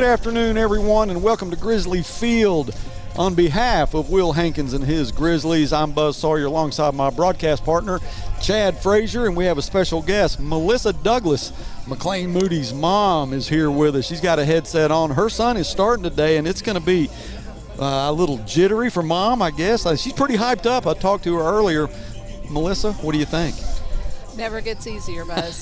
afternoon, everyone, and welcome to Grizzly Field. On behalf of Will Hankins and his Grizzlies, I'm Buzz Sawyer alongside my broadcast partner, Chad Frazier, and we have a special guest, Melissa Douglas. McLean Moody's mom is here with us. She's got a headset on. Her son is starting today, and it's going to be a little jittery for mom, I guess. She's pretty hyped up. I talked to her earlier. Melissa, what do you think? Never gets easier, Buzz.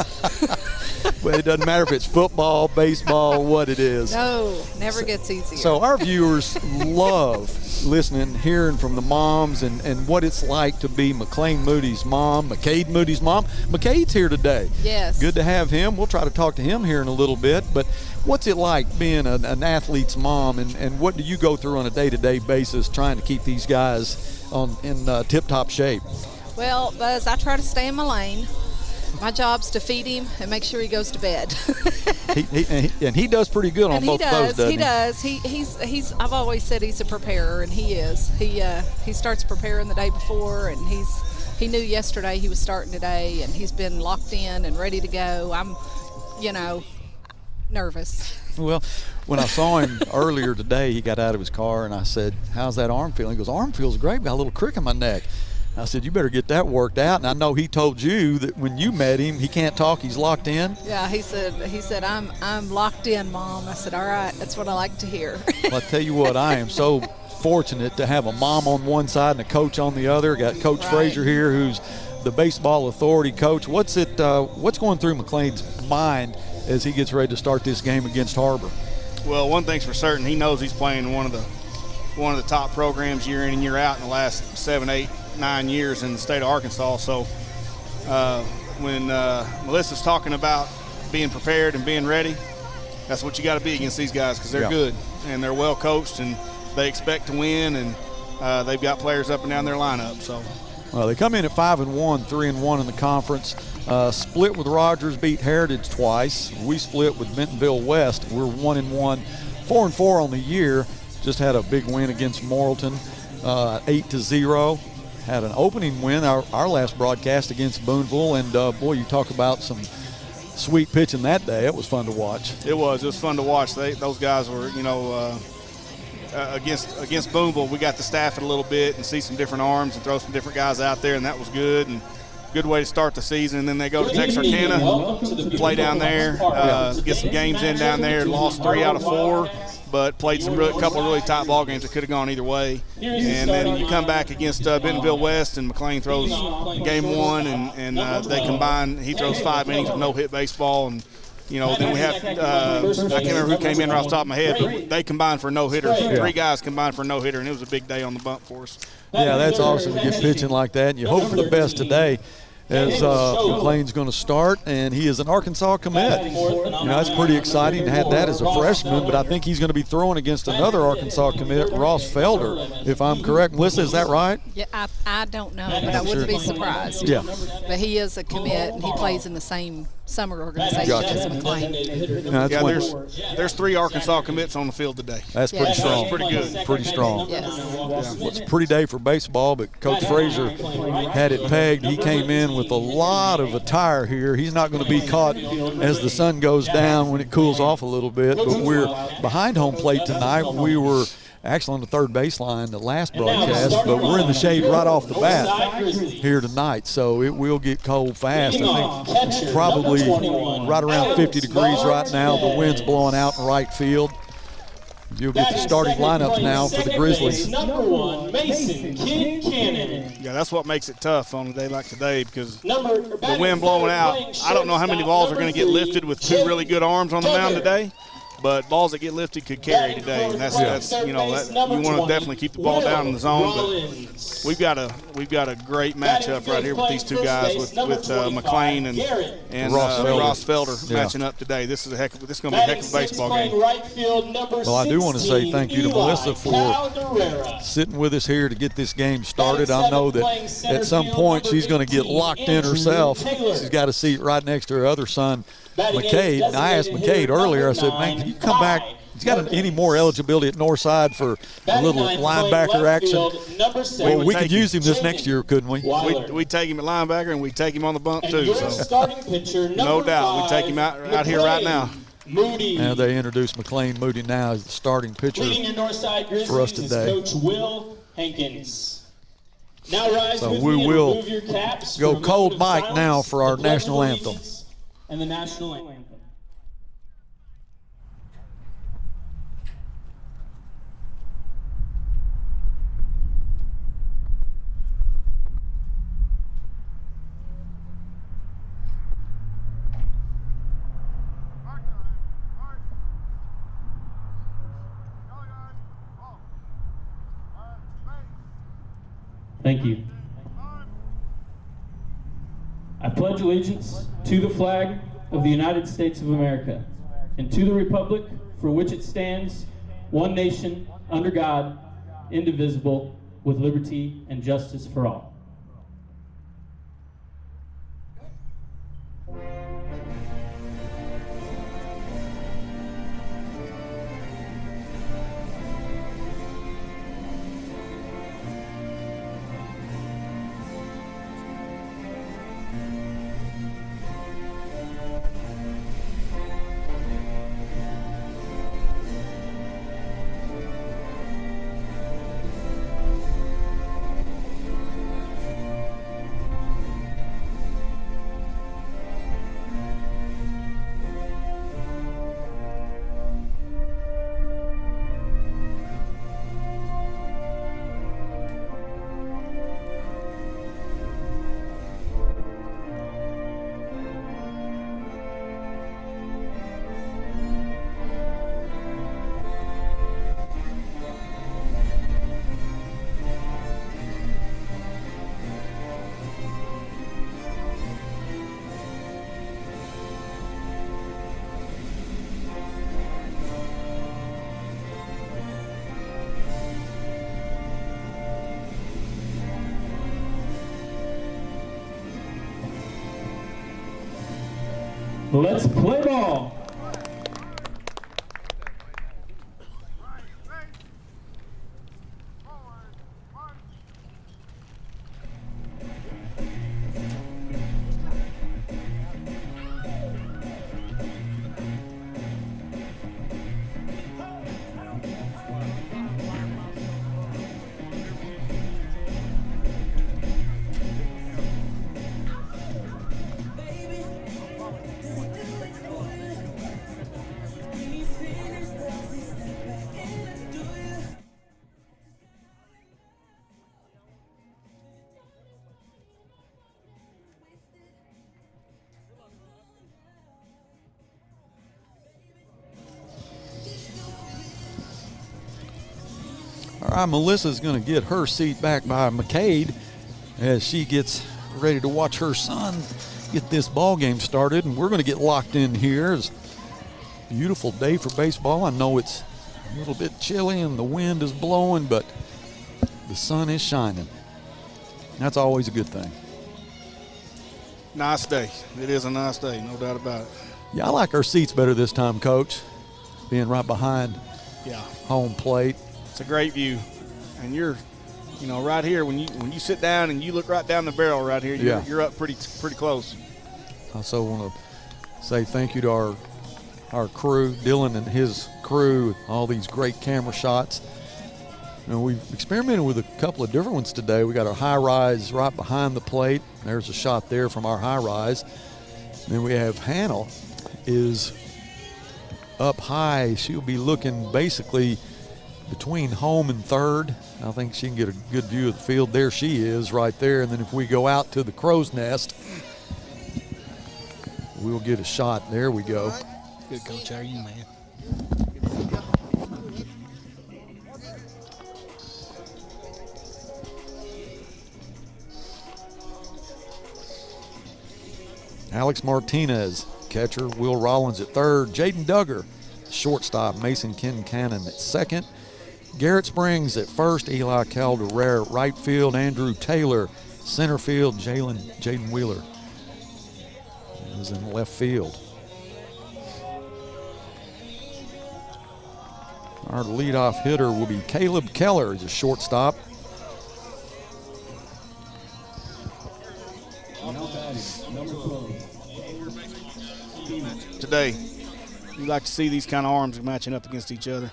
Well, it doesn't matter if it's football, baseball, what it is. No, never gets easier. So our viewers love listening, hearing from the moms and what it's like to be McLean Moody's mom, McCade Moody's mom. McCade's here today. Yes. Good to have him. We'll try to talk to him here in a little bit. But what's it like being an athlete's mom, and what do you go through on a day-to-day basis trying to keep these guys in tip-top shape? Well, Buzz, I try to stay in my lane. My job's to feed him and make sure he goes to bed. he does pretty good on both of those, doesn't he? He does. He's. I've always said he's a preparer, and he is. He starts preparing the day before, and he knew yesterday he was starting today, and he's been locked in and ready to go. I'm, nervous. Well, when I saw him earlier today, he got out of his car, and I said, "How's that arm feeling?" He goes, "Arm feels great. Got a little crick in my neck." I said, "You better get that worked out." And I know he told you that when you met him, he can't talk, he's locked in. Yeah, he said, I'm locked in, Mom. I said, all right, that's what I like to hear. Well, I tell you what, I am so fortunate to have a mom on one side and a coach on the other. Got Coach Frazier here, who's the baseball authority coach. What's going through McLean's mind as he gets ready to start this game against Har-Ber? Well, one thing's for certain, he knows he's playing one of the top programs year in and year out in the last 7, 8, 9 years in the state of Arkansas. So when Melissa's talking about being prepared and being ready, that's what you got to be against these guys, because they're good and they're well coached and they expect to win, and they've got players up and down their lineup. So well, they come in at 5-1, 3-1 in the conference. Split with Rogers, beat Heritage twice. We split with Bentonville West. We're 1-1, 4-4 on the year. Just had a big win against Morrilton, 8-0. Had an opening win, our last broadcast against Boonville, and boy, you talk about some sweet pitching that day. It was fun to watch. It was fun to watch. Those guys were, against Boonville, we got to staff it a little bit and see some different arms and throw some different guys out there, and that was good. And good way to start the season. And then they go to Texarkana, play down there, get some games in down there. Lost 3 out of 4. But played a couple of really tight ball games that could have gone either way. And then you come back against Bentonville West, and McLean throws game 1, and they combine. He throws 5 innings of no-hit baseball, and then we have I can't remember who came in right off the top of my head, but they combined for a no-hitter. 3 guys combined for a no-hitter, and it was a big day on the bump for us. Yeah, that's awesome to get pitching like that, and you hope for the best today. As McLean's going to start, and he is an Arkansas commit. That's pretty exciting to have that as a freshman, but I think he's going to be throwing against another Arkansas commit, Ross Felder, if I'm correct. Melissa, is that right? Yeah, I don't know, but I wouldn't be surprised. Yeah. But he is a commit, and he plays in the same summer organization as McLean. There's 3 Arkansas commits on the field today. That's pretty strong. That's pretty good. Pretty strong. Yes. Well, it's a pretty day for baseball, but Coach Frazier had it pegged. He came in with a lot of attire here. He's not going to be caught as the sun goes down when it cools off a little bit, but we're behind home plate tonight. We were actually on the third baseline the last broadcast, but we're in the shade right off the bat here tonight, so it will get cold fast. I think probably right around 50 degrees right now. The wind's blowing out in right field. You'll get the starting lineups now for the Grizzlies. Number 1, Mason Kid Cannon. Yeah, that's what makes it tough on a day like today, because the wind blowing out. I don't know how many balls are going to get lifted with 2 really good arms on the mound today. But balls that get lifted could carry today, and that's you want to definitely keep the ball down in the zone. But we've got a great matchup right here with these 2 guys with McLean and Ross Felder matching up today. This is going to be a heck of a baseball game. Well, I do want to say thank you to Melissa for sitting with us here to get this game started. I know that at some point she's going to get locked in herself. She's got a seat right next to her other son, McCade. And I asked McCade earlier, I said, man, can you come back? He's got any more eligibility at Northside for a little linebacker action? Well, we could use him this next year, couldn't we? We take him at linebacker, and we take him on the bump too. So no doubt, we take him out here right now. Moody. Now they introduce McLean Moody now as the starting pitcher Leading your Northside Grizzlies for us today. is Coach Will Hankins. Now rise So with we me and will remove your caps go for a cold moment of mic now silence, for our the Pledge of national anthem. Allegiance and the national anthem. Thank you. I pledge allegiance to the flag of the United States of America and to the republic for which it stands, one nation, under God, indivisible, with liberty and justice for all. Let's play ball. All right, Melissa's going to get her seat back by McCade as she gets ready to watch her son get this ball game started, and we're going to get locked in here. It's a beautiful day for baseball. I know it's a little bit chilly and the wind is blowing, but the sun is shining. That's always a good thing. Nice day. It is a nice day, no doubt about it. Yeah, I like our seats better this time, Coach, being right behind home plate. It's a great view, and you're, right here when you sit down and you look right down the barrel right here, you're up pretty close. I also want to say thank you to our crew, Dylan and his crew, all these great camera shots. We've experimented with a couple of different ones today. We got our high rise right behind the plate. There's a shot there from our high rise. Then we have Hannah is up high. She'll be looking basically between home and third. I think she can get a good view of the field. There she is right there. And then if we go out to the crow's nest, we'll get a shot. There we go. Good, Coach. How are you, man? Alex Martinez, catcher. Will Rollins at third. Jaden Duggar, shortstop. Mason Kincannon at second. Garrett Springs at first. Eli Calderer at right field. Andrew Taylor, center field. Jaden Wheeler is in left field. Our leadoff hitter will be Caleb Keller. He's a shortstop. Today, You like to see these kind of arms matching up against each other.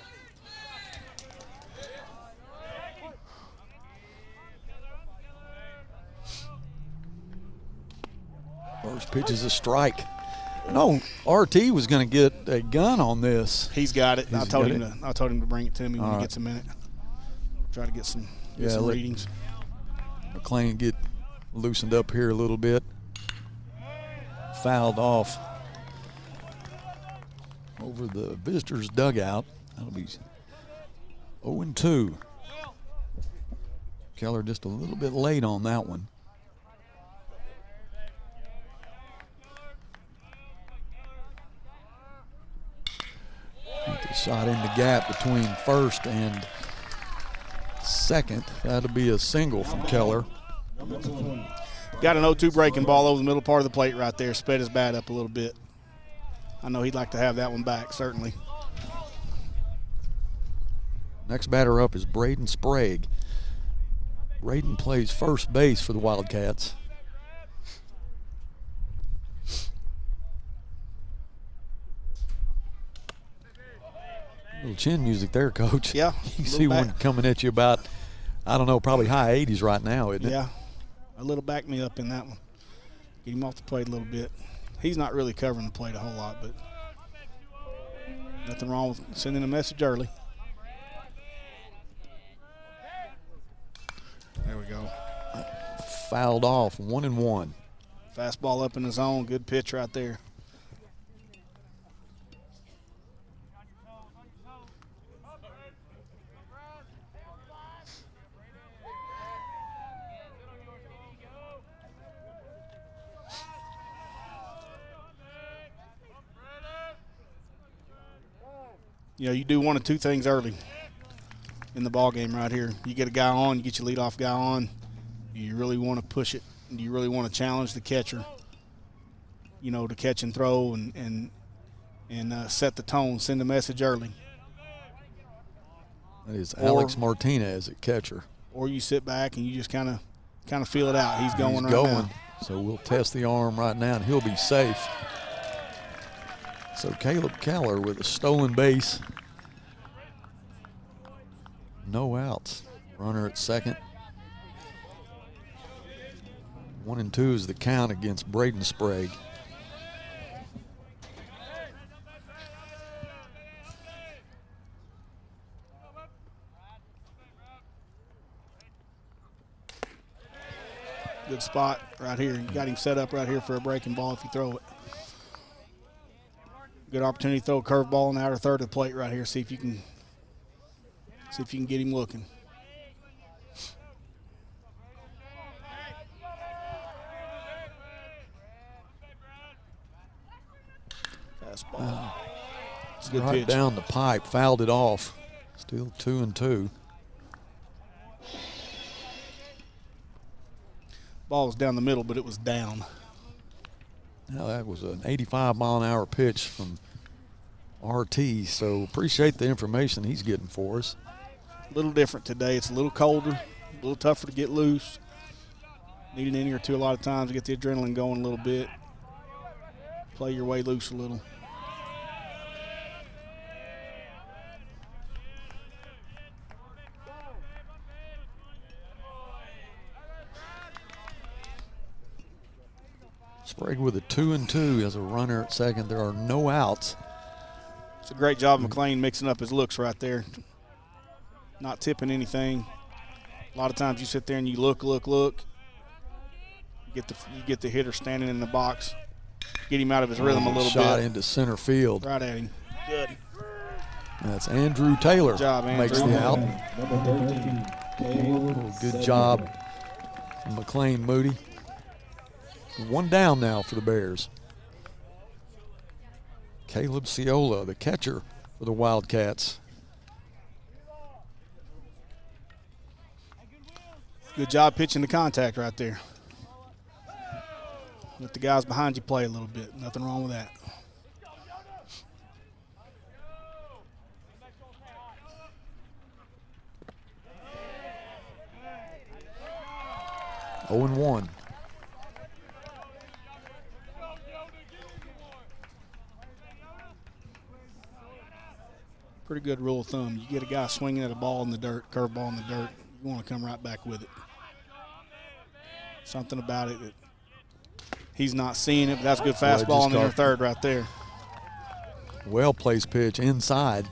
First pitch is a strike. No, RT was going to get a gun on this. He's got it. I told him to bring it to me when he gets a minute. Try to get some readings. McLean get loosened up here a little bit. Fouled off over the visitors' dugout. That'll be 0-2. Keller just a little bit late on that one. The shot in the gap between first and second. That'll be a single from Keller. Got an 0-2 breaking ball over the middle part of the plate right there. Sped his bat up a little bit. I know he'd like to have that one back, certainly. Next batter up is Braden Sprague. Braden plays first base for the Wildcats. Little chin music there, Coach. Yeah. You see one coming at you about, I don't know, probably high 80s right now, isn't it? Yeah. A little back me up in that one. Get him off the plate a little bit. He's not really covering the plate a whole lot, but nothing wrong with sending a message early. There we go. Fouled off, 1-1. Fastball up in the zone. Good pitch right there. You know, you do one of two things early in the ball game right here. You get a guy on, you get your leadoff guy on. You really want to push it. You really want to challenge the catcher, you know, to catch and throw and set the tone, send a message early. That is Alex Martinez at catcher. Or you sit back and you just kind of feel it out. He's going now. So we'll test the arm right now, and he'll be safe. So Caleb Keller with a stolen base. No outs. Runner at second. 1-2 is the count against Braden Sprague. Good spot right here. You got him set up right here for a breaking ball if you throw it. Good opportunity to throw a curveball in the outer third of the plate right here. See if you can get him looking. Fastball. It's a good Right pitch. down the pipe, fouled it off. Still 2-2. Ball was down the middle, but it was down. Now that was an 85-mile-an-hour pitch from RT, so appreciate the information he's getting for us. A little different today. It's a little colder, a little tougher to get loose. Need an inning or two a lot of times to get the adrenaline going a little bit. Play your way loose a little. Sprague with a 2-2 as a runner at second. There are no outs. It's a great job of McLean mixing up his looks right there. Not tipping anything. A lot of times you sit there and you look. You get the hitter standing in the box. Get him out of his rhythm a little bit. Shot into center field. Right at him. Good. That's Andrew Taylor. Good job, Andrew. Makes the out. Good job from McLean Moody. One down now for the Bears. Caleb Ciola, the catcher for the Wildcats. Good job pitching the contact right there. Let the guys behind you play a little bit. Nothing wrong with that. Oh and 1. pretty good rule of thumb. You get a guy swinging at a ball in the dirt, curveball in the dirt, you want to come right back with it. Something about it that he's not seeing it, but that's a good fastball in the third right there. Well-placed pitch inside.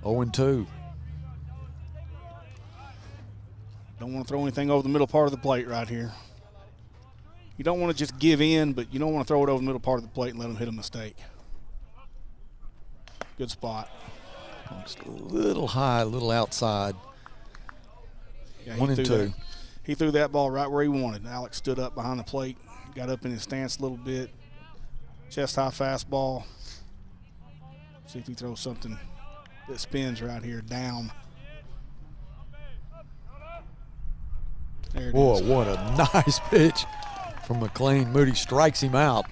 0-2. Don't want to throw anything over the middle part of the plate right here. You don't want to just give in, but you don't want to throw it over the middle part of the plate and let him hit a mistake. Good spot. Just a little high, a little outside. Yeah, 1-2. He threw that ball right where he wanted. Alex stood up behind the plate, got up in his stance a little bit. Chest high fastball. See if he throws something that spins right here down. There it is. What a nice pitch from McLean. Moody strikes him out.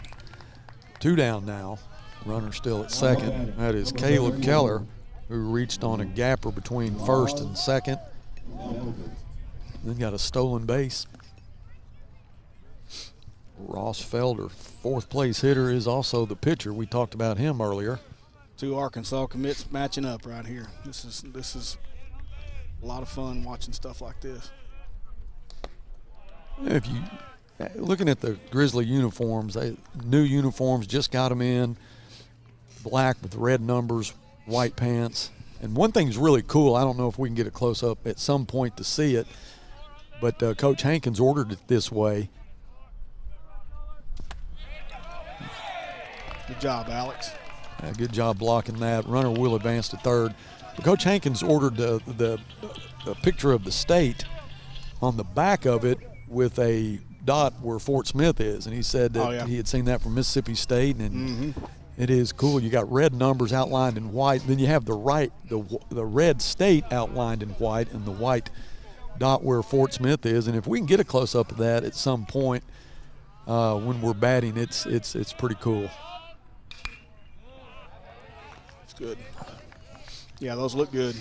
2 down now. Runner still at second. That is Caleb Keller, who reached on a gapper between first and second. Then got a stolen base. Ross Felder, 4th place hitter, is also the pitcher. We talked about him earlier. 2 Arkansas commits matching up right here. This is a lot of fun watching stuff like this. If you looking at the Grizzly uniforms, new uniforms, just got them in, black with red numbers, white pants. And one thing's really cool, I don't know if we can get a close-up at some point to see it, but Coach Hankins ordered it this way. Good job, Alex. Good job blocking that. Runner will advance to third. But Coach Hankins ordered the picture of the state on the back of it with a dot where Fort Smith is, and he said that he had seen that from Mississippi State, and it is cool. You got red numbers outlined in white, then you have the red state outlined in white and the white dot where Fort Smith is. And if we can get a close-up of that at some point when we're batting, it's pretty cool. It's good. Yeah, those look good.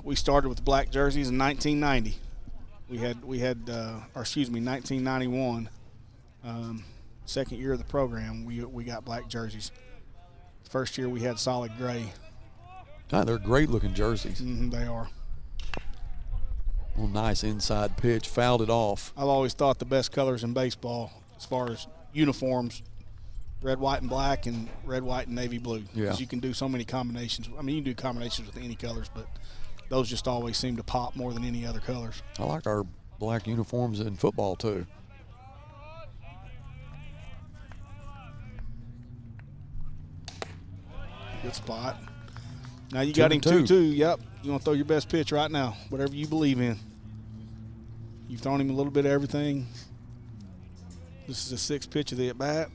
We started with black jerseys in 1990. We had 1991, second year of the program, we got black jerseys. First year we had solid gray. God, they're great-looking jerseys. They are. Well, nice inside pitch, fouled it off. I've always thought the best colors in baseball as far as uniforms, red, white, and black, and red, white, and navy blue. Yeah. Because you can do so many combinations. I mean, you can do combinations with any colors, but those just always seem to pop more than any other colors. I like our black uniforms in football, too. Good spot. Now you got him 2-2. Yep. You want to throw your best pitch right now, whatever you believe in. You've thrown him a little bit of everything. This is the 6th pitch of the at-bat.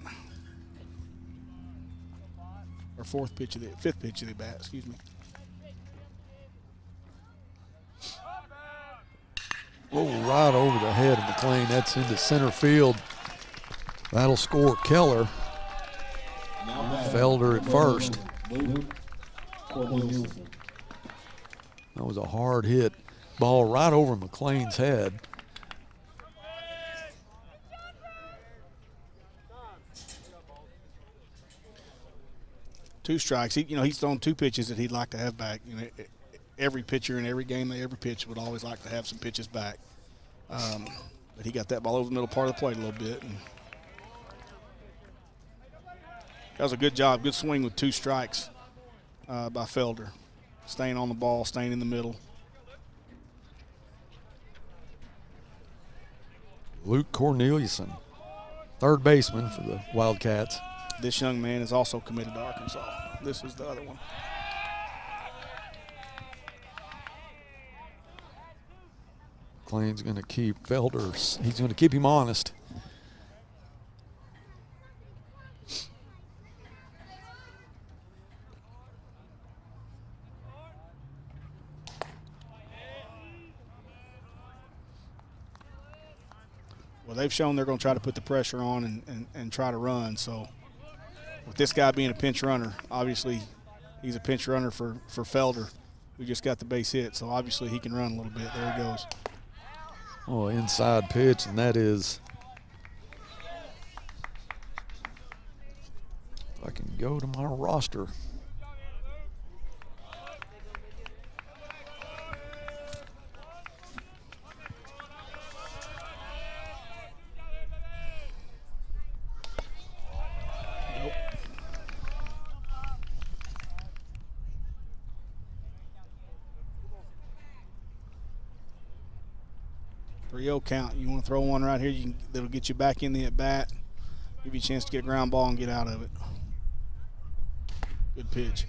Or 5th pitch of the at-bat, excuse me. Oh, right over the head of McLean. That's into center field. That'll score Keller. Felder at first. That was a hard hit. Ball right over McLean's head. Two strikes. He's thrown 2 pitches that he'd like to have back. Every pitcher in every game they ever pitch would always like to have some pitches back. But he got that ball over the middle part of the plate a little bit. And that was a good job. Good swing with 2 strikes by Felder. Staying on the ball, staying in the middle. Luke Corneliuson, third baseman for the Wildcats. This young man is also committed to Arkansas. This is the other one. McLean's going to keep Felder. He's going to keep him honest. Well, they've shown they're going to try to put the pressure on and try to run. So with this guy being a pinch runner, obviously he's a pinch runner for Felder, who just got the base hit. So obviously he can run a little bit. There he goes. Oh, inside pitch, and that is, if I can go to my roster. Three-0 count. You want to throw one right here, that'll get you back in the at-bat, give you a chance to get a ground ball and get out of it. Good pitch.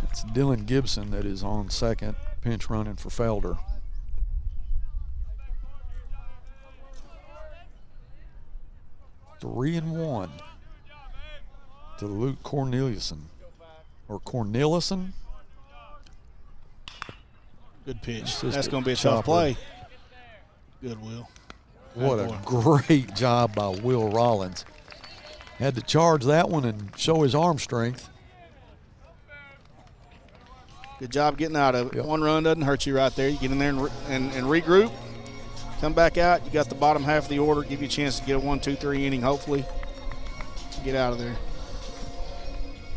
It's Dylan Gibson that is on second, pinch running for Felder. Three and one to Luke Corneliuson, or Cornelison. Good pitch. That's going to be a tough play. Good, Will. What a great job by Will Rollins. Had to charge that one and show his arm strength. Good job getting out of it. Yep. One run doesn't hurt you right there. You get in there and regroup. Come back out. You got the bottom half of the order. Give you a chance to get a 1-2-3 inning, hopefully. Get out of there.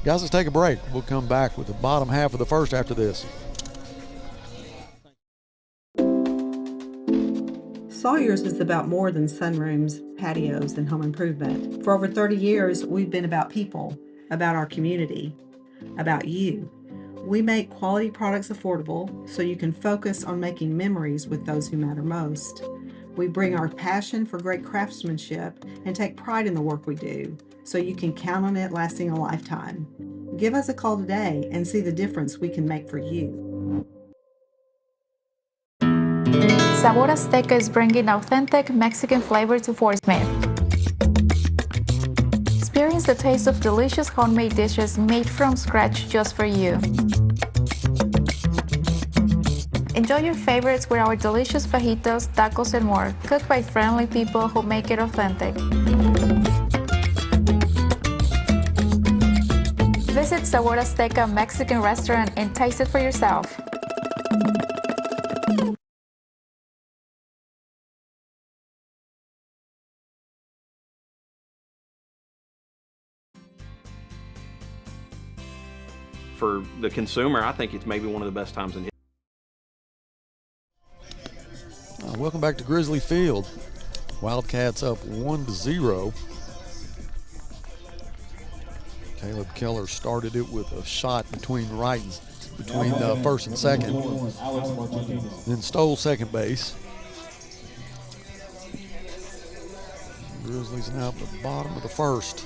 Guys, let's take a break. We'll come back with the bottom half of the first after this. Sawyer's is about more than sunrooms, patios, and home improvement. For over 30 years, we've been about people, about our community, about you. We make quality products affordable so you can focus on making memories with those who matter most. We bring our passion for great craftsmanship and take pride in the work we do so you can count on it lasting a lifetime. Give us a call today and see the difference we can make for you. Sabor Azteca is bringing authentic Mexican flavor to Fort Smith. Experience the taste of delicious homemade dishes made from scratch just for you. Enjoy your favorites with our delicious fajitas, tacos, and more, cooked by friendly people who make it authentic. Visit Sabor Azteca Mexican restaurant and taste it for yourself. For the consumer, I think it's maybe one of the best times in history. Welcome back to Grizzly Field. Wildcats up 1-0. Caleb Keller started it with a shot between first and second, then stole second base. Grizzlies now at the bottom of the first.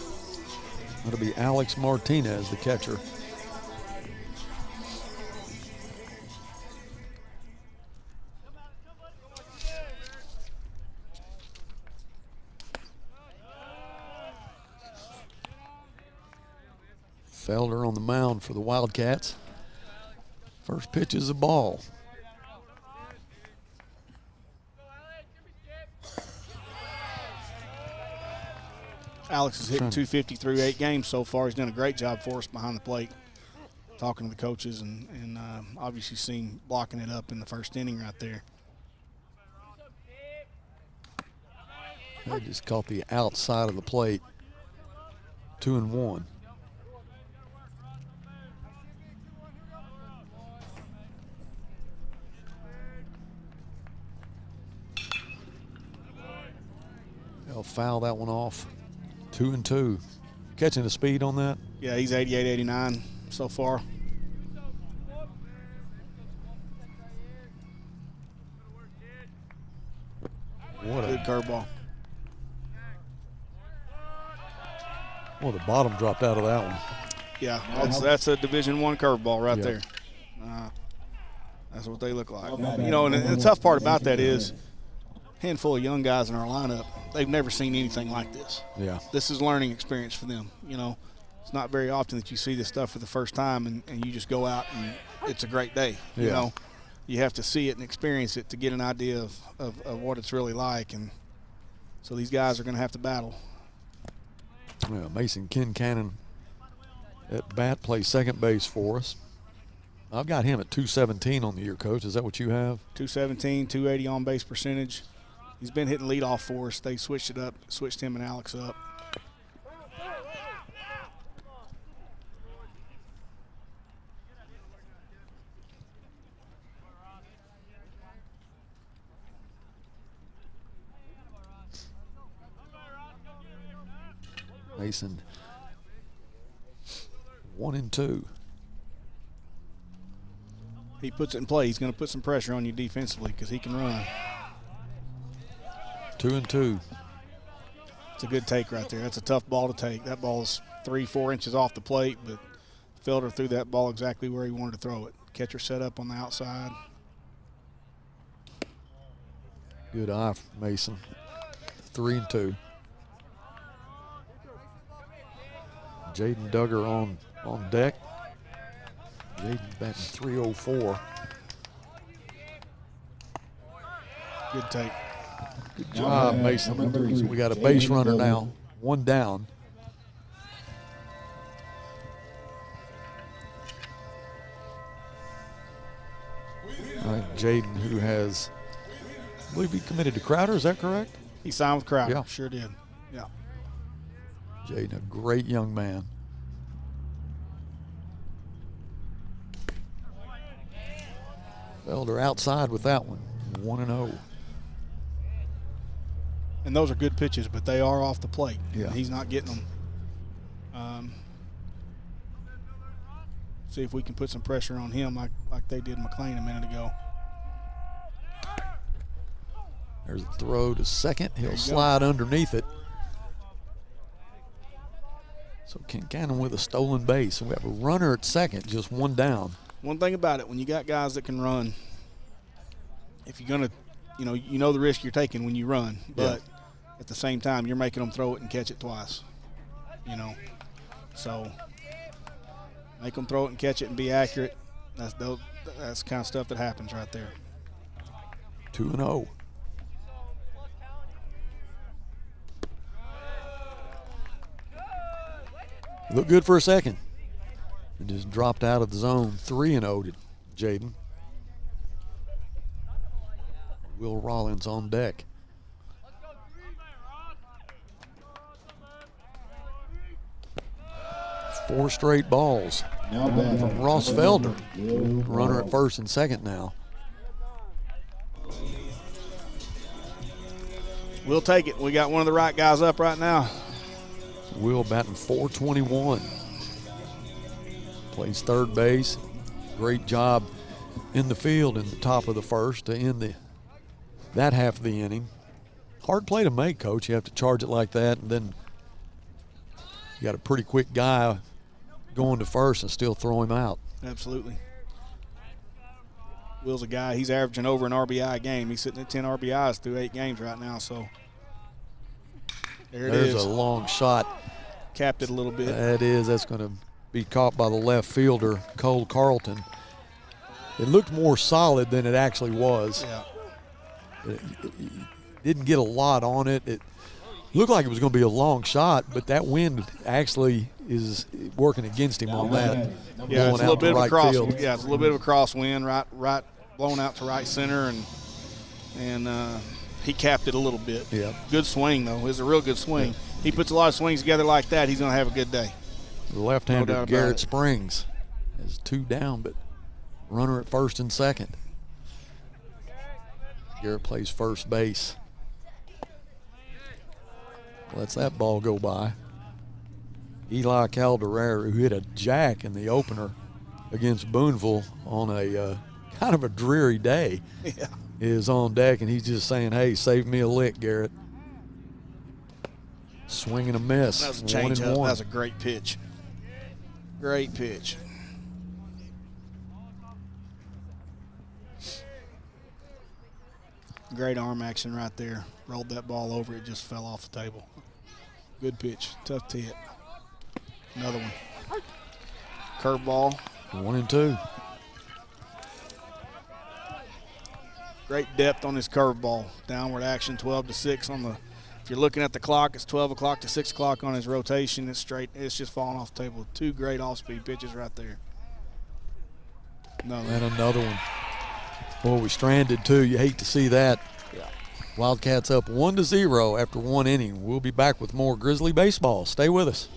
That'll be Alex Martinez, the catcher. Felder on the mound for the Wildcats. First pitch is a ball. Alex has hit 250 through 8 games so far. He's done a great job for us behind the plate, talking to the coaches, and obviously seen blocking it up in the first inning right there. They just caught the outside of the plate. 2-1. They'll foul that one off. 2-2. Catching the speed on that? Yeah, he's 88, 89 so far. What a good curveball. Well, the bottom dropped out of that one. Yeah, that's a Division I curveball right there. That's what they look like. You know, and the tough part about that is a handful of young guys in our lineup, they've never seen anything like this. Yeah. This is learning experience for them. You know, it's not very often that you see this stuff for the first time and you just go out and it's a great day. You know, you have to see it and experience it to get an idea of what it's really like. And so these guys are going to have to battle. Yeah, Mason Kincannon at bat plays second base for us. I've got him at 217 on the year, Coach. Is that what you have? 217, 280 on base percentage. He's been hitting leadoff for us. They switched it up, switched him and Alex up. Mason. 1-2. He puts it in play. He's going to put some pressure on you defensively because he can run. 2-2. It's a good take right there. That's a tough ball to take. That ball's 3-4 inches off the plate, but Felder threw that ball exactly where he wanted to throw it. Catcher set up on the outside. Good eye from Mason. 3-2. Jaden Duggar on deck. Jaden batting 304. Good take. Good job, Mason. So we got a base runner now. 1 down. All right, Jaden, who has, I believe he committed to Crowder, is that correct? He signed with Crowder. Yeah. Sure did. Yeah. Jaden, a great young man. Felder outside with that one. 1-0. And those are good pitches, but they are off the plate. Yeah. He's not getting them. See if we can put some pressure on him like they did McLean a minute ago. There's a throw to second. He'll slide underneath it. So Kincannon with a stolen base. And we have a runner at second, just 1 down. One thing about it, when you got guys that can run, if you're going to, you know the risk you're taking when you run, but at the same time, you're making them throw it and catch it twice, So make them throw it and catch it and be accurate. That's the kind of stuff that happens right there. 2-0. Looked good for a second. It just dropped out of the zone. 3-0 to Jaden. Will Rollins on deck. Four straight balls from Ross Felder. Runner at first and second now. We'll take it. We got one of the right guys up right now. Will batting .421. Plays third base. Great job in the field in the top of the first to end that half of the inning. Hard play to make, Coach. You have to charge it like that, and then you got a pretty quick guy going to first and still throw him out. Absolutely. Will's a guy, he's averaging over an RBI a game. He's sitting at 10 RBIs through 8 games right now, so there's a long shot. Capped it a little bit. That is. That's going to be caught by the left fielder, Cole Carlton. It looked more solid than it actually was. Yeah. It didn't get a lot on it. It looked like it was going to be a long shot, but that wind actually is working against him on that. Yeah, it's a little bit of a cross. Field. Yeah, it's a little bit of a crosswind, right, blown out to right center, and he capped it a little bit. Yeah. Good swing though. It was a real good swing. He puts a lot of swings together like that. He's going to have a good day. The left-hander Garrett Springs has 2 down, but runner at first and second. Garrett plays first base. Lets that ball go by. Eli Calderera, who hit a jack in the opener against Boonville on a kind of a dreary day, is on deck, and he's just saying, hey, save me a lick, Garrett. Swing and a miss. That was a changeup. That was a great pitch. Great pitch. Great arm action right there. Rolled that ball over. It just fell off the table. Good pitch. Tough to hit. Another one. Curveball. 1-2. Great depth on his curveball. Downward action, 12-6 on the. If you're looking at the clock, it's 12 o'clock to 6 o'clock on his rotation. It's straight. It's just falling off the table. 2 great off-speed pitches right there. And another one. Boy, we stranded too. You hate to see that. Yeah. Wildcats up 1-0 after 1 inning. We'll be back with more Grizzly baseball. Stay with us.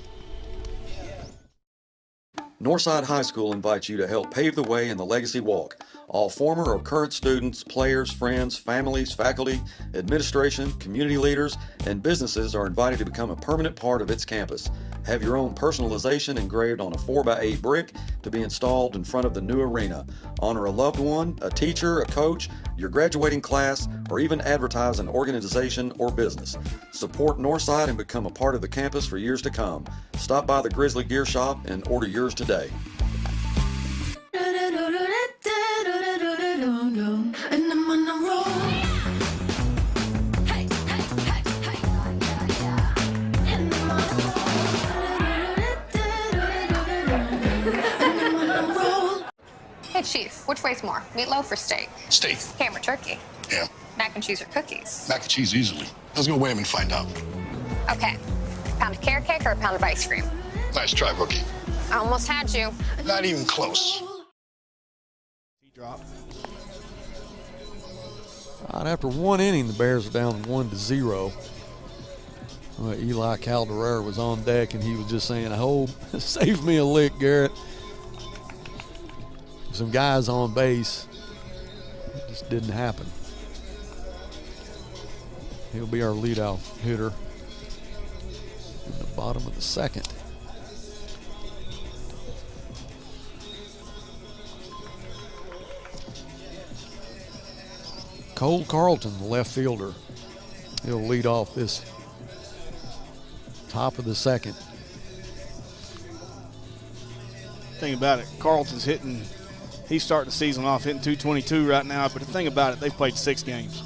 Northside High School invites you to help pave the way in the Legacy Walk. All former or current students, players, friends, families, faculty, administration, community leaders, and businesses are invited to become a permanent part of its campus. Have your own personalization engraved on a 4x8 brick to be installed in front of the new arena. Honor a loved one, a teacher, a coach, your graduating class, or even advertise an organization or business. Support Northside and become a part of the campus for years to come. Stop by the Grizzly Gear Shop and order yours today. Hey, Chief, which weighs more, meatloaf or steak? Steak. Ham or turkey? Yeah. Mac and cheese or cookies? Mac and cheese easily. Let's go weigh them and find out. Okay. A pound of carrot cake or a pound of ice cream? Nice try, rookie. I almost had you. Not even close. Drop. Right after one inning, the Bears are down 1-0. Eli Calderer was on deck, and he was just saying, "Oh, save me a lick, Garrett." Some guys on base. It just didn't happen. He'll be our leadoff hitter in the bottom of the second. Cole Carlton, the left fielder. He'll lead off this top of the second. Thing about it, Carlton's hitting. He's starting the season off hitting 222 right now. But the thing about it, they've played 6 games,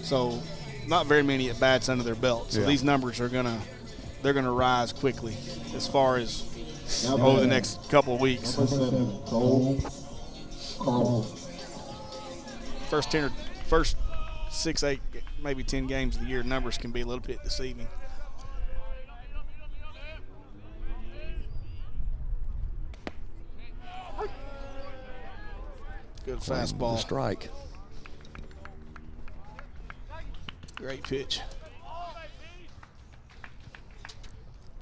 so not very many at bats under their belt. So these numbers are they're gonna rise quickly as far as over the next couple of weeks. First 6, 8, maybe 10 games of the year, numbers can be a little bit deceiving. Good fastball. Strike. Great pitch.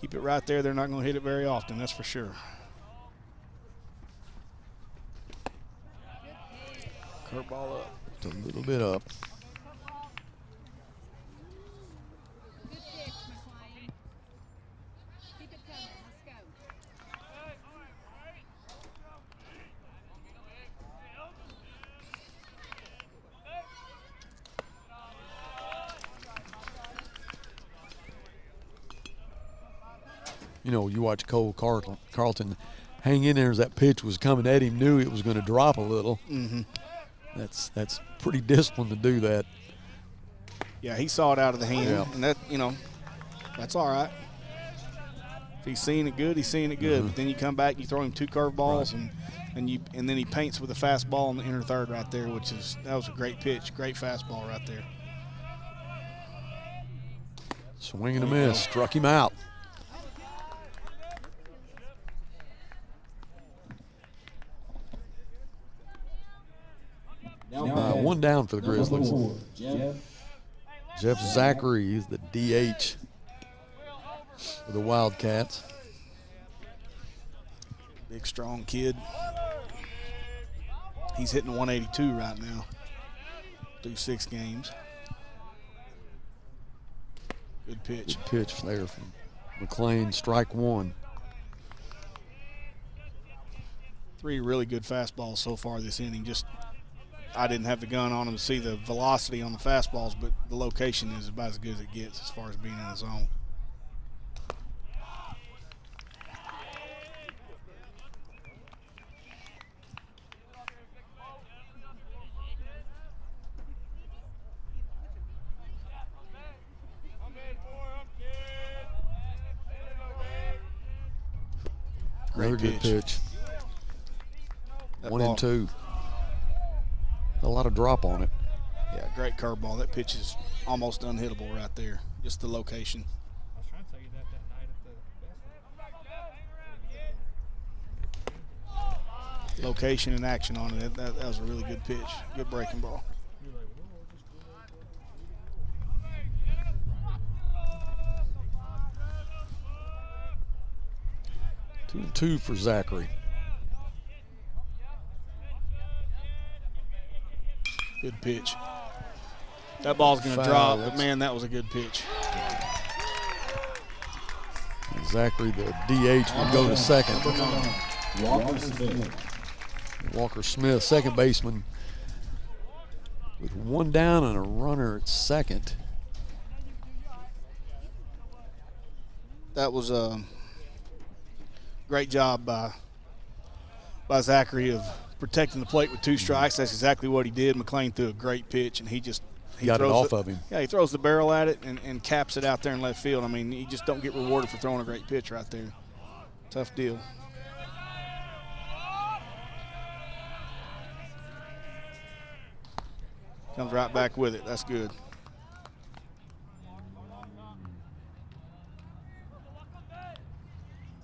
Keep it right there. They're not going to hit it very often, that's for sure. Curveball up. A little bit up. You know, you watch Cole Carlton hang in there as that pitch was coming at him, knew it was going to drop a little. Mm-hmm. That's pretty disciplined to do that. Yeah, he saw it out of the hand, and that, that's all right. If he's seeing it good, he's seeing it good. But then you come back, you throw him 2 curveballs, and then he paints with a fastball in the inner third right there, that was a great pitch, great fastball right there. Swing and a miss, struck him out. One down for the Grizzlies. Jeff Zachary is the DH for the Wildcats. Big, strong kid. He's hitting 182 right now through 6 games. Good pitch. Good pitch there from McLean, strike 1. 3 really good fastballs so far this inning. I didn't have the gun on him to see the velocity on the fastballs, but the location is about as good as it gets as far as being in the zone. Another good pitch. 1 and 2. A lot of drop on it. Yeah, great curveball. That pitch is almost unhittable right there. Just the location. I was trying to tell you that night at the Location and action on it. That was a really good pitch. Good breaking ball. 2 and 2 for Zachary. Good pitch. That ball's going to drop, but, man, that was a good pitch. Zachary, the DH, will go to second. Walker Smith, second baseman, with one down and a runner at second. That was a great job by Zachary of protecting the plate with 2 strikes. That's exactly what he did. McLean threw a great pitch, and he got it off of him. Yeah, he throws the barrel at it and caps it out there in left field. I mean, you just don't get rewarded for throwing a great pitch right there. Tough deal. Comes right back with it. That's good.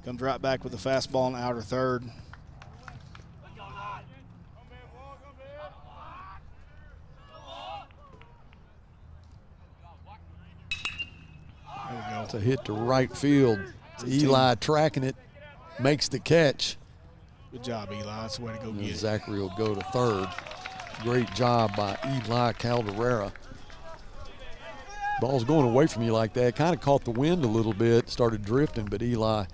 Comes right back with the fastball in outer third. There we go. It's a hit to right field. Eli tracking it, makes the catch. Good job, Eli. That's the way to go get it. Zachary will go to third. Great job by Eli Calderera. Ball's going away from you like that. Kind of caught the wind a little bit, started drifting, but Eli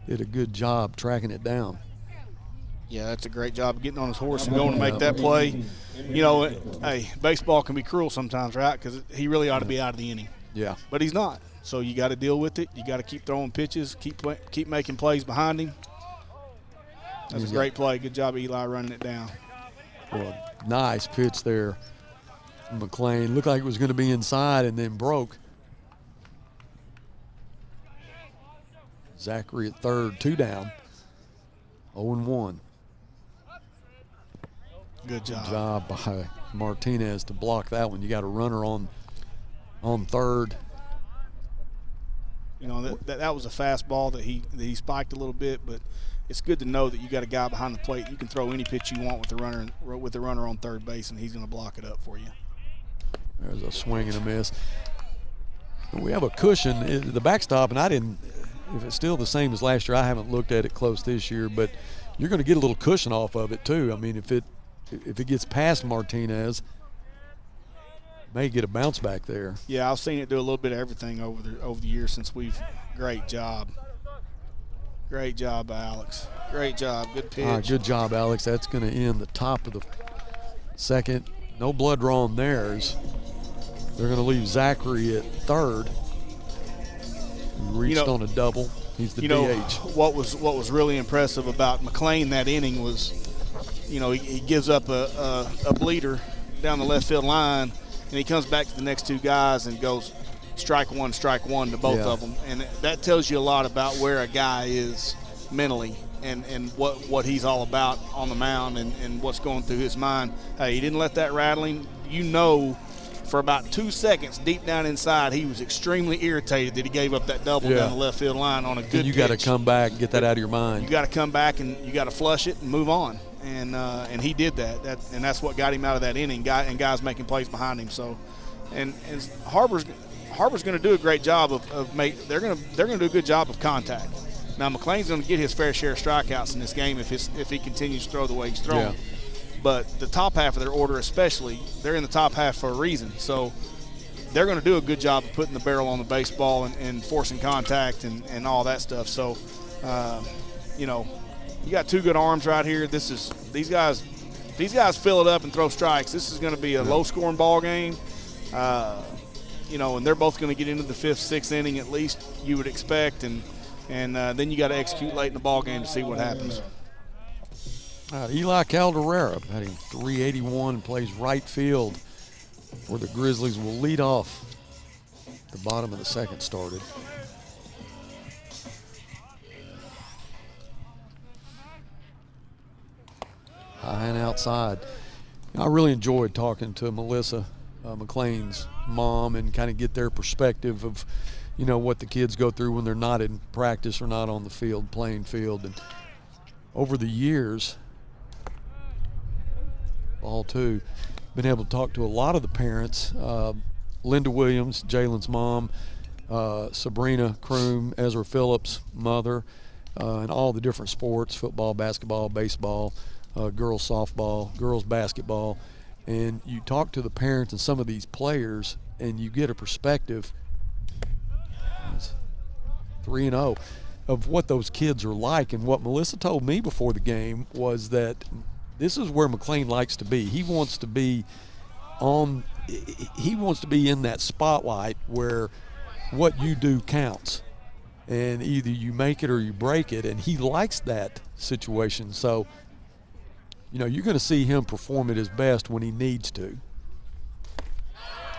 did a good job tracking it down. Yeah, that's a great job of getting on his horse and going to make that play. You know, hey, baseball can be cruel sometimes, right? Because he really ought to be out of the inning. Yeah. But he's not. So you got to deal with it. You got to keep throwing pitches, keep making plays behind him. That's a great play. Good job, Eli, running it down. Well, nice pitch there. McLean looked like it was going to be inside and then broke. Zachary at third, 2 down. 0-1. Good job. Good job by Martinez to block that one. You got a runner on third. You know, that was a fastball that he spiked a little bit, but it's good to know that you got a guy behind the plate. You can throw any pitch you want with the runner on third base, and he's going to block it up for you. There's a swing and a miss. We have a cushion, the backstop, and if it's still the same as last year, I haven't looked at it close this year, but you're going to get a little cushion off of it too. I mean, if it gets past Martinez, may get a bounce back there. Yeah, I've seen it do a little bit of everything over the years since we've. Great job. Great job, Alex. Great job. Good pitch. Good job, Alex. That's going to end the top of the second. No blood drawn there. They're going to leave Zachary at third. He reached on a double. He's the DH. What was really impressive about McLean that inning was, he gives up a bleeder down the left field line, and he comes back to the next 2 guys and goes strike one to both of them. And that tells you a lot about where a guy is mentally and what he's all about on the mound and what's going through his mind. Hey, he didn't let that rattle him. For about 2 seconds deep down inside, he was extremely irritated that he gave up that double down the left field line on a good pitch. You got to come back and get that out of your mind. You got to come back and you got to flush it and move on. And he did that. And that's what got him out of that inning. And guys making plays behind him. So, and Har-Ber's going to do a great job they're going to do a good job of contact. Now McLean's going to get his fair share of strikeouts in this game if he continues to throw the way he's throwing. Yeah. But the top half of their order especially, they're in the top half for a reason. So they're going to do a good job of putting the barrel on the baseball and forcing contact and all that stuff. So, you got 2 good arms right here. These guys fill it up and throw strikes. This is going to be a low-scoring ball game. And they're both going to get into the 5th, 6th inning at least, you would expect. And then you got to execute late in the ball game to see what happens. Eli Calderera batting .381, plays right field for the Grizzlies. Will lead off the bottom of the second started. High and outside. I really enjoyed talking to Melissa, McLean's mom, and kind of get their perspective of, what the kids go through when they're not in practice or not on the field, playing field. And over the years, all too, been able to talk to a lot of the parents. Linda Williams, Jalen's mom, Sabrina Kroom, Ezra Phillips' mother, and all the different sports, football, basketball, baseball, girls softball, girls basketball. And you talk to the parents and some of these players, and you get a perspective. It's 3-0 of what those kids are like. And what Melissa told me before the game was that this is where McLean likes to be. He wants to be in that spotlight where what you do counts, and either you make it or you break it, and he likes that situation. So, you're going to see him perform at his best when he needs to.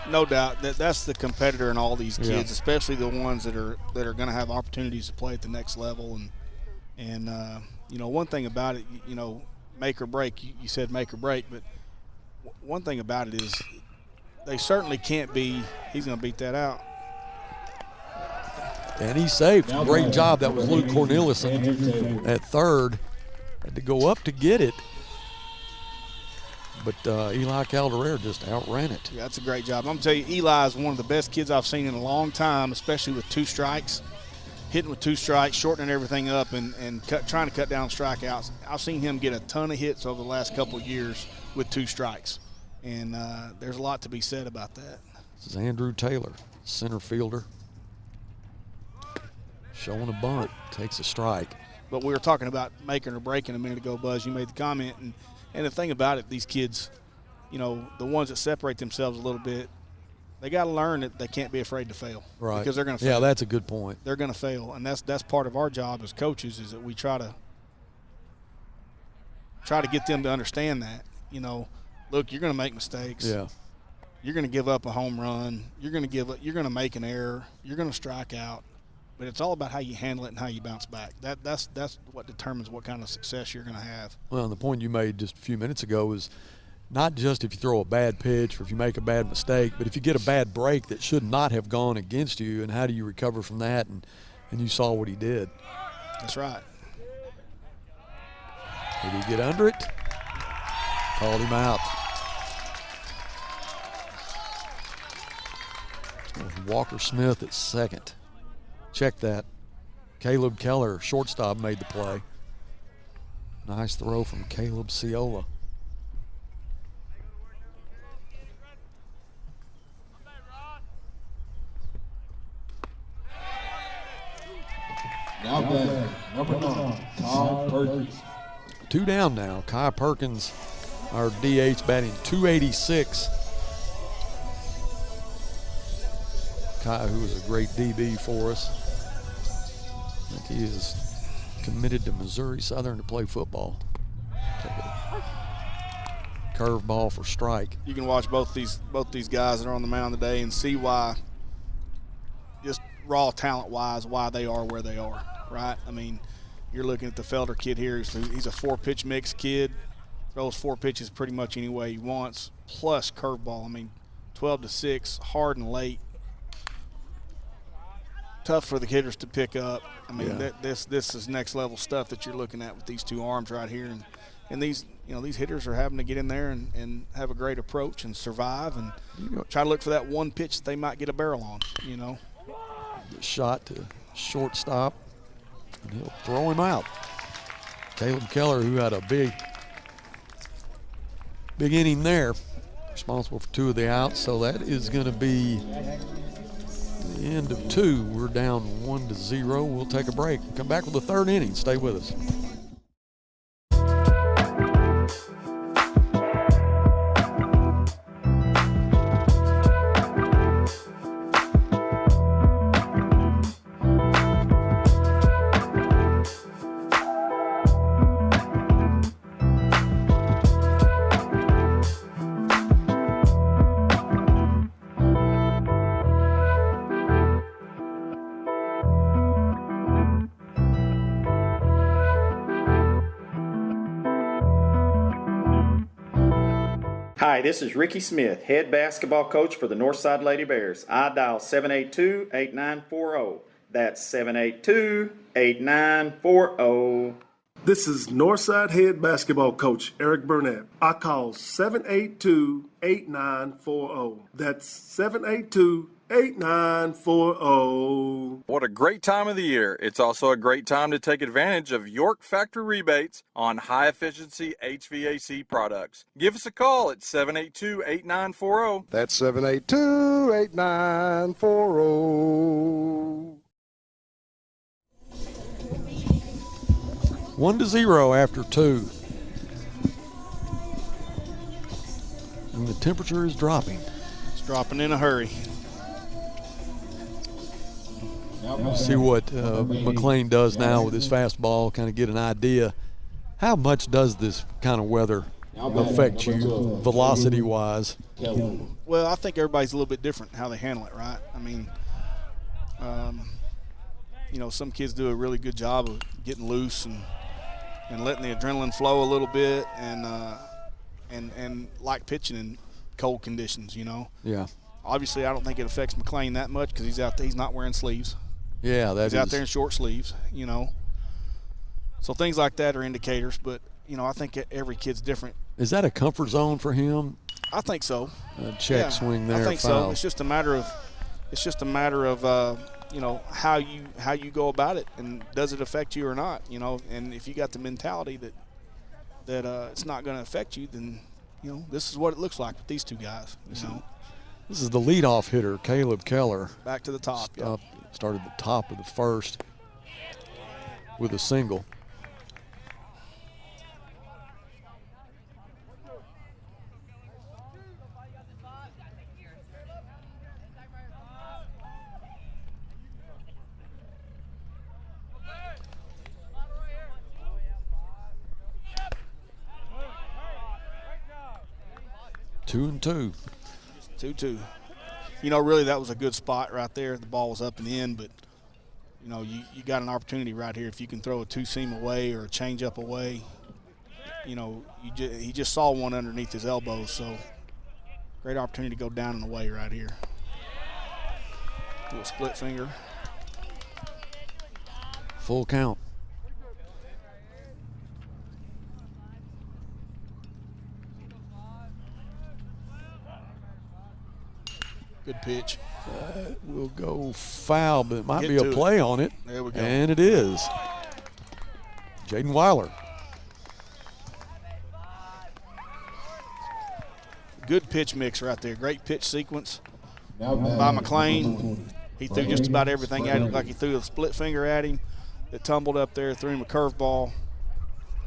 No doubt that's the competitor in all these kids, especially the ones that are going to have opportunities to play at the next level. And one thing about it, make or break. You said make or break, but one thing about it is they certainly can't be. He's going to beat that out. And he saved. Great job. That was Luke Corneliuson at third. Had to go up to get it. But Eli Calderera just outran it. Yeah, that's a great job. I'm going to tell you, Eli is one of the best kids I've seen in a long time, especially with 2 strikes. Hitting with 2 strikes, shortening everything up, and trying to cut down strikeouts. I've seen him get a ton of hits over the last couple of years with 2 strikes. And there's a lot to be said about that. This is Andrew Taylor, center fielder. Showing a bunt, takes a strike. But we were talking about making or breaking a minute ago, Buzz. You made the comment. And the thing about it, these kids, the ones that separate themselves a little bit, they got to learn that they can't be afraid to fail. Right. Because they're going to fail. Yeah, that's a good point. They're going to fail. And that's part of our job as coaches, is that we try to get them to understand that. Look, you're going to make mistakes. Yeah. You're going to give up a home run. You're going to make an error. You're going to strike out. But it's all about how you handle it and how you bounce back. That's what determines what kind of success you're going to have. Well, and the point you made just a few minutes ago is not just if you throw a bad pitch or if you make a bad mistake, but if you get a bad break that should not have gone against you, and how do you recover from that? And you saw what he did. That's right. Did he get under it? Called him out. Walker Smith at second. Check that. Caleb Keller, shortstop, made the play. Nice throw from Caleb Ciola. Now batting, number 9, Kyle Perkins. 2 down now. Kai Perkins, our DH, batting .286. Kai, who is a great DB for us. I think he is committed to Missouri Southern to play football. Take a curveball for strike. You can watch both these guys that are on the mound today and see why, just raw talent-wise, why they are where they are, right? I mean, you're looking at the Felder kid here. He's a 4-pitch mix kid. Throws 4 pitches pretty much any way he wants, plus curveball. I mean, 12-6, hard and late. Tough for the hitters to pick up. I mean, this is next level stuff that you're looking at with these 2 arms right here, and these hitters are having to get in there and have a great approach and survive and try to look for that one pitch that they might get a barrel on. The shot to shortstop, and he'll throw him out. Caleb Keller, who had a big inning there, responsible for 2 of the outs. So that is going to be the end of 2. We're down 1-0. We'll take a break. Come back with the 3rd inning. Stay with us. Hi, this is Ricky Smith, head basketball coach for the Northside Lady Bears. I dial 782-8940. That's 782-8940. This is Northside head basketball coach Eric Burnett. I call 782-8940. That's 782-8940. What a great time of the year. It's also a great time to take advantage of York Factory rebates on high-efficiency HVAC products. Give us a call at 782-8940. That's 782-8940. 1-0 after 2. And the temperature is dropping. It's dropping in a hurry. See what McLean does now with his fastball, kind of get an idea. How much does this kind of weather affect you velocity-wise? Well, I think everybody's a little bit different how they handle it, right? I mean, some kids do a really good job of getting loose and letting the adrenaline flow a little bit and like pitching in cold conditions, Yeah. Obviously, I don't think it affects McLean that much because he's out there. He's not wearing sleeves. Yeah, he's out there in short sleeves, So things like that are indicators, but, I think every kid's different. Is that a comfort zone for him? I think so. Check swing there. I think foul. so. It's just a matter of how you go about it, and does it affect you or not, and if you got the mentality that it's not going to affect you, then this is what it looks like with these two guys. This is the leadoff hitter, Caleb Keller. Back to the top. Started the top of the first with a single. Two and two. 2-2. Really that was a good spot right there. The ball was up and in, but, you got an opportunity right here. If you can throw a two-seam away or a change-up away, he just saw one underneath his elbow, so great opportunity to go down and away right here. Little split finger. Full count. Good pitch. Will go foul, but it might Get be a to play it. on it. There we go. And it is. Jaden Weiler. Good pitch mix right there. Great pitch sequence by McLean. He threw just about everything at him. Like he threw a split finger at him that tumbled up there, threw him a curveball,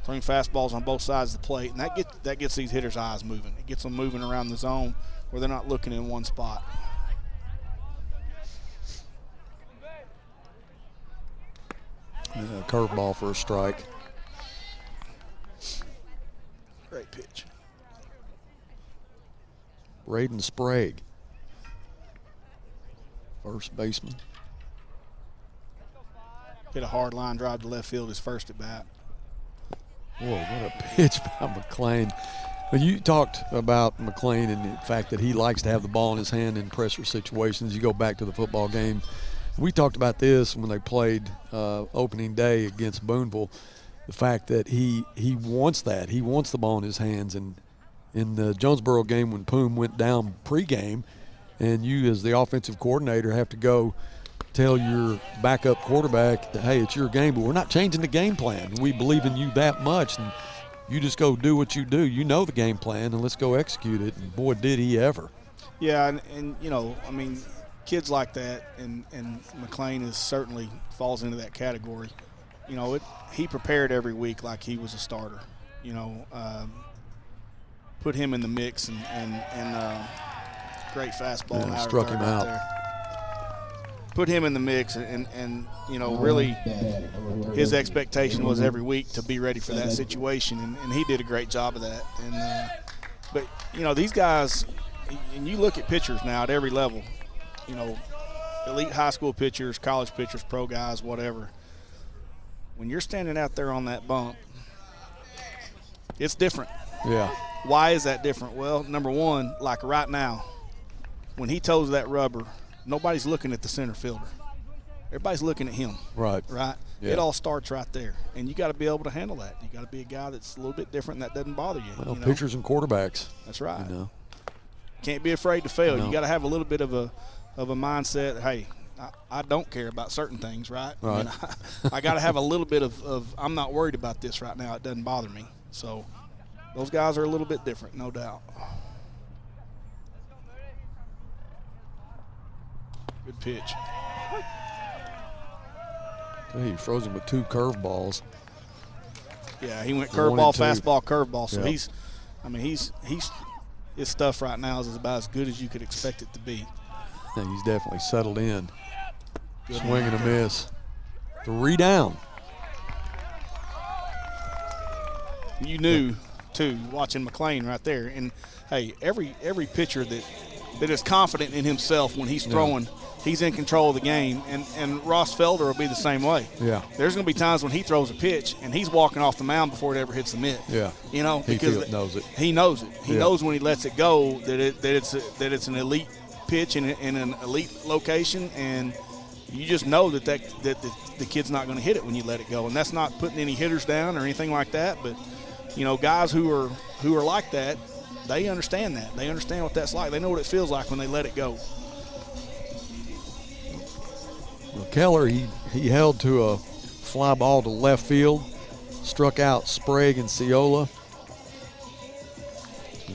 threw him fastballs on both sides of the plate. And that gets these hitters' eyes moving. It gets them moving around the zone where they're not looking in one spot. Curveball for a strike. Great pitch. Braden Sprague, first baseman. Hit a hard line drive to left field his first at bat. Whoa, what a pitch by McLean. Well, you talked about McLean and the fact that he likes to have the ball in his hand in pressure situations. You go back to the football game. We talked about this when they played opening day against Boonville, the fact that he wants that. He wants the ball in his hands. And in the Jonesboro game when Poom went down pregame, and you as the offensive coordinator have to go tell your backup quarterback that, hey, it's your game, but we're not changing the game plan. We believe in you that much, and you just go do what you do. You know the game plan, and let's go execute it. And, boy, did he ever. Yeah, and I mean, kids like that, and McLean certainly falls into that category. He prepared every week like he was a starter. Put him in the mix, and great fastball. Yeah, struck him out. There. Put him in the mix, and really his expectation was every week to be ready for that situation, and he did a great job of that. But these guys, and you look at pitchers now at every level, elite high school pitchers, college pitchers, pro guys, whatever. When you're standing out there on that bump, it's different. Yeah. Why is that different? Well, number one, like right now, when he toes that rubber, nobody's looking at the center fielder. everybody's looking at him. Right. Right? Yeah. It all starts right there. And you got to be able to handle that. You got to be a guy that's a little bit different and that doesn't bother you. Well, you know? pitchers and quarterbacks. That's right. You know. Can't be afraid to fail. No. You got to have a little bit of a mindset, hey, I don't care about certain things, right? Right. I got to have a little bit of I'm not worried about this right now. It doesn't bother me. So those guys are a little bit different, no doubt. Good pitch. He froze him with 2 curveballs. Yeah, he went 1 curveball, and 2. fastball, curveball. So Yeah. he's his stuff right now is about as good as you could expect it to be. Yeah, he's definitely settled in. Good Swing and a miss. 3 down. You knew, too, watching McLean right there. And, hey, every pitcher that is confident in himself when he's throwing, he's in control of the game. And Ross Felder will be the same way. Yeah. There's going to be times when he throws a pitch and he's walking off the mound before it ever hits the mitt. Yeah. You know, He because knows it. He knows it. He Yeah. knows when he lets it go that it's an elite pitch in an elite location, and you just know that the kid's not going to hit it when you let it go. And that's not putting any hitters down or anything like that, but you know, guys who are like that, they understand that. They understand what that's like. They know what it feels like when they let it go. Well, Keller, he held to a fly ball to left field, struck out Sprague and Ciola.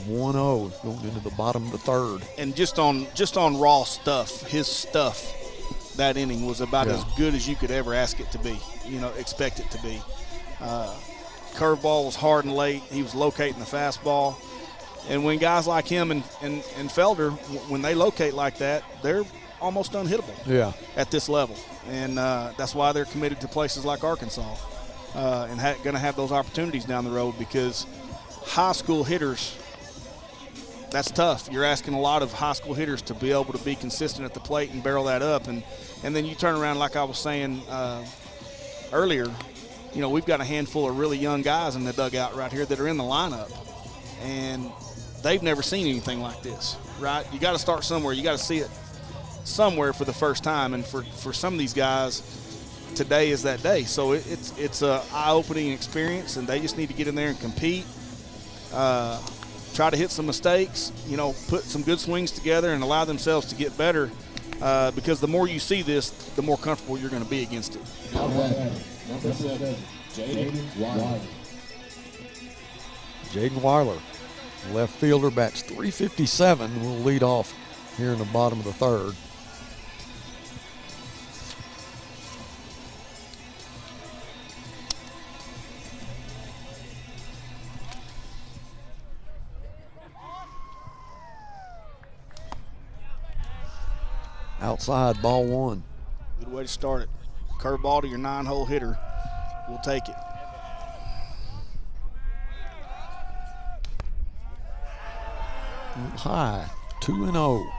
1-0 going into the bottom of the 3rd. And just on raw stuff, his stuff, that inning was about as good as you could ever ask it to be, you know, expect it to be. Curveball was hard and late. He was locating the fastball. And when guys like him and Felder, when they locate like that, they're almost unhittable at this level. And that's why they're committed to places like Arkansas and going to have those opportunities down the road, because high school hitters, that's tough. You're asking a lot of high school hitters to be able to be consistent at the plate and barrel that up. And then you turn around, like I was saying earlier, you know, we've got a handful of really young guys in the dugout right here that are in the lineup. And they've never seen anything like this, right? You got to start somewhere. You got to see it somewhere for the first time. And for some of these guys, today is that day. So it's a eye-opening experience, and they just need to get in there and compete. Try to hit some mistakes, you know, put some good swings together and allow themselves to get better, because the more you see this, the more comfortable you're going to be against it. Number 7, Jaden Weiler. Jaden Weiler, left fielder, bats .357, will lead off here in the bottom of the 3rd. Outside, ball 1. Good way to start it. Curveball to your 9-hole hitter. We'll take it. High, 2-0.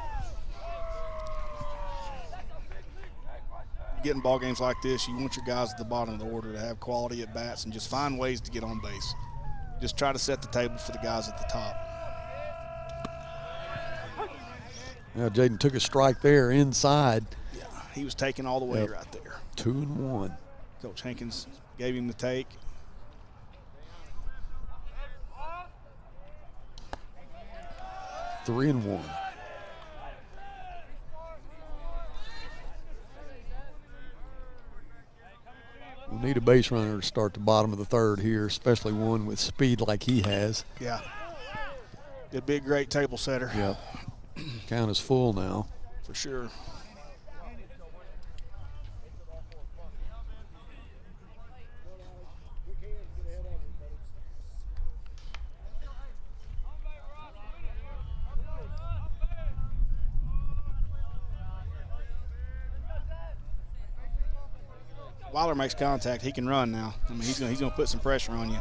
Getting ball games like this, you want your guys at the bottom of the order to have quality at bats and just find ways to get on base. Just try to set the table for the guys at the top. Yeah, Jaden took a strike there inside. Yeah, he was taking all the way right there. 2-1. Coach Hankins gave him the take. 3-1. We'll need a base runner to start the bottom of the 3rd here, especially one with speed like he has. Yeah. Good, big, great table setter. Yep. Count is full now. For sure. Weiler makes contact. He can run now. I mean, he's gonna put some pressure on you.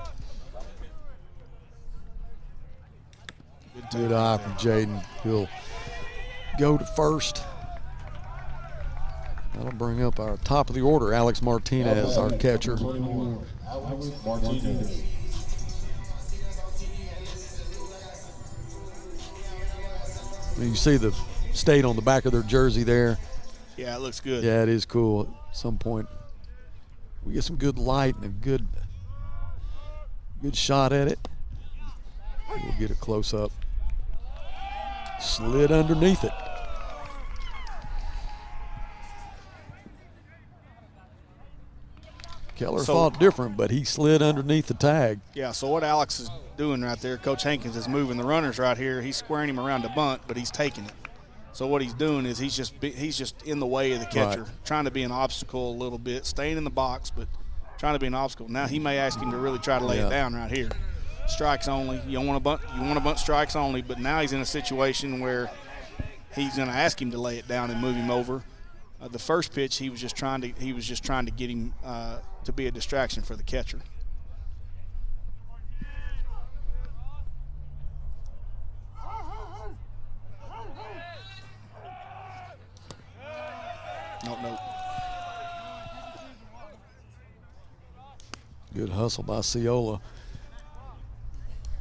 Good eye from Jaden. He'll go to first. That'll bring up our top of the order, Alex Martinez, our catcher. Alex Martinez. You see the state on the back of their jersey there. Yeah, it looks good. Yeah, it is cool. At some point, we get some good light and a good shot at it. We'll get a close up. Slid underneath it. Keller thought different, but he slid underneath the tag. Yeah, so what Alex is doing right there, Coach Hankins is moving the runners right here. He's squaring him around the bunt, but he's taking it. So what he's doing is he's just in the way of the catcher, trying to be an obstacle a little bit, staying in the box, but trying to be an obstacle. Now he may ask him to really try to lay it down right here. Strikes only. You don't want to bunt. You want to bunt strikes only, but now he's in a situation where he's going to ask him to lay it down and move him over. The first pitch, he was just trying to get him to be a distraction for the catcher. Nope. Good hustle by Ciola.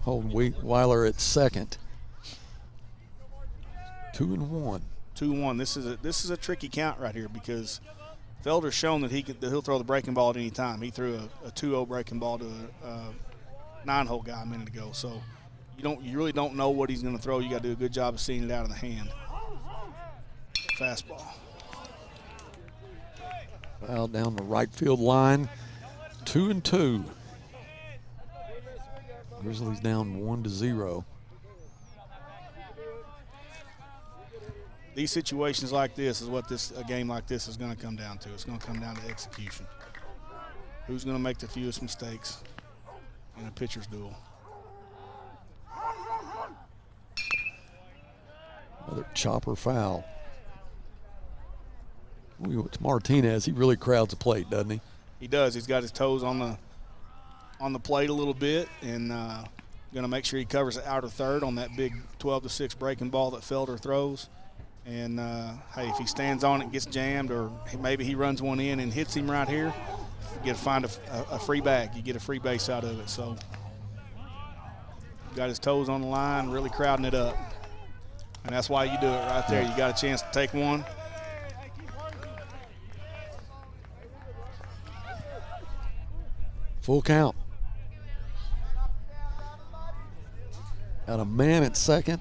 Holding Weiler at second. 2-1. 2-1. This is a tricky count right here because Felder's shown that he'll throw the breaking ball at any time. He threw a 2-0 breaking ball to a 9-hole guy a minute ago. So you really don't know what he's going to throw. You got to do a good job of seeing it out of the hand. Fastball. Foul down the right field line. 2-2. Grizzlies down 1-0. These situations like this is what a game like this is going to come down to. It's going to come down to execution. Who's going to make the fewest mistakes in a pitcher's duel? Another chopper foul. It's Martinez. He really crowds the plate, doesn't he? He does. He's got his toes on the plate a little bit, and going to make sure he covers the outer third on that big 12-6 breaking ball that Felder throws. And, hey, if he stands on it and gets jammed, or maybe he runs one in and hits him right here, you get to find a free bag. You get a free base out of it. So got his toes on the line, really crowding it up. And that's why you do it right there. You got a chance to take one. Full count. Got a man at second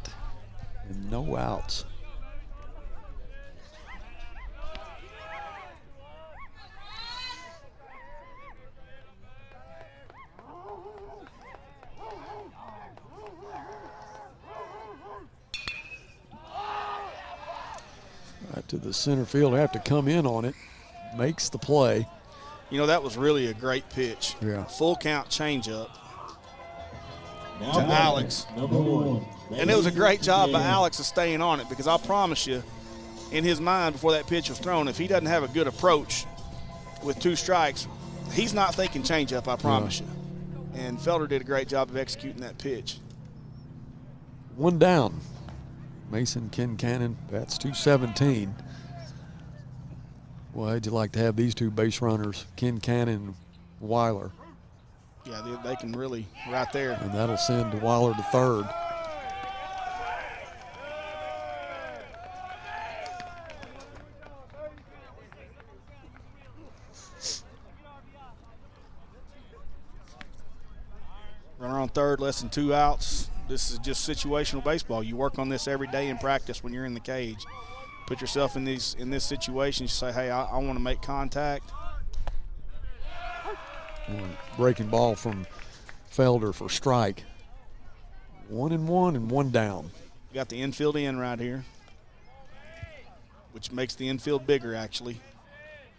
and no outs. Right to the center field. Have to come in on it. Makes the play. You know, that was really a great pitch. Yeah. Full count changeup to Alex. And it was a great job by Alex of staying on it, because I promise you, in his mind before that pitch was thrown, if he doesn't have a good approach with 2 strikes, he's not thinking changeup, I promise you. And Felder did a great job of executing that pitch. 1 down. Mason Kincannon bats .217. Well, how'd you like to have these 2 base runners, Kincannon and Weiler? Yeah, they can really, right there. And that'll send Weiler to third. Runner on third, less than 2 outs. This is just situational baseball. You work on this every day in practice when you're in the cage. Put yourself in this situation. You say, hey, I want to make contact. Breaking ball from Felder for strike. 1-1 and 1 down. You got the infield in right here, which makes the infield bigger, actually.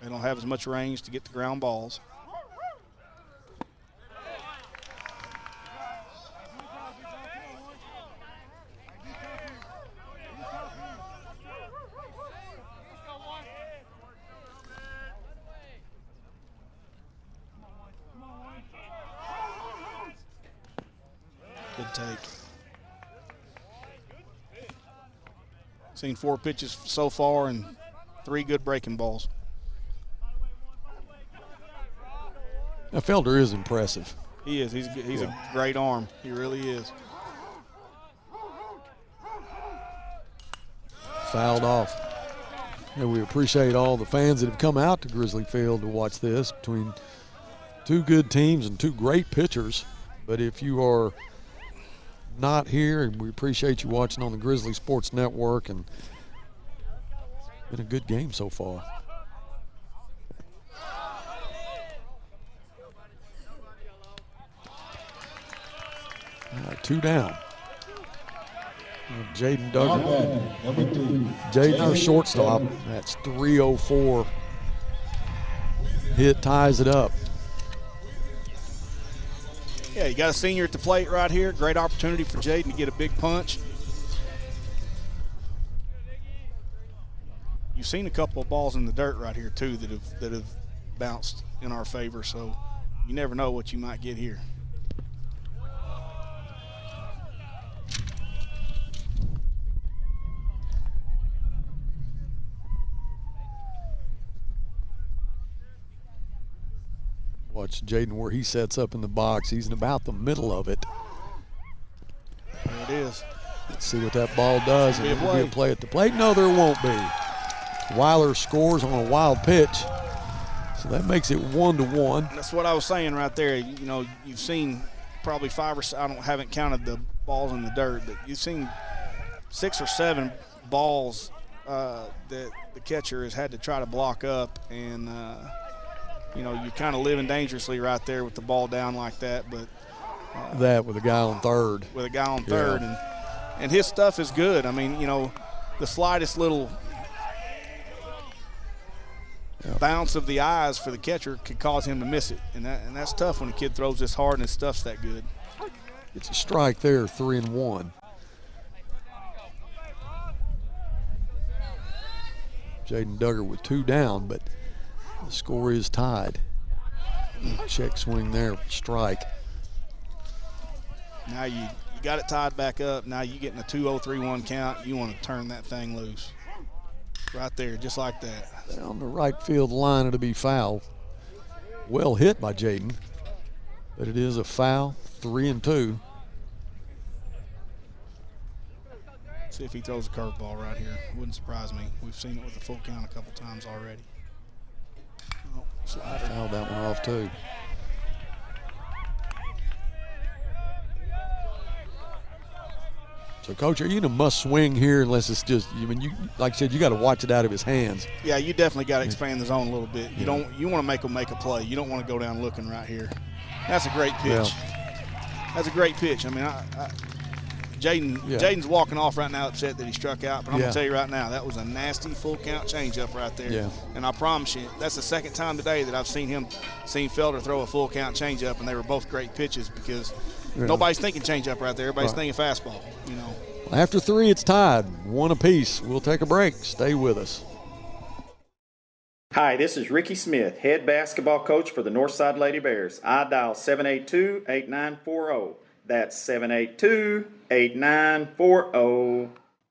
They don't have as much range to get the ground balls. Good take. Seen 4 pitches so far and 3 good breaking balls. Now, Felder is impressive. He is. He's a great arm. He really is. Fouled off. And we appreciate all the fans that have come out to Grizzly Field to watch this, between two good teams and two great pitchers. But if you are not here, we appreciate you watching on the Grizzly Sports Network, and it's been a good game so far. All right, 2 down. Jaden Duggar. Jaden, our shortstop. That's 304. Hit ties it up. Yeah, you got a senior at the plate right here. Great opportunity for Jaden to get a big punch. You've seen a couple of balls in the dirt right here too that have bounced in our favor, so you never know what you might get here. Watch Jaden where he sets up in the box. He's in about the middle of it. There it is. Let's see what that ball does. Be and there will be a play at the plate. No, there won't be. Weiler scores on a wild pitch. So that makes it 1-1. That's what I was saying right there. You know, you've seen probably 5 or 6, haven't counted the balls in the dirt, but you've seen 6 or 7 balls that the catcher has had to try to block up, and you know, you're kind of living dangerously right there with the ball down like that. But that with a guy on third. With a guy on third, and his stuff is good. I mean, you know, the slightest little bounce of the eyes for the catcher could cause him to miss it, and that's tough when a kid throws this hard and his stuff's that good. It's a strike there, 3-1. Jaden Duggar with 2 down, but the score is tied. Check swing there, strike. Now you got it tied back up. Now you getting a 2-0-3-1 count. You want to turn that thing loose. Right there, just like that. Down the right field line, it'll be foul. Well hit by Jaden, but it is a foul, 3-2. See if he throws a curveball right here. Wouldn't surprise me. We've seen it with a full count a couple times already. Oh, slider. Fouled that one off too. So, Coach, are you in a must swing here unless it's just, I mean, you like I said, you got to watch it out of his hands. Yeah, you definitely got to expand the zone a little bit. You want to make him make a play. You don't want to go down looking right here. That's a great pitch. Yeah. That's a great pitch. I mean, Jaden's walking off right now upset that he struck out, but I'm going to tell you right now, that was a nasty full count changeup right there. Yeah. And I promise you, that's the second time today that I've seen Felder throw a full count changeup, and they were both great pitches because nobody's thinking changeup right there. Everybody's thinking fastball, you know. After 3, it's tied, 1 apiece. We'll take a break. Stay with us. Hi, this is Ricky Smith, head basketball coach for the Northside Lady Bears. I dial 782-8940. That's 782-8940.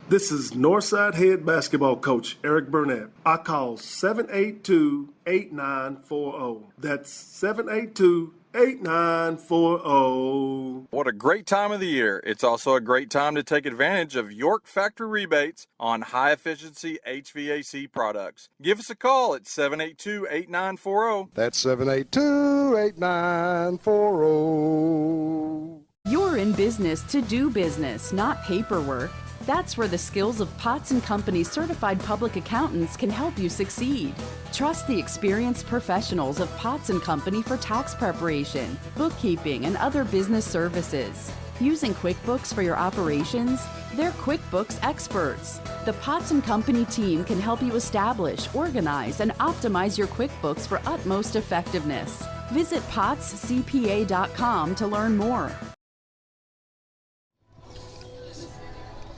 This is Northside head basketball coach Eric Burnett. I call 782-8940. That's 782-8940. What a great time of the year. It's also a great time to take advantage of York factory rebates on high-efficiency HVAC products. Give us a call at 782-8940. That's 782-8940. You're in business to do business, not paperwork. That's where the skills of Potts & Company certified public accountants can help you succeed. Trust the experienced professionals of Potts & Company for tax preparation, bookkeeping, and other business services. Using QuickBooks for your operations? They're QuickBooks experts. The Potts & Company team can help you establish, organize, and optimize your QuickBooks for utmost effectiveness. Visit pottscpa.com to learn more.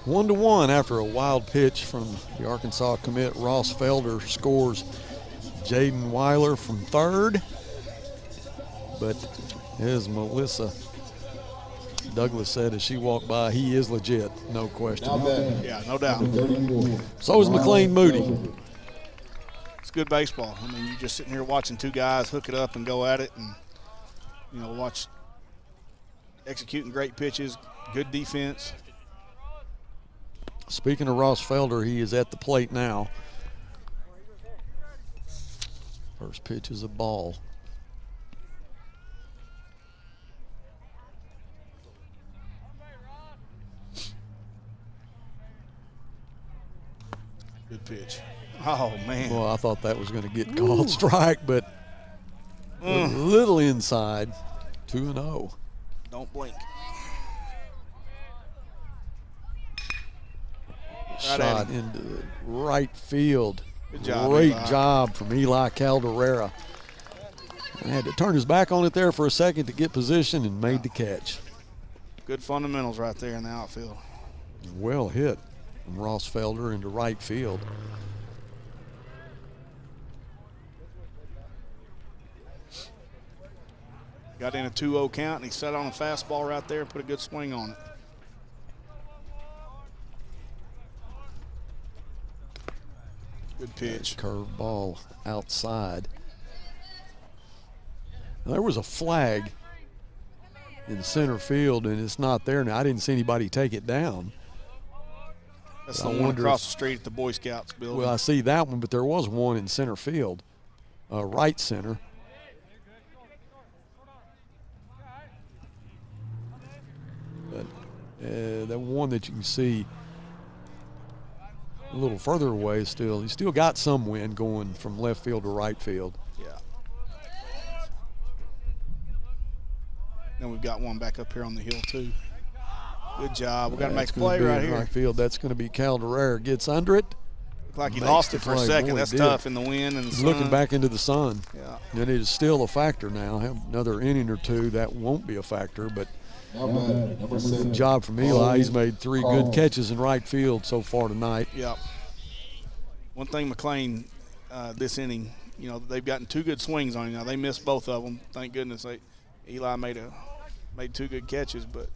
1-1 after a wild pitch from the Arkansas commit. Ross Felder scores Jaden Weiler from third. But as Melissa Douglas said as she walked by, he is legit, no question. Yeah, no doubt. So is McLean Moody. It's good baseball. I mean, you're just sitting here watching two guys hook it up and go at it and, you know, watch executing great pitches, good defense. Speaking of Ross Felder, he is at the plate now. First pitch is a ball. Good pitch. Oh, man. Well, I thought that was going to get called strike, but a little inside. 2-0. Don't blink. Shot into right field. Good job, Great Eli. job from Eli Calderera. He had to turn his back on it there for a second to get position and made the catch. Good fundamentals right there in the outfield. Well hit from Ross Felder into right field. Got in a 2-0 count, and he set on a fastball right there and put a good swing on it. Good pitch. Curve ball outside. There was a flag in center field, and it's not there now. I didn't see anybody take it down. That's the one across the street at the Boy Scouts building. Well, I see that one, but there was one in center field, right center. But the one that you can see a little further away still, you still got some wind going from left field to right field. Yeah. Then we've got one back up here on the hill too. Good job. We've got to make a play right here. Right field. That's going to be Calderera. Gets under it. Looked like he lost it for a second. Boy, that's tough in the wind and the sun. Looking back into the sun. Yeah. And it is still a factor now. Have another inning or two, that won't be a factor, but good job from Eli. He's made 3 good catches in right field so far tonight. Yep. One thing McLean this inning, you know, they've gotten 2 good swings on him. Now they missed both of them. Thank goodness Eli made 2 good catches, but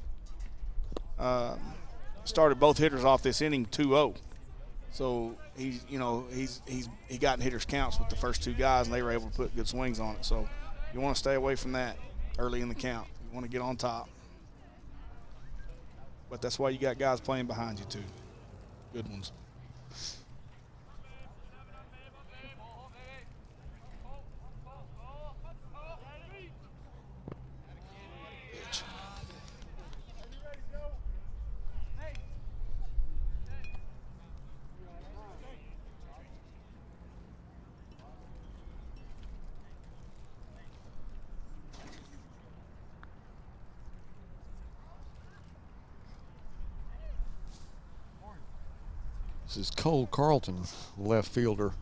started both hitters off this inning 2-0. So he got in hitters counts with the first 2 guys, and they were able to put good swings on it. So you want to stay away from that early in the count. You want to get on top. But that's why you got guys playing behind you too. Good ones. This is Cole Carlton, left fielder.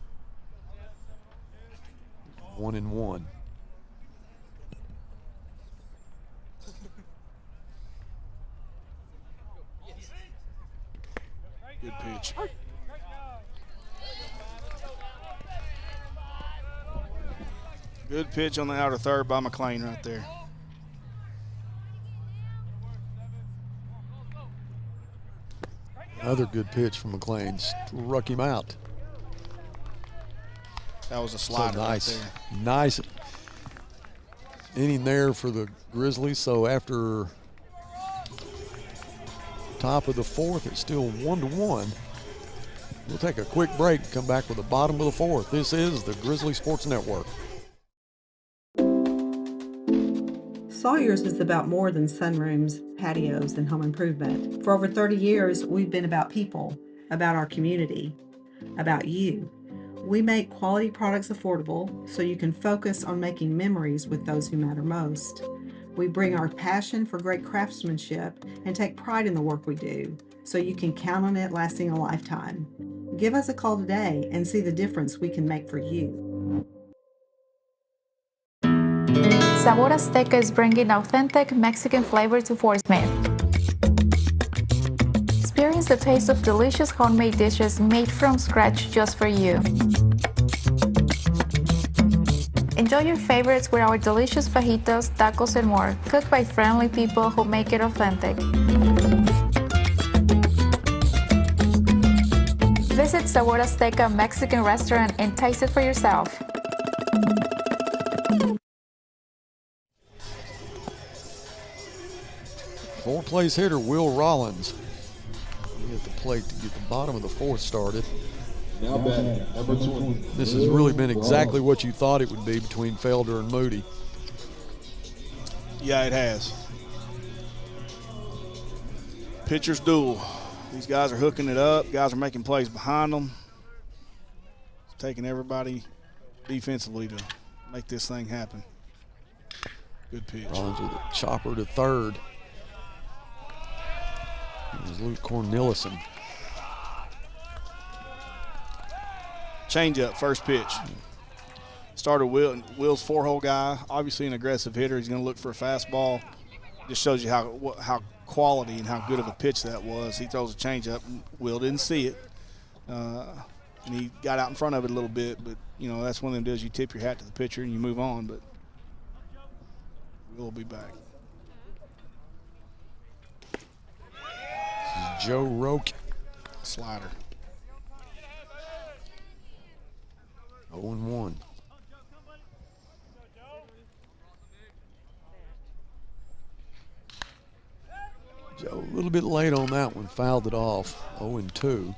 1-1. Good pitch. Good pitch on the outer third by McLean right there. Another good pitch from McLean. Struck him out. That was a slider so nice, right there. Nice inning there for the Grizzlies. So after top of the 4th, it's still 1-1. We'll take a quick break and come back with the bottom of the 4th. This is the Grizzly Sports Network. Sawyer's is about more than sunrooms, patios, and home improvement. For over 30 years, we've been about people, about our community, about you. We make quality products affordable so you can focus on making memories with those who matter most. We bring our passion for great craftsmanship and take pride in the work we do so you can count on it lasting a lifetime. Give us a call today and see the difference we can make for you. Sabor Azteca is bringing authentic Mexican flavor to Fort Smith. Experience the taste of delicious homemade dishes made from scratch just for you. Enjoy your favorites with our delicious fajitas, tacos, and more, cooked by friendly people who make it authentic. Visit Sabor Azteca Mexican restaurant and taste it for yourself. Fourth-place hitter Will Rollins. He at the plate to get the bottom of the 4th started. Now batting, number 20. This has really been exactly what you thought it would be between Felder and Moody. Yeah, it has. Pitchers duel. These guys are hooking it up. Guys are making plays behind them. It's taking everybody defensively to make this thing happen. Good pitch. Rollins with a chopper to third. Here's Luke Cornelissen. Change up, first pitch. Started Will's four-hole guy. Obviously an aggressive hitter. He's going to look for a fastball. Just shows you how quality and how good of a pitch that was. He throws a change up. Will didn't see it. And he got out in front of it a little bit. But, you know, that's one of them deals you tip your hat to the pitcher and you move on. But Will will be back. This is Joe Roque. Slider. 0-1. Joe a little bit late on that one, fouled it off. 0-2.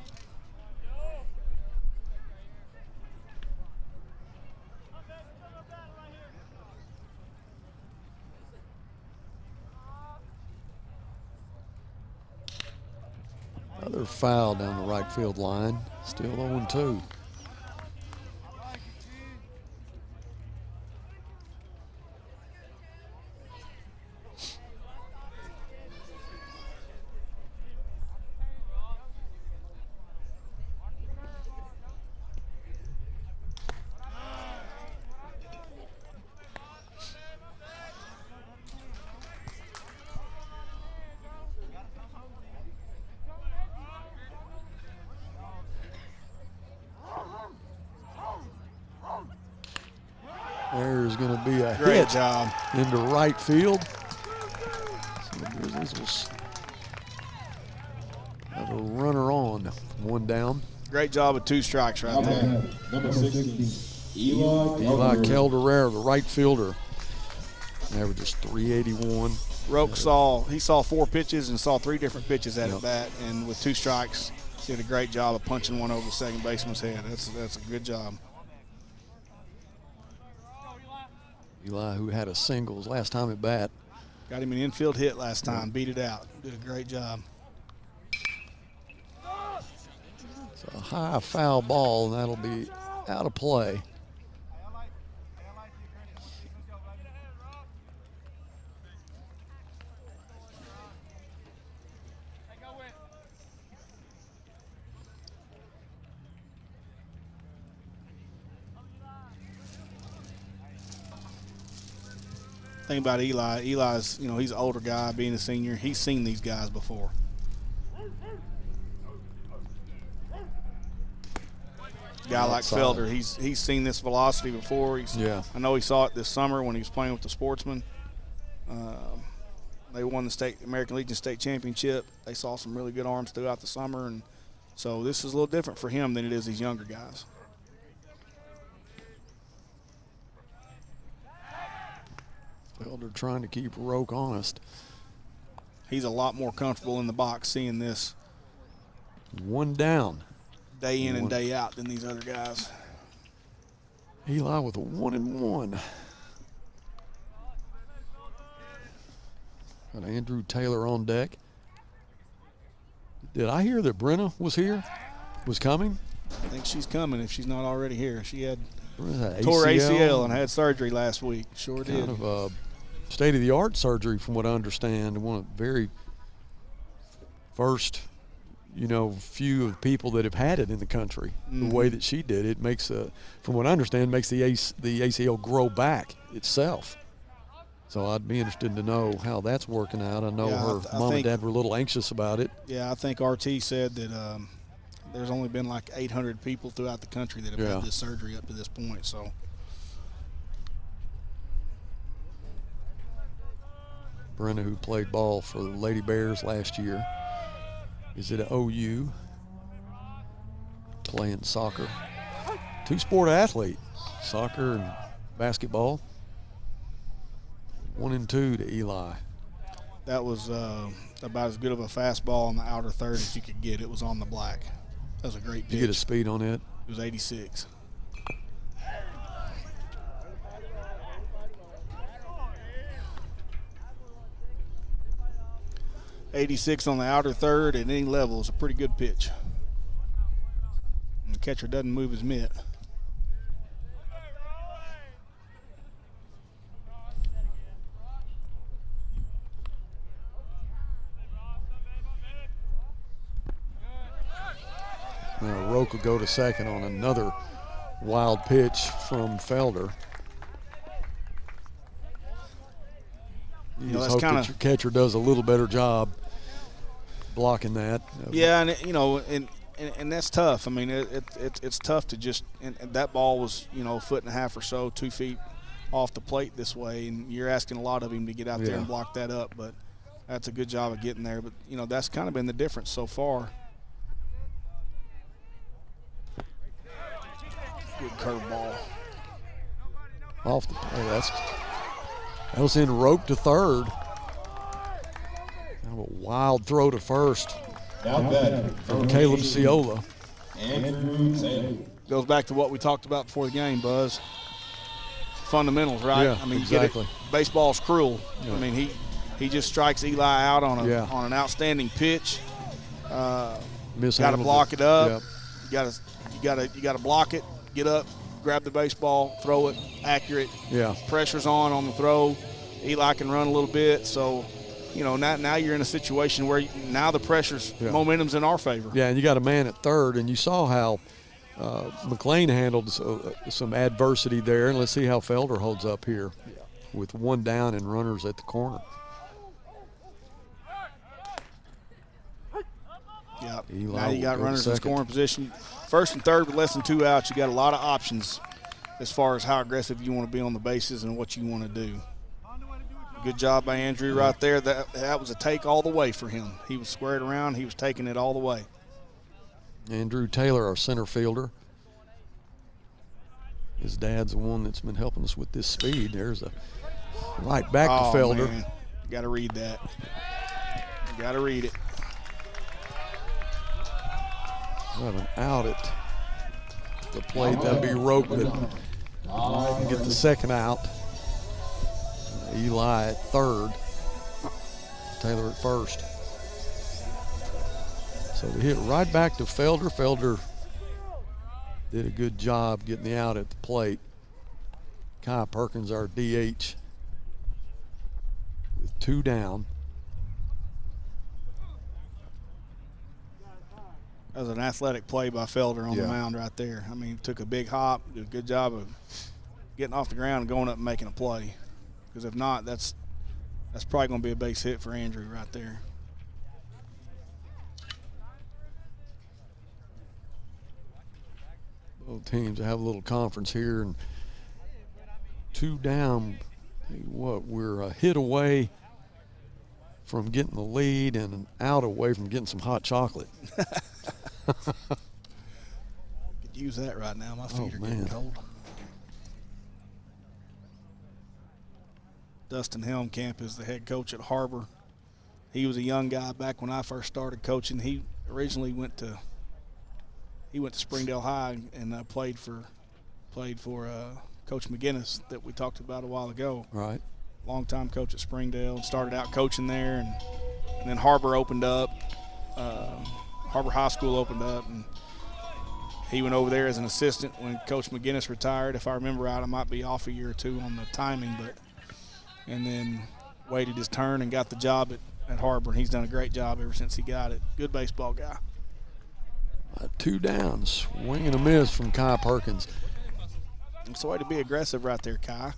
Another foul down the right field line. Still 0-2. There's going to be a Great hit job into right field. So the Grizzlies will have a runner on, one down. Great job with 2 strikes right there. Number 16, Eli Calderera, the right fielder, averages 381. Roque saw 4 pitches and saw 3 different pitches at bat, and with 2 strikes, did a great job of punching one over the second baseman's head. That's a good job. Eli, who had a singles last time at bat. Got him an infield hit last time, beat it out. Did a great job. It's a high foul ball, and that'll be out of play. Thing about Eli's, you know, he's an older guy, being a senior. He's seen these guys before. Guy like Felder, he's seen this velocity before. I know he saw it this summer when he was playing with the Sportsmen. They won the American Legion State Championship. They saw some really good arms throughout the summer, and so this is a little different for him than it is these younger guys. Felder trying to keep Roque honest. He's a lot more comfortable in the box seeing this. One down. Day in and day out than these other guys. Eli with a 1-1. Got Andrew Taylor on deck. Did I hear that Brenna was coming? I think she's coming if she's not already here. She had ACL? tore ACL and had surgery last week. Sure did. Kind of state-of-the-art surgery from what I understand. One of the very first, few of people that have had it in the country. The way that she did it makes, from what I understand, makes the ACL grow back itself. So I'd be interested to know how that's working out. I know her mom and dad were a little anxious about it. Yeah, I think RT said that there's only been like 800 people throughout the country that have had this surgery up to this point. So Brenna, who played ball for the Lady Bears last year, is at OU playing soccer. Two-sport athlete, soccer and basketball. 1-2 to Eli. That was about as good of a fastball on the outer third as you could get. It was on the black. That was a great pitch. Did you get a speed on it? It was 86. .86 on the outer third at any level is a pretty good pitch. And the catcher doesn't move his mitt. Now Roke will go to second on another wild pitch from Felder. You just hope that your catcher does a little better job blocking that. Yeah, and that's tough. I mean, it's tough to just and that ball was, a foot and a half or so, 2 feet off the plate this way, and you're asking a lot of him to get out there and block that up. But that's a good job of getting there. But that's kind of been the difference so far. Good curveball. Off the play. That was in Roke to third. Kind of a wild throw to first from Caleb Ciola. Goes back to what we talked about before the game, Buzz. Fundamentals, right? Yeah, I mean, exactly. You get it. Baseball's cruel. Yeah. I mean, he just strikes Eli out on an outstanding pitch. Got to block it up. Yep. You got to block it. Get up, grab the baseball, throw it, accurate. Yeah. Pressure's on the throw. Eli can run a little bit, so now you're in a situation where now the momentum's in our favor. Yeah, and you got a man at third, and you saw how McLean handled some adversity there, and let's see how Felder holds up here with one down and runners at the corner. Yeah, now you got runners in scoring position. First and third with less than 2 outs, you got a lot of options as far as how aggressive you want to be on the bases and what you want to do. Good job by Andrew right there. That was a take all the way for him. He was squared around. He was taking it all the way. Andrew Taylor, our center fielder. His dad's the one that's been helping us with this speed. There's a right back to Felder. Man. You got to read that. You got to read it. Have an out at the plate. That'd be Roke that get the second out. Eli at third. Taylor at first. So they hit right back to Felder. Felder did a good job getting the out at the plate. Kai Perkins, our DH, with 2 down. That was an athletic play by Felder on the mound right there. I mean, took a big hop, did a good job of getting off the ground and going up and making a play. Because if not, that's probably going to be a base hit for Andrew right there. Both teams have a little conference here, and 2 down. We're a hit away from getting the lead and an out away from getting some hot chocolate. Could use that right now. My feet are getting cold. Dustin Helmkamp is the head coach at Har-Ber. He was a young guy back when I first started coaching. He originally went to Springdale High and played for Coach McGinnis that we talked about a while ago. Right. Longtime coach at Springdale. Started out coaching there, and then Har-Ber opened up. Har-Ber High School opened up, and he went over there as an assistant when Coach McGinnis retired. If I remember right, I might be off a year or 2 on the timing, and then waited his turn and got the job at Har-Ber, and he's done a great job ever since he got it. Good baseball guy. 2 down, swing and a miss from Kai Perkins. It's the way to be aggressive right there, Kai.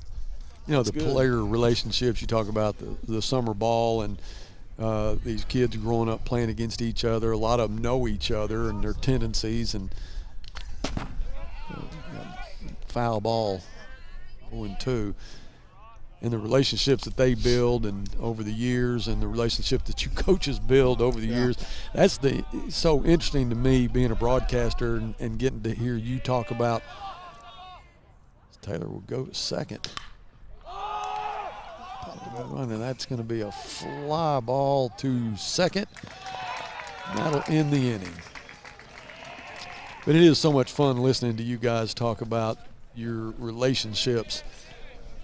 The player relationships, you talk about the summer ball and these kids growing up playing against each other. A lot of them know each other and their tendencies, and foul ball 0-2. And the relationships that they build and over the years, and the relationship that you coaches build over the years. That's so interesting to me, being a broadcaster and getting to hear you talk about. Taylor will go to second. And that's going to be a fly ball to second. That'll end the inning. But it is so much fun listening to you guys talk about your relationships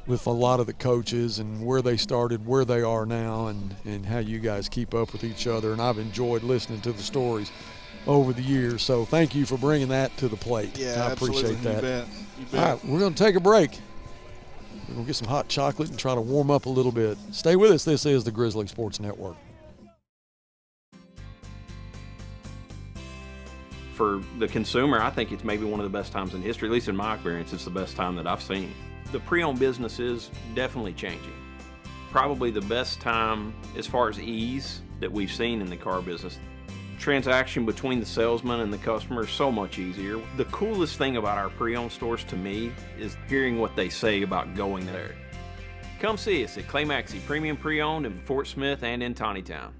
with a lot of the coaches and where they started, where they are now, and how you guys keep up with each other. And I've enjoyed listening to the stories over the years. So thank you for bringing that to the plate. Yeah, I appreciate that. You bet. You bet. All right, we're going to take a break. We're going to get some hot chocolate and try to warm up a little bit. Stay with us. This is the Grizzly Sports Network. For the consumer, I think it's maybe one of the best times in history. At least in my experience, it's the best time that I've seen. The pre-owned business is definitely changing. Probably the best time as far as ease that we've seen in the car business. Transaction between the salesman and the customer is so much easier. The coolest thing about our pre-owned stores to me is hearing what they say about going there. Come see us at Clay Maxey Premium Pre-Owned in Fort Smith and in Tawnytown.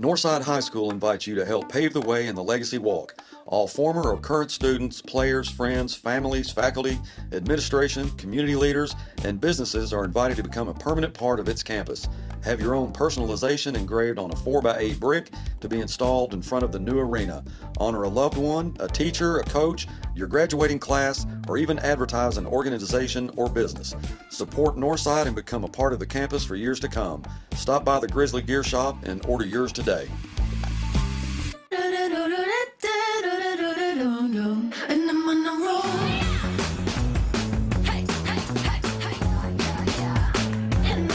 Northside High School invites you to help pave the way in the Legacy Walk. All former or current students, players, friends, families, faculty, administration, community leaders, and businesses are invited to become a permanent part of its campus. Have your own personalization engraved on a 4x8 brick to be installed in front of the new arena. Honor a loved one, a teacher, a coach, your graduating class, or even advertise an organization or business. Support Northside and become a part of the campus for years to come. Stop by the Grizzly Gear Shop and order yours today. And I'm on a roll. Hey, hey, hey, hey. And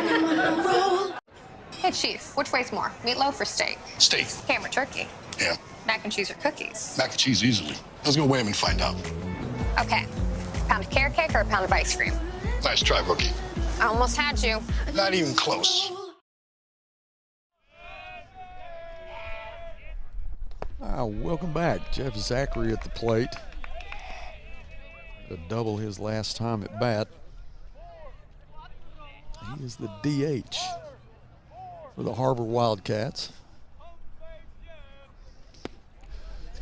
I'm on a roll. Hey, Chief, which way's more, meatloaf or steak? Steak. Ham or turkey? Yeah. Mac and cheese or cookies? Mac and cheese easily. Let's go weigh 'em and find out. Okay. Pound of carrot cake or a pound of ice cream? Nice try, rookie. I almost had you. Not even close. Welcome back. Jeff Zachary at the plate. To double his last time at bat. He is the DH for the Har-Ber Wildcats.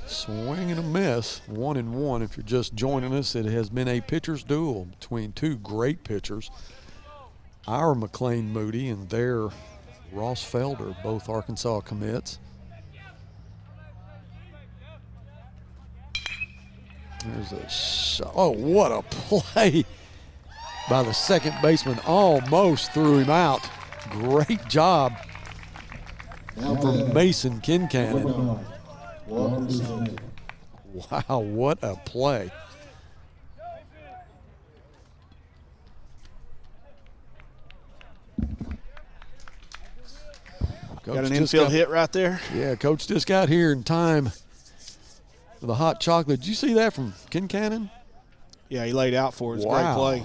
Swing and a miss, 1-1. If you're just joining us, it has been a pitcher's duel between two great pitchers. Our McLean Moody and their Ross Felder, both Arkansas commits. There's a shot. Oh, what a play by the second baseman. Almost threw him out. Great job from Mason Kincannon. Wow, what a play. Coach got an infield hit right there. Yeah, Coach just got here in time for the hot chocolate. Did you see that from Kincannon? Yeah, he laid out for it. It's a great play.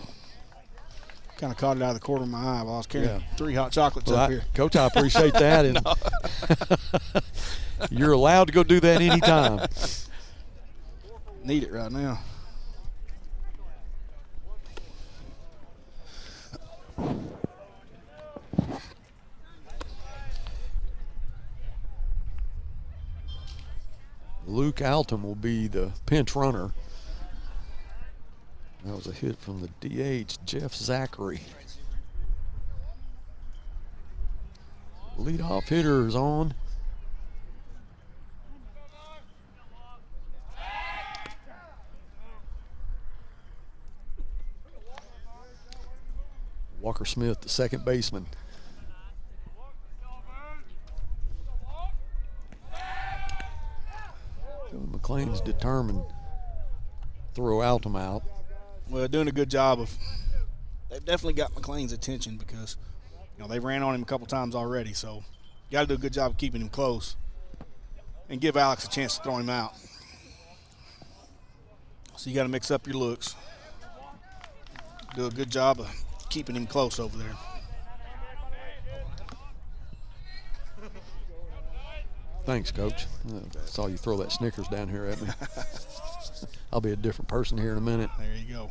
Kind of caught it out of the corner of my eye while I was carrying 3 hot chocolates up here. Coach, I appreciate that. And you're allowed to go do that anytime. Need it right now. Luke Alton will be the pinch runner. That was a hit from the DH, Jeff Zachary. Leadoff hitter is on. Walker Smith, the second baseman. McLean's determined to throw Alton out. Well, doing a good job of – they've definitely got McLean's attention because, they ran on him a couple times already. So, you got to do a good job of keeping him close and give Alex a chance to throw him out. So, you got to mix up your looks. Do a good job of keeping him close over there. Thanks, Coach. I saw you throw that Snickers down here at me. I'll be a different person here in a minute. There you go.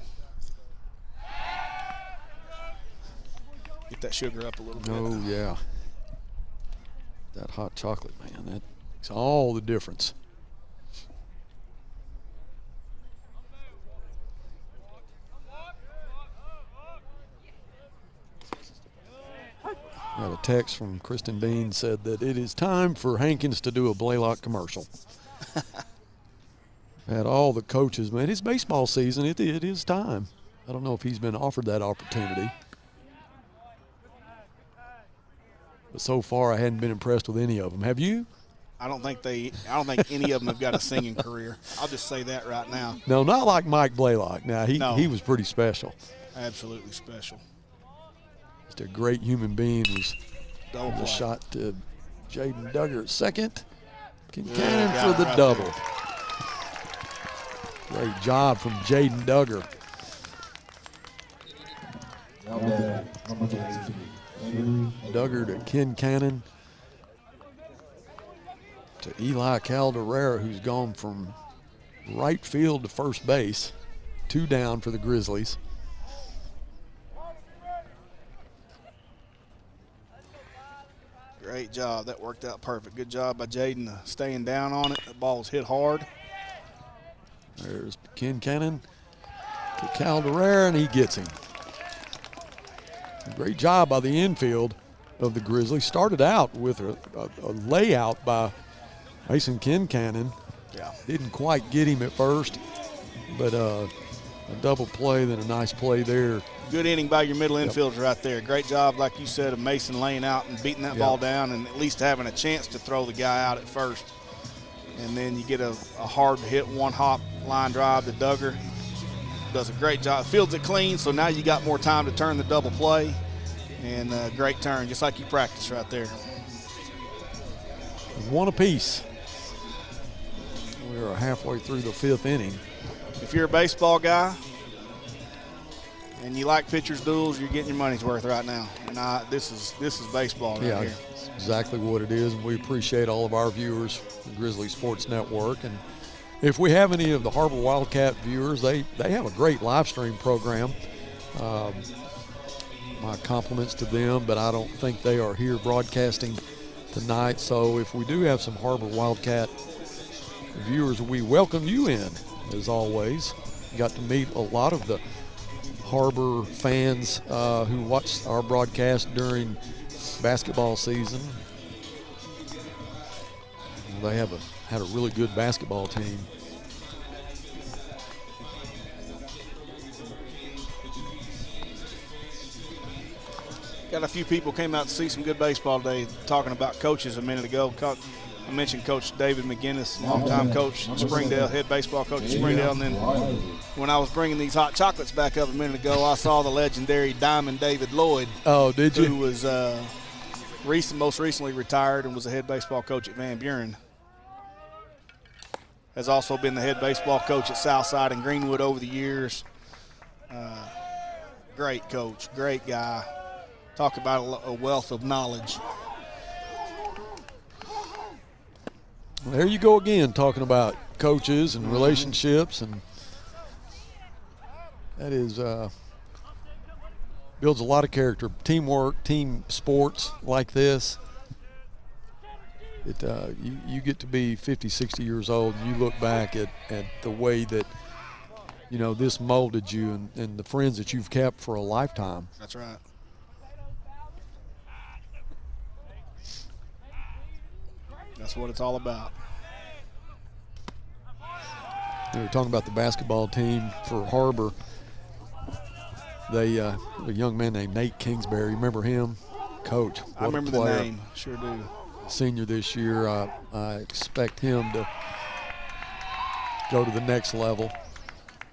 Get that sugar up a little bit. Oh, yeah. That hot chocolate, man, that makes all the difference. Got a text from Kristen Dean, said that it is time for Hankins to do a Blaylock commercial. Had all the coaches, man. It's baseball season. It is time. I don't know if he's been offered that opportunity. But so far, I hadn't been impressed with any of them. Have you? I don't think any of them have got a singing career. I'll just say that right now. No, not like Mike Blaylock. Now, he was pretty special. Absolutely special. Just a great human being. Was double the play. Shot to Jaden Duggar at second. Kincannon for the double. Great job from Jaden Duggar. Duggar to Kincannon to Eli Calderera, who's gone from right field to first base. 2 down for the Grizzlies. Great job. That worked out perfect. Good job by Jaden staying down on it. The ball was hit hard. There's Kincannon to Calderera, and he gets him. Great job by the infield of the Grizzlies. Started out with a layout by Mason Kincannon. Yeah. Didn't quite get him at first, but a double play, then a nice play there. Good inning by your middle infielders right there. Great job, like you said, of Mason laying out and beating that ball down and at least having a chance to throw the guy out at first. And then you get a hard hit one-hop line drive to Duggar. Does a great job. Fields it clean, so now you got more time to turn the double play. And great turn, just like you practiced right there. 1 apiece. We're halfway through the 5th inning. If you're a baseball guy and you like pitchers' duels, you're getting your money's worth right now. And this is baseball right here. It's exactly what it is, and we appreciate all of our viewers, the Grizzly Sports Network. And if we have any of the Har-Ber Wildcat viewers, they have a great live stream program. My compliments to them, but I don't think they are here broadcasting tonight. So if we do have some Har-Ber Wildcat viewers, we welcome you in, as always. Got to meet a lot of the Har-Ber fans who watch our broadcast during basketball season. They had a really good basketball team. Got a few people came out to see some good baseball today, talking about coaches a minute ago. I mentioned Coach David McGinnis, longtime coach at Springdale, head baseball coach at Springdale. And then when I was bringing these hot chocolates back up a minute ago, I saw the legendary Diamond David Lloyd. Oh, did you? Who was most recently retired and was a head baseball coach at Van Buren. Has also been the head baseball coach at Southside and Greenwood over the years. Great coach, great guy. Talk about a wealth of knowledge. Well, there you go again, talking about coaches and relationships, and that is builds a lot of character. Teamwork, team sports like this. You get to be 50, 60 years old, and you look back at the way that, this molded you and the friends that you've kept for a lifetime. That's right. That's what it's all about. We were talking about the basketball team for Har-Ber. They a young man named Nate Kingsbury. Remember him? Coach. I remember the name. Sure do. Senior this year. I expect him to go to the next level.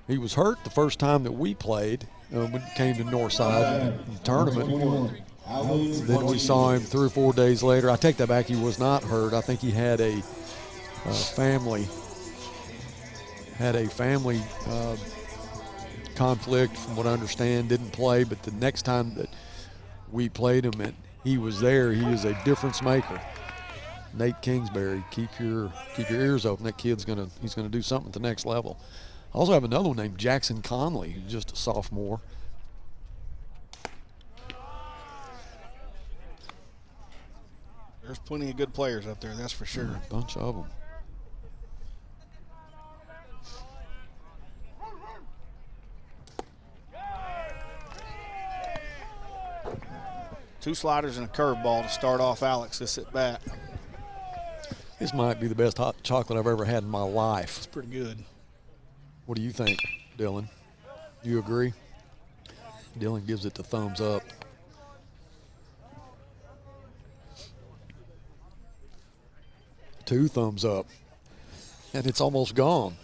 He was hurt the first time that we played when it came to Northside tournament. Then we saw him 3 or 4 days later. I take that back. He was not hurt. I think he had a family conflict, from what I understand. Didn't play, but the next time that we played him, he was there. He is a difference maker. Nate Kingsbury, keep your ears open. That kid's he's gonna do something at the next level. I also have another one named Jackson Conley, who's just a sophomore. There's plenty of good players up there, that's for sure. A bunch of them. 2 sliders and a curveball to start off Alex this at bat. This might be the best hot chocolate I've ever had in my life. It's pretty good. What do you think, Dylan? Do you agree? Dylan gives it the thumbs up. Two thumbs up. And it's almost gone.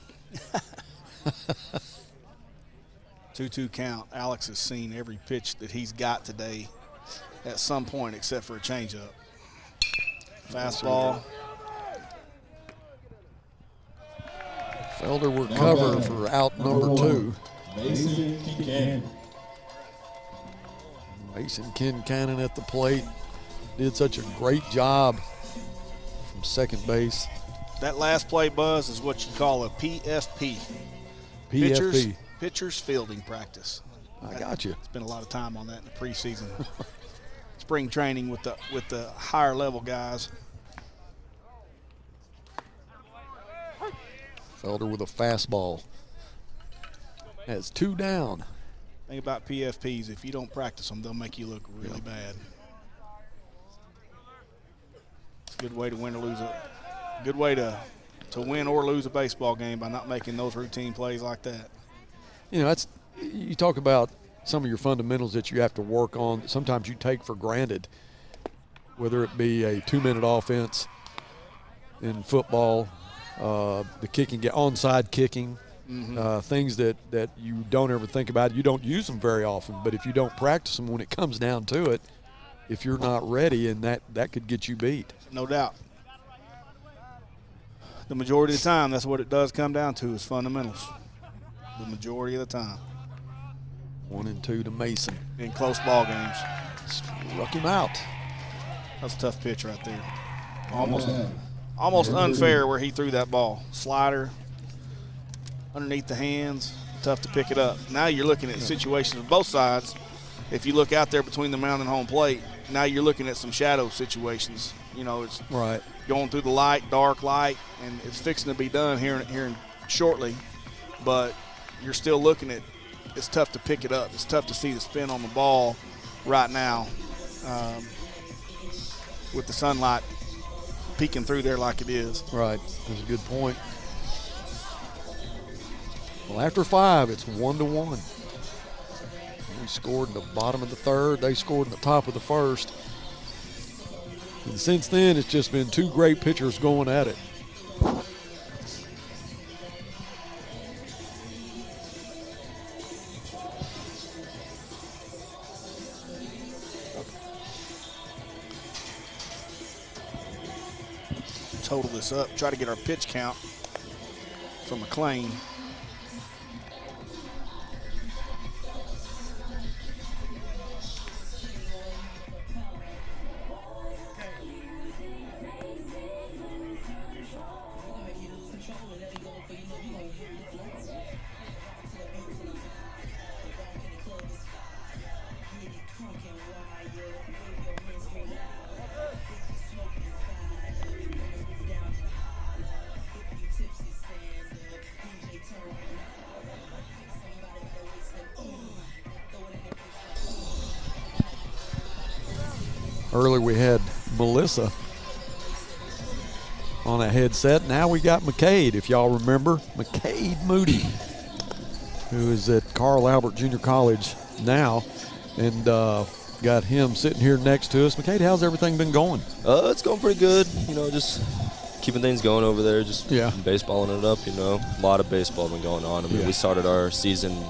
2-2 count. Alex has seen every pitch that he's got today at some point except for a changeup. Fastball. Felder will cover for out number 2. Mason Kincannon. Mason Kincannon at the plate. Did such a great job from second base. That last play, Buzz, is what you call a PFP. PFP. Pitchers fielding practice. I got you. Spent a lot of time on that in the preseason. Spring training with the higher level guys. Felder with a fastball. Has 2 down. Thing about PFPs, if you don't practice them, they'll make you look really bad. It's a good way to win or lose good way to win or lose a baseball game by not making those routine plays like that. You know, you talk about some of your fundamentals that you have to work on that sometimes you take for granted, whether it be a 2-minute offense in football, the kicking, onside kicking, things that you don't ever think about. You don't use them very often, but if you don't practice them when it comes down to it, if you're not ready, and that could get you beat. No doubt. The majority of the time, that's what it does come down to is fundamentals. The majority of the time. 1-2 to Mason. In close ball games. Struck him out. That's a tough pitch right there. Almost unfair where he threw that ball. Slider, underneath the hands, tough to pick it up. Now you're looking at situations on both sides. If you look out there between the mound and home plate, now you're looking at some shadow situations. You know, it's right going through the light, dark light, and it's fixing to be done here shortly. But you're still looking at, it's tough to pick it up. It's tough to see the spin on the ball right now with the sunlight peeking through there like it is. Right, that's a good point. Well, after 5, it's 1-1. We scored in the bottom of the 3rd. They scored in the top of the 1st. And since then, it's just been 2 great pitchers going at it. Total this up, try to get our pitch count from McLean. Earlier we had Melissa on a headset. Now we got McCade, if y'all remember. McCade Moody, who is at Carl Albert Junior College now, and got him sitting here next to us. McCade, how's everything been going? It's going pretty good. You know, just keeping things going over there, just baseballing it up, you know. A lot of baseball been going on. I mean, we started our season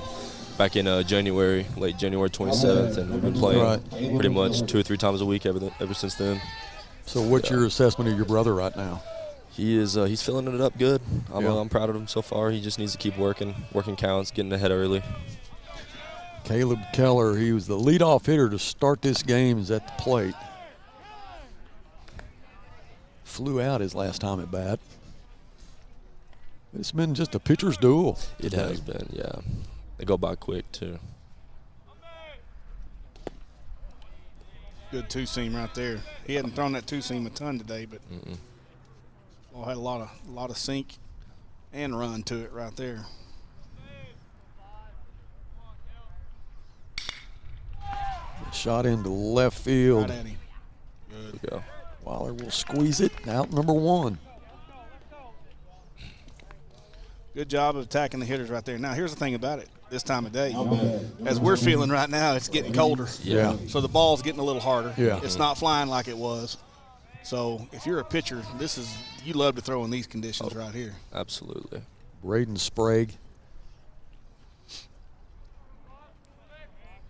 back in January, late January 27th, and we've been playing pretty much 2 or 3 times a week ever since then. So what's your assessment of your brother right now? He is he's filling it up good. I'm proud of him so far. He just needs to keep working counts, getting ahead early. Caleb Keller, he was the leadoff hitter to start this game, is at the plate. Flew out his last time at bat. It's been just a pitcher's duel. It has been, yeah. They go by quick, too. Good 2-seam right there. He hadn't thrown that 2-seam a ton today, but had a lot of sink and run to it right there. Shot into left field. Right at him. Good. There we go. Waller will squeeze it out number 1. Good job of attacking the hitters right there. Now, here's the thing about it this time of day. As we're feeling right now, it's getting colder. Yeah. So the ball's getting a little harder. Yeah. It's not flying like it was. So if you're a pitcher, you love to throw in these conditions right here. Absolutely. Braden Sprague,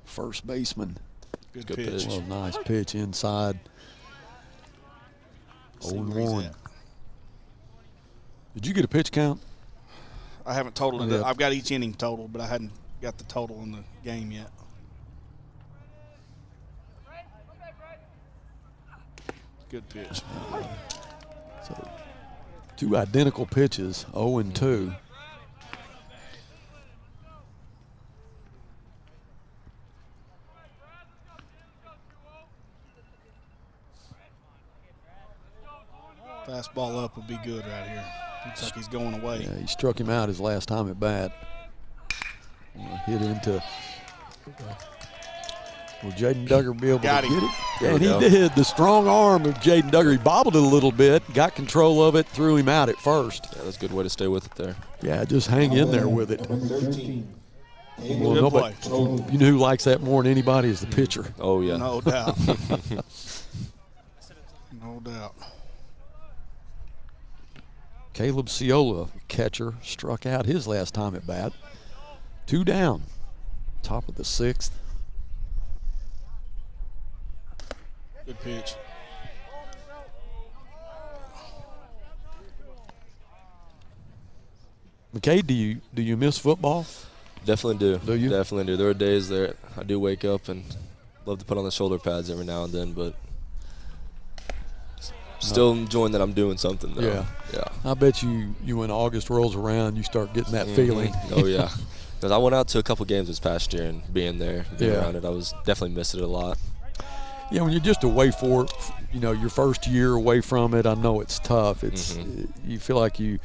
first baseman. Good pitch. Well, nice pitch inside. 0-1. Did you get a pitch count? I haven't totaled it. Yep. I've got each inning total, but I hadn't got the total in the game yet. Good pitch. So 2 identical pitches, 0-2. Fastball up would be good right here. Looks like he's going away. Yeah, he struck him out his last time at bat. Hit into. Will Jaden Duggar be able to get it? And he did. The strong arm of Jaden Duggar. He bobbled it a little bit, got control of it, threw him out at first. Yeah, that's a good way to stay with it there. Yeah, just hang in there with it. Well, nobody, you know who likes that more than anybody is the pitcher. Oh, yeah. No doubt. No doubt. Caleb Ciola, catcher, struck out his last time at bat. 2 down, top of the 6th. Good pitch. McKay, do you miss football? Definitely do. Do you? Definitely do. There are days there I do wake up and love to put on the shoulder pads every now and then, but still enjoying that I'm doing something, though. Yeah. Yeah. I bet you when August rolls around, you start getting that feeling. Oh, yeah. Because I went out to a couple games this past year, and being there, being around it, I was definitely missing it a lot. Yeah, when you're just away for, your first year away from it, I know it's tough. It's you feel like you're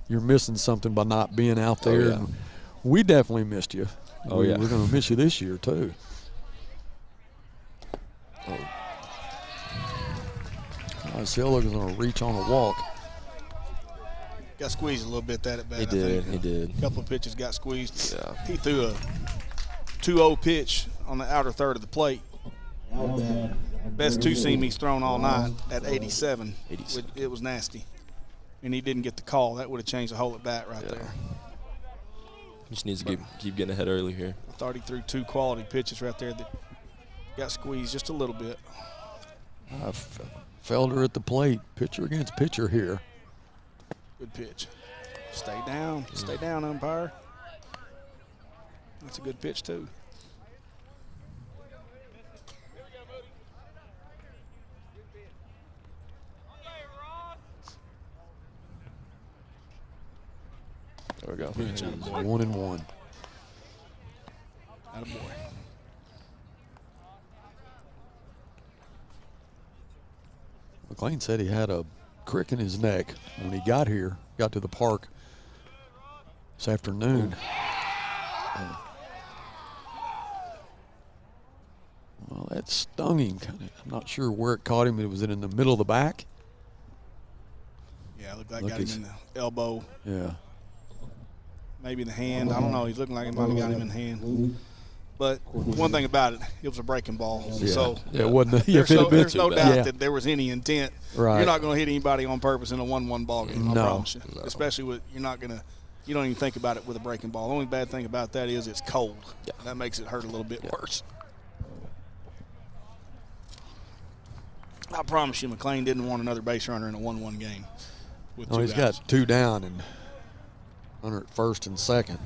missing something by not being out there. Oh, yeah. And we definitely missed you. Oh, yeah. We're going to miss you this year too. Ciola is going to reach on a walk. Got squeezed a little bit that at bat. He did. A couple of pitches got squeezed. Yeah. He threw a 2-0 pitch on the outer third of the plate. Best 2-seam he's thrown all night at 87. It was nasty. And he didn't get the call. That would have changed the whole at bat right there. Just needs to keep getting ahead early here. I thought he threw 2 quality pitches right there that got squeezed just a little bit. Felder at the plate. Pitcher against pitcher here. Good pitch. Stay down. Stay down, umpire. That's a good pitch, too. There we go. Pitch, attaboy. 1-1. Attaboy. McLean said he had a crick in his neck when he got to the park this afternoon. Well, that stung him kind of. I'm not sure where it caught him. Was it in the middle of the back? Yeah, it looked like got him in the elbow. Yeah. Maybe in the hand. I don't know. He's looking like he might have got him in the hand. But one thing about it, it was a breaking ball. Yeah. So it wasn't. There's no doubt that there was any intent. Right. You're not going to hit anybody on purpose in a 1-1 ball game. I promise you. No. Especially with you don't even think about it with a breaking ball. The only bad thing about that is it's cold. Yeah. That makes it hurt a little bit worse. I promise you, McLean didn't want another base runner in a 1-1 game. He's got 2 down and under at first and second.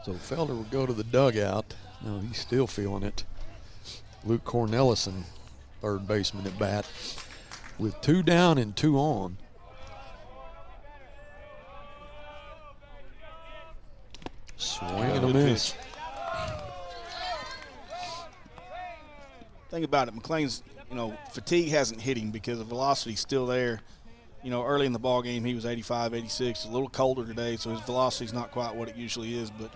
So Felder will go to the dugout. No, he's still feeling it. Luke Cornelison, third baseman at bat, with 2 down and 2 on. Swing and a miss. Think about it. McLean's fatigue hasn't hit him because the velocity's still there. Early in the ball game, he was 85, 86. A little colder today, so his velocity's not quite what it usually is, but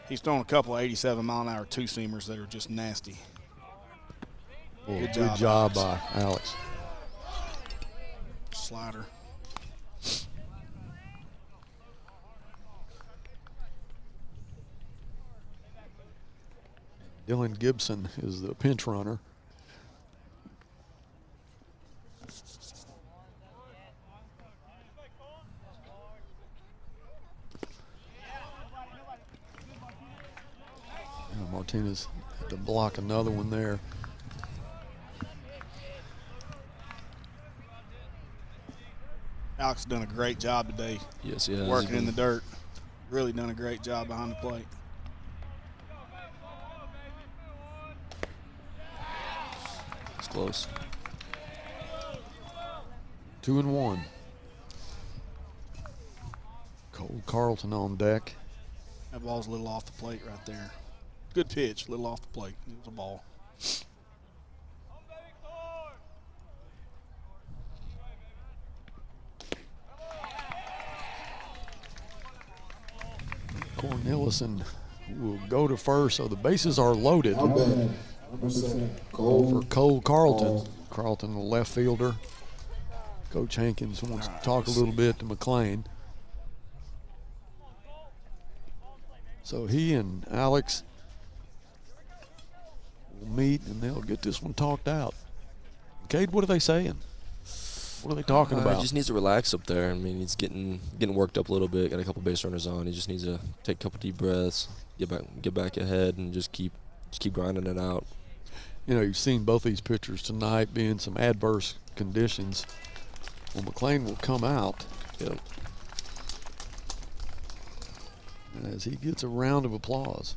he's thrown a couple of 87-mile-an-hour two-seamers that are just nasty. Well, good job by Alex. Slider. Dylan Gibson is the pinch runner. Martinez had to block another one there. Alex has done a great job today. Yes, he has. Working in the dirt. Really done a great job behind the plate. It's close. 2-1. Cole Carlton on deck. That ball's a little off the plate right there. Good pitch, a little off the plate. It was a ball. Cornelison will go to first, so the bases are loaded for Cole Carlton. Carlton, the left fielder. Coach Hankins wants to talk a little bit to McLean. So he and Alex will meet, and they'll get this one talked out. Cade, what are they saying? What are they talking about? He just needs to relax up there. I mean, he's getting worked up a little bit. Got a couple base runners on. He just needs to take a couple deep breaths, get back ahead, and just keep grinding it out. You've seen both these pitchers tonight be in some adverse conditions. Well, McLean will come out. Yep. As he gets a round of applause.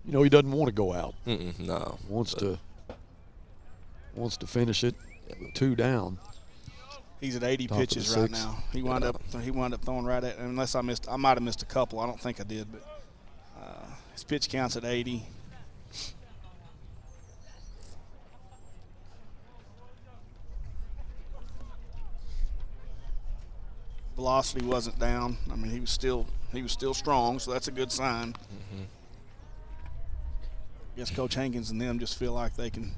He doesn't want to go out. No. Wants to finish it with 2 down. He's at 80 pitches right now. He wound up throwing right at, unless I might have missed a couple. I don't think I did, but his pitch count's at 80. Velocity wasn't down. I mean, he was still strong, so that's a good sign. I guess Coach Hankins and them just feel like they can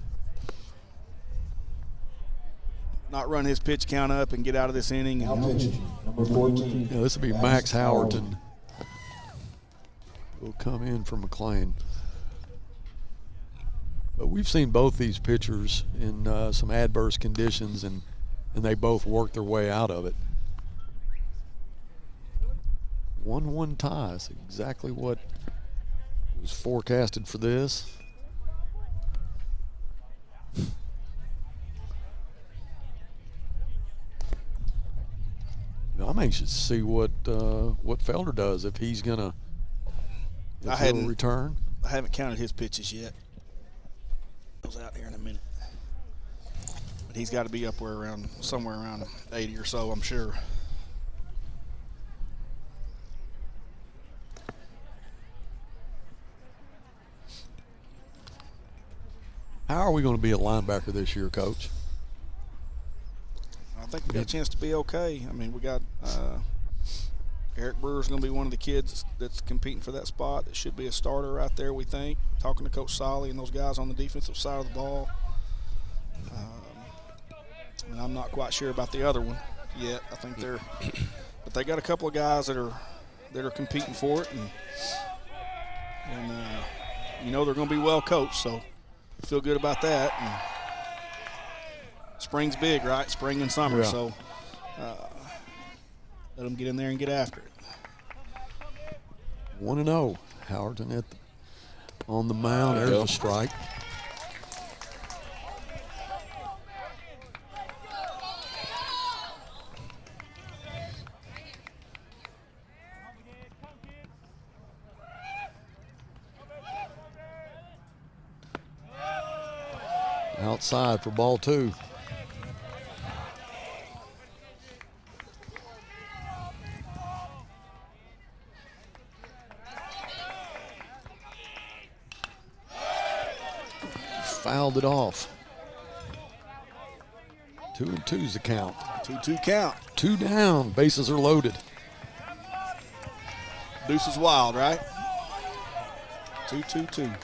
not run his pitch count up and get out of this inning. Number 14. This will be Max Howerton. Will come in for McLean. But we've seen both these pitchers in some adverse conditions, and they both worked their way out of it. 1-1 ties, exactly what was forecasted for this. I'm anxious to see what Felder does if he's gonna return. I haven't counted his pitches yet. Goes out here in a minute, but he's got to be somewhere around 80 or so, I'm sure. How are we going to be a linebacker this year, Coach? I think we got a chance to be okay. I mean, we got Eric Brewer's going to be one of the kids that's competing for that spot. That should be a starter right there, we think. Talking to Coach Solly and those guys on the defensive side of the ball. And I'm not quite sure about the other one yet. I think but they got a couple of guys that are competing for it, and they're going to be well coached. So feel good about that. And spring's big, right? Spring and summer. Yeah. So let them get in there and get after it. 1-0. Howerton on the mound. There's a strike. Outside for ball 2. fouled it off. 2-2's the count. 2-2 count. 2 down. Bases are loaded. Deuce is wild, right? 2-2-2.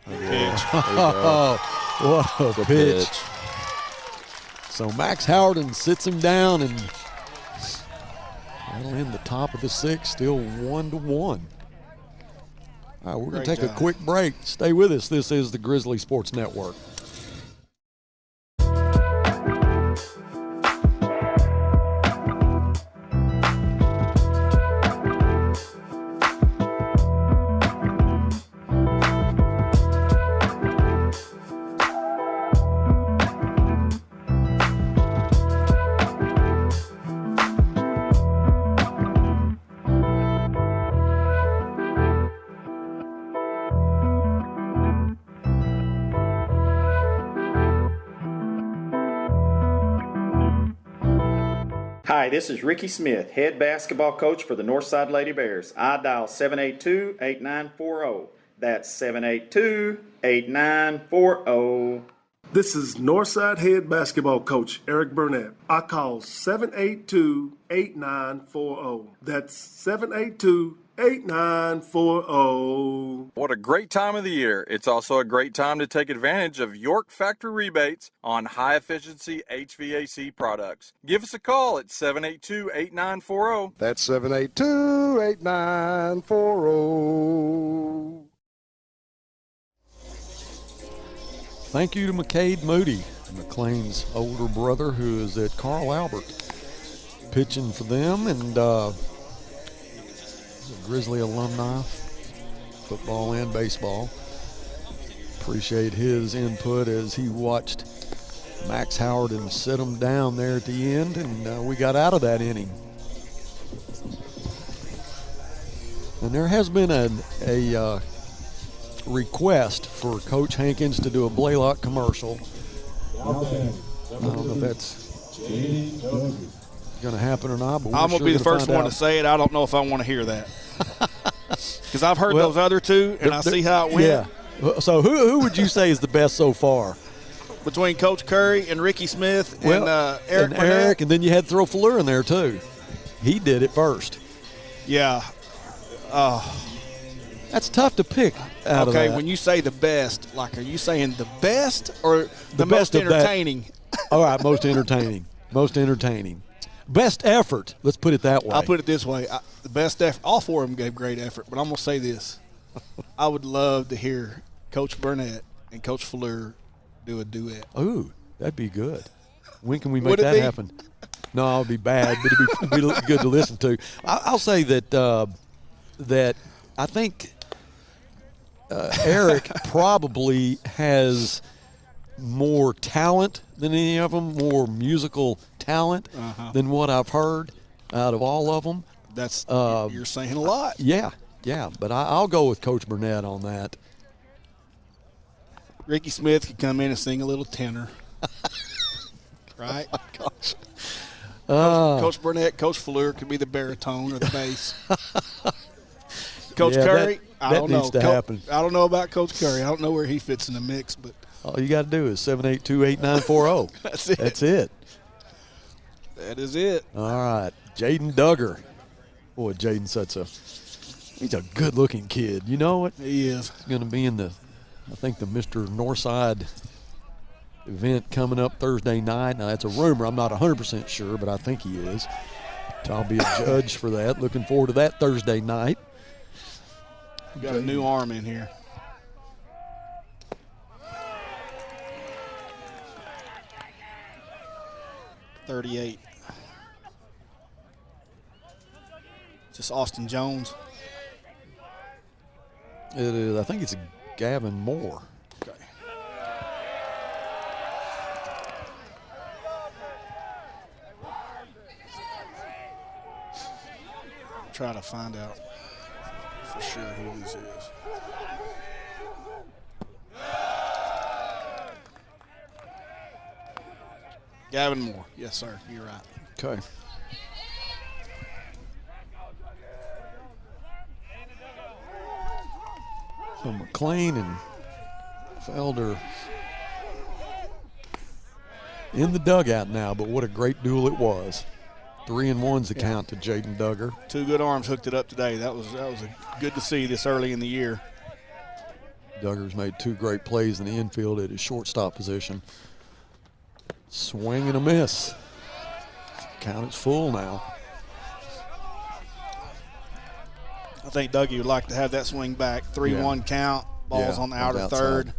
Pitch. Oh, what a pitch. So Max Howard sits him down, and that'll end the top of the 6th, still 1-1. All right, we're going to take a quick break. Stay with us. This is the Grizzly Sports Network. Hi, this is Ricky Smith, head basketball coach for the Northside Lady Bears. I dial 782-8940. That's 782-8940. This is Northside head basketball coach Eric Burnett. I call 782-8940. That's 782-8940. What a great time of the year. It's also a great time to take advantage of York Factory rebates on high-efficiency HVAC products. Give us a call at 782-8940. That's 782-8940. Thank you to McCade Moody, McLean's older brother, who is at Carl Albert, pitching for them, and a Grizzly alumni, football and baseball. Appreciate his input as he watched Max Howard and set him down there at the end, and we got out of that inning. And there has been a request for Coach Hankins to do a Blaylock commercial. I don't know if that's going to happen or not, but I'm going to be the first one to say it. I don't know if I want to hear that. Because I've heard those other two, and I see how it went. Yeah. So who would you say is the best so far? Between Coach Curry and Ricky Smith and Eric and Eric, and then you had Throw Fleur in there too. He did it first. Yeah. That's tough to pick out of that. Okay, when you say the best, like, are you saying the best or the most entertaining? All right, most entertaining. Most entertaining. Best effort. Let's put it that way. I'll put it this way. The best effort. All four of them gave great effort, but I'm going to say this. I would love to hear Coach Burnett and Coach Fleur do a duet. Ooh, that'd be good. When can we make that happen? No, it'd be bad, but it'd be good to listen to. I'll say that I think Eric probably has more talent than any of them, more musical talent than what I've heard out of all of them. That's you're saying a lot. Yeah, but I'll go with Coach Burnett on that. Ricky Smith could come in and sing a little tenor. Right? Oh, gosh. Coach Burnett, Coach Fleur could be the baritone or the bass. Coach Curry, I don't know. Needs to happen. I don't know about Coach Curry. I don't know where he fits in the mix, but all you got to do is 782-8940. That's it. That's it. That is it. All right, Jaden Duggar. Boy, Jaden's he's a good-looking kid. You know it. He is. He's going to be in the Mr. Northside event coming up Thursday night. Now, that's a rumor. I'm not 100% sure, but I think he is. So I'll be a judge for that. Looking forward to that Thursday night. We got a new arm in here. .38. Is this Austin Jones? It is. I think it's Gavin Moore. Okay. Try to find out for sure who this is. Gavin Moore. Yes, sir. You're right. Okay. So McLean and Felder in the dugout now, but what a great duel it was. 3-1's the count to Jaden Duggar. Two good arms hooked it up today. That was good to see this early in the year. Duggar's made 2 great plays in the infield at his shortstop position. Swing and a miss. Count is full now. I think Dougie would like to have that swing back. 3-1 count. Ball's on the outer third.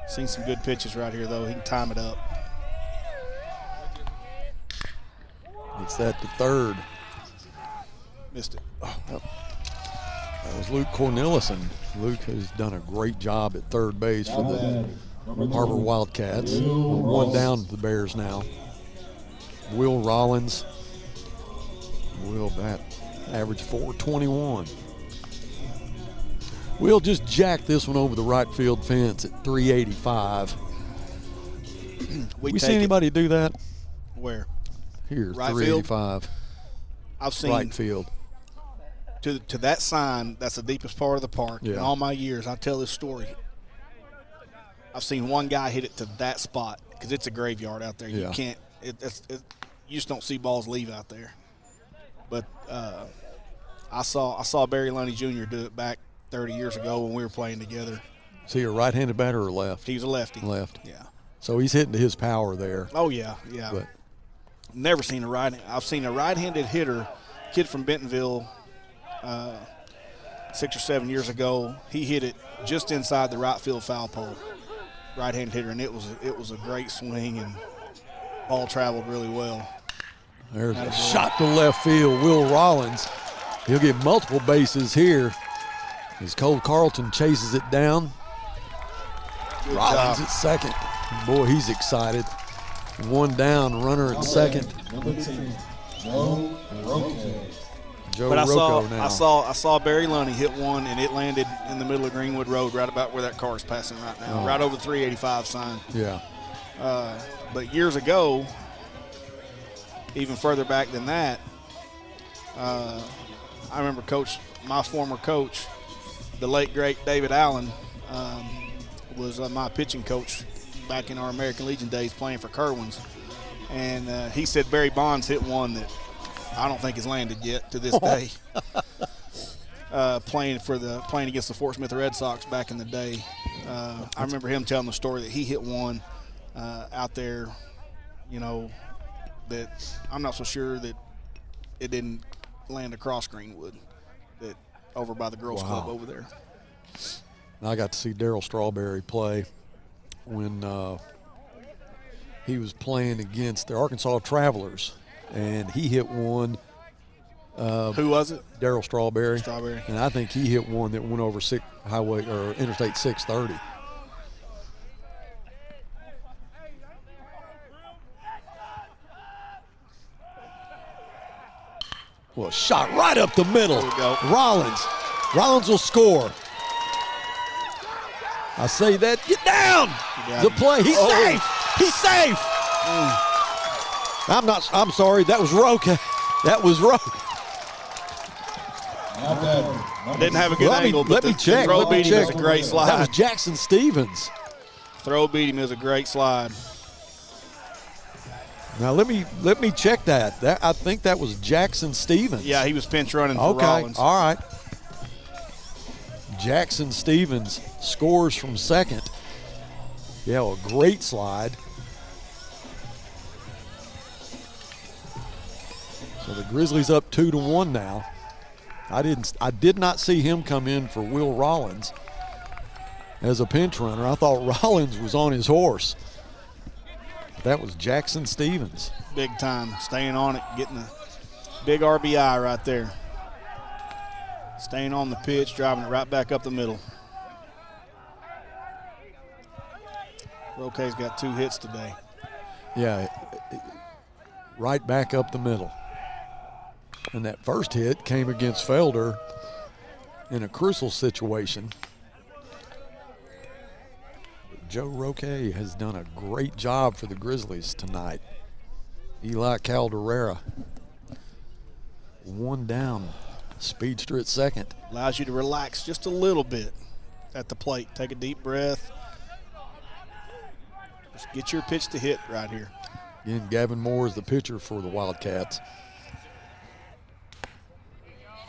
Seen some good pitches right here, though. He can time it up. It's that to third. Missed it. Oh, that was Luke Cornelison. Luke has done a great job at third base for the Har-Ber Wildcats. 1 down to the Bears now. Will Rollins. Will bat average .421. Will just jack this one over the right field fence at 385. We see anybody do that? Where? Here, right 385. Field? I've seen right field. To that sign, that's the deepest part of the park. Yeah. In all my years, I tell this story. I've seen one guy hit it to that spot because it's a graveyard out there. You can't. You just don't see balls leave out there. But I saw Barry Lundy Jr. do it back 30 years ago when we were playing together. Is he a right-handed batter or left? He was a lefty. Left. Yeah. So he's hitting to his power there. Oh yeah. But never seen a right. I've seen a right-handed hitter, kid from Bentonville, 6 or 7 years ago. He hit it just inside the right field foul pole. Right-handed hitter, and it was a great swing, and ball traveled really well. There's a shot to left field. Will Rollins, he'll get multiple bases here as Cole Carlton chases it down. Good Rollins job. at second. Boy, he's excited. 1 down, runner at second. Joe But Rocco now. I saw Barry Lundy hit one, and it landed in the middle of Greenwood Road, right about where that car is passing right now, right over the 385 sign. Yeah. But years ago, even further back than that, I remember my former coach, the late great David Allen, was my pitching coach back in our American Legion days playing for Kerwin's. And he said Barry Bonds hit one that I don't think has landed yet to this day. Playing against the Fort Smith Red Sox back in the day. I remember him telling the story that he hit one out there, that I'm not so sure that it didn't land across Greenwood, that over by the girls' club over there. And I got to see Darryl Strawberry play when he was playing against the Arkansas Travelers, and he hit one. Who was it? Darryl Strawberry. Strawberry. And I think he hit one that went over Interstate 630. Well, shot right up the middle. There we go. Rollins will score. I say that. Get down. The play. He's safe. He's safe. I'm sorry. That was Roque. That was Roque. Didn't have a good angle, but let me check. throw beat him is a great slide. That was Jackson Stevens. Throw beat him is a great slide. Now let me check that. I think that was Jackson Stevens. Yeah, he was pinch running for Rollins. All right. Jackson Stevens scores from second. Yeah, a great slide. So the Grizzlies up 2-1 now. I did not see him come in for Will Rollins as a pinch runner. I thought Rollins was on his horse. That was Jackson Stevens. Big time, staying on it, getting a big RBI right there. Staying on the pitch, driving it right back up the middle. Roque's got 2 hits today. Yeah, right back up the middle. And that first hit came against Felder in a crucial situation. Joe Roque has done a great job for the Grizzlies tonight. Eli Calderera, 1 down Speedster at second. Allows you to relax just a little bit at the plate. Take a deep breath. Just get your pitch to hit right here. Again, Gavin Moore is the pitcher for the Wildcats.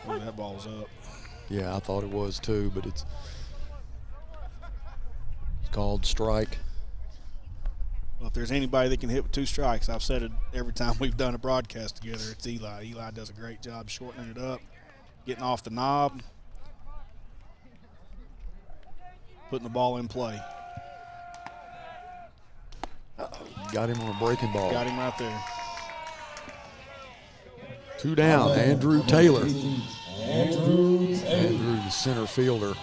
Oh, that ball's up. Yeah, I thought it was too, but it's called strike. Well, if there's anybody that can hit with 2 strikes, I've said it every time we've done a broadcast together, it's Eli. Eli does a great job shortening it up, getting off the knob, putting the ball in play. Got him on a breaking ball. Got him right there. 2 down, Andrew Taylor. Andrew, the center fielder.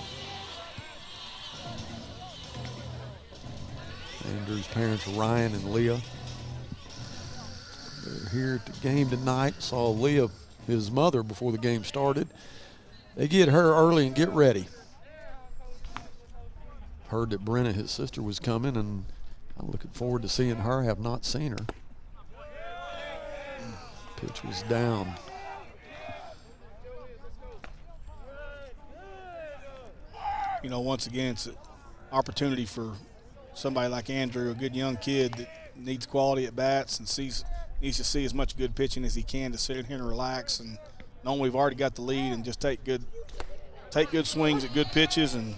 Andrew's parents, Ryan and Leah. They're here at the game tonight. Saw Leah, his mother, before the game started. They get her early and get ready. Heard that Brenna, his sister, was coming, and I'm looking forward to seeing her. Have not seen her. Pitch was down. You know, once again, it's an opportunity for somebody like Andrew, a good young kid that needs quality at bats and needs to see as much good pitching as he can to sit here and relax and know we've already got the lead and just take good swings at good pitches, and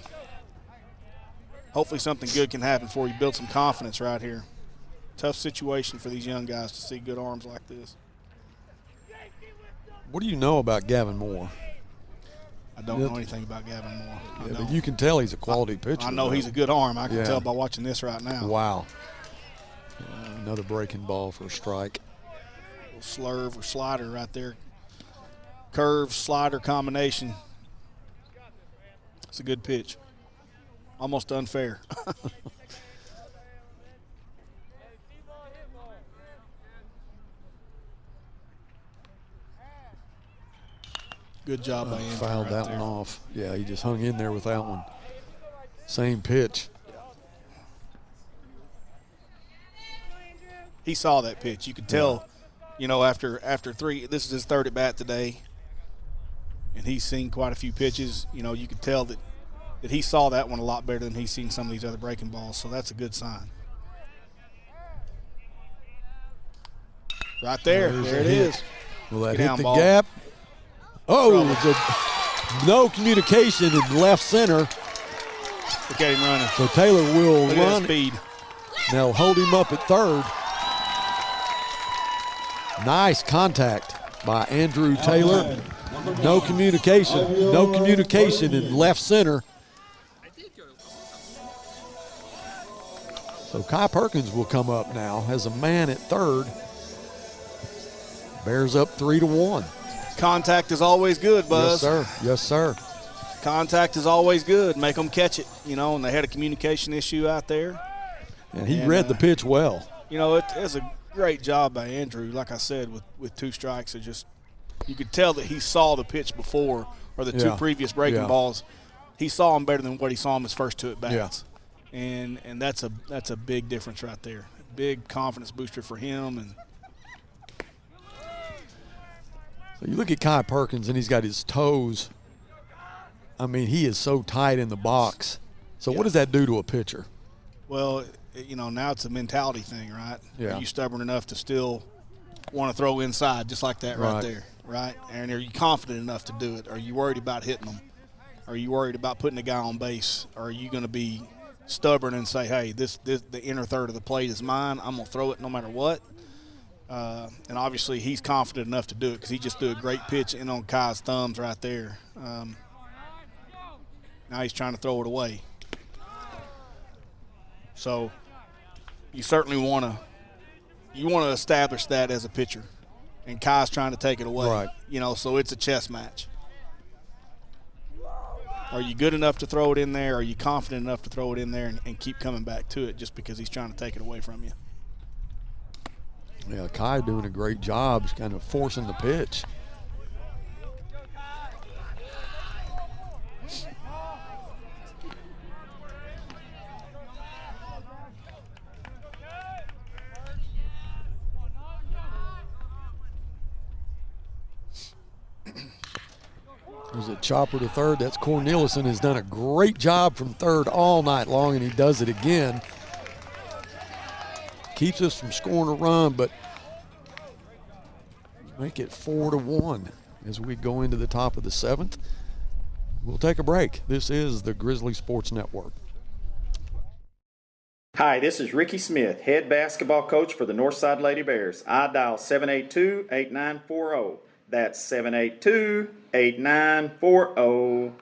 hopefully something good can happen for you. Build some confidence right here. Tough situation for these young guys to see good arms like this. What do you know about Gavin Moore? I don't know anything about Gavin Moore. Yeah, but you can tell he's a quality pitcher. I know he's a good arm. I can tell by watching this right now. Wow. Another breaking ball for a strike. Little slurve or slider right there. Curve, slider combination. It's a good pitch. Almost unfair. Good job by Andrew. Fouled that one off. Yeah, he just hung in there with that one. Same pitch. He saw that pitch. You could tell, you know, after 3, this is his 3rd at bat today, and he's seen quite a few pitches. You know, you could tell that he saw that one a lot better than he's seen some of these other breaking balls, so that's a good sign. Right there. There it is. Will that hit the gap? Oh, it's no communication in left center. Look at him running. So Taylor will Look run. At speed. They'll hold him up at 3rd. Nice contact by Andrew Taylor. No communication. No communication in left center. So Kai Perkins will come up now as a man at 3rd. Bears up 3-1. Contact is always good, Buzz. Yes, sir. Yes, sir. Contact is always good. Make them catch it, you know, and they had a communication issue out there. And he read the pitch well. You know, it's a great job by Andrew. Like I said, with 2 strikes, you could tell that he saw the pitch before, or the 2 previous breaking balls. He saw them better than what he saw him his first 2 at bats. Yeah. And that's a big difference right there. Big confidence booster for him. And so you look at Kai Perkins, and he's got his toes. I mean, he is so tight in the box. So what does that do to a pitcher? Well, you know, now it's a mentality thing, right? Yeah. Are you stubborn enough to still want to throw inside just like that right there, right? And are you confident enough to do it? Are you worried about hitting them? Are you worried about putting a guy on base? Or are you going to be stubborn and say, hey, the inner third of the plate is mine. I'm going to throw it no matter what. And obviously he's confident enough to do it because he just threw a great pitch in on Kai's thumbs right there. Now he's trying to throw it away. So you certainly want to establish that as a pitcher. And Kai's trying to take it away. Right. You know, so it's a chess match. Are you good enough to throw it in there? Are you confident enough to throw it in there and keep coming back to it just because he's trying to take it away from you? Yeah, Kai doing a great job, kind of forcing the pitch. There's a chopper to third. That's Corneliuson, has done a great job from third all night long, and he does it again. Keeps us from scoring a run, but make it 4-1 as we go into the top of the 7th. We'll take a break. This is the Grizzly Sports Network. Hi, this is Ricky Smith, head basketball coach for the Northside Lady Bears. I dial 782-8940. That's 782-8940.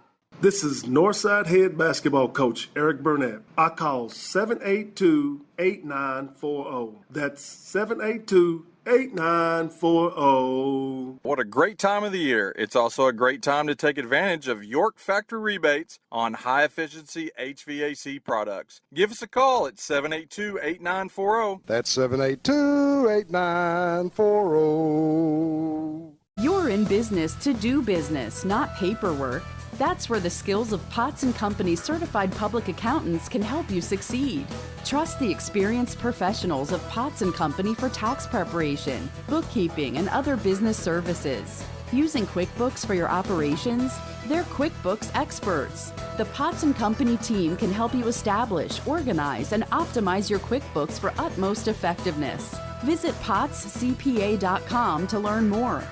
This is Northside head basketball coach Eric Burnett. I call 782-8940. That's 782-8940. What a great time of the year. It's also a great time to take advantage of York Factory rebates on high-efficiency HVAC products. Give us a call at 782-8940. That's 782-8940. You're in business to do business, not paperwork. That's where the skills of Potts & Company certified public accountants can help you succeed. Trust the experienced professionals of Potts & Company for tax preparation, bookkeeping, and other business services. Using QuickBooks for your operations? They're QuickBooks experts. The Potts & Company team can help you establish, organize, and optimize your QuickBooks for utmost effectiveness. Visit pottscpa.com to learn more.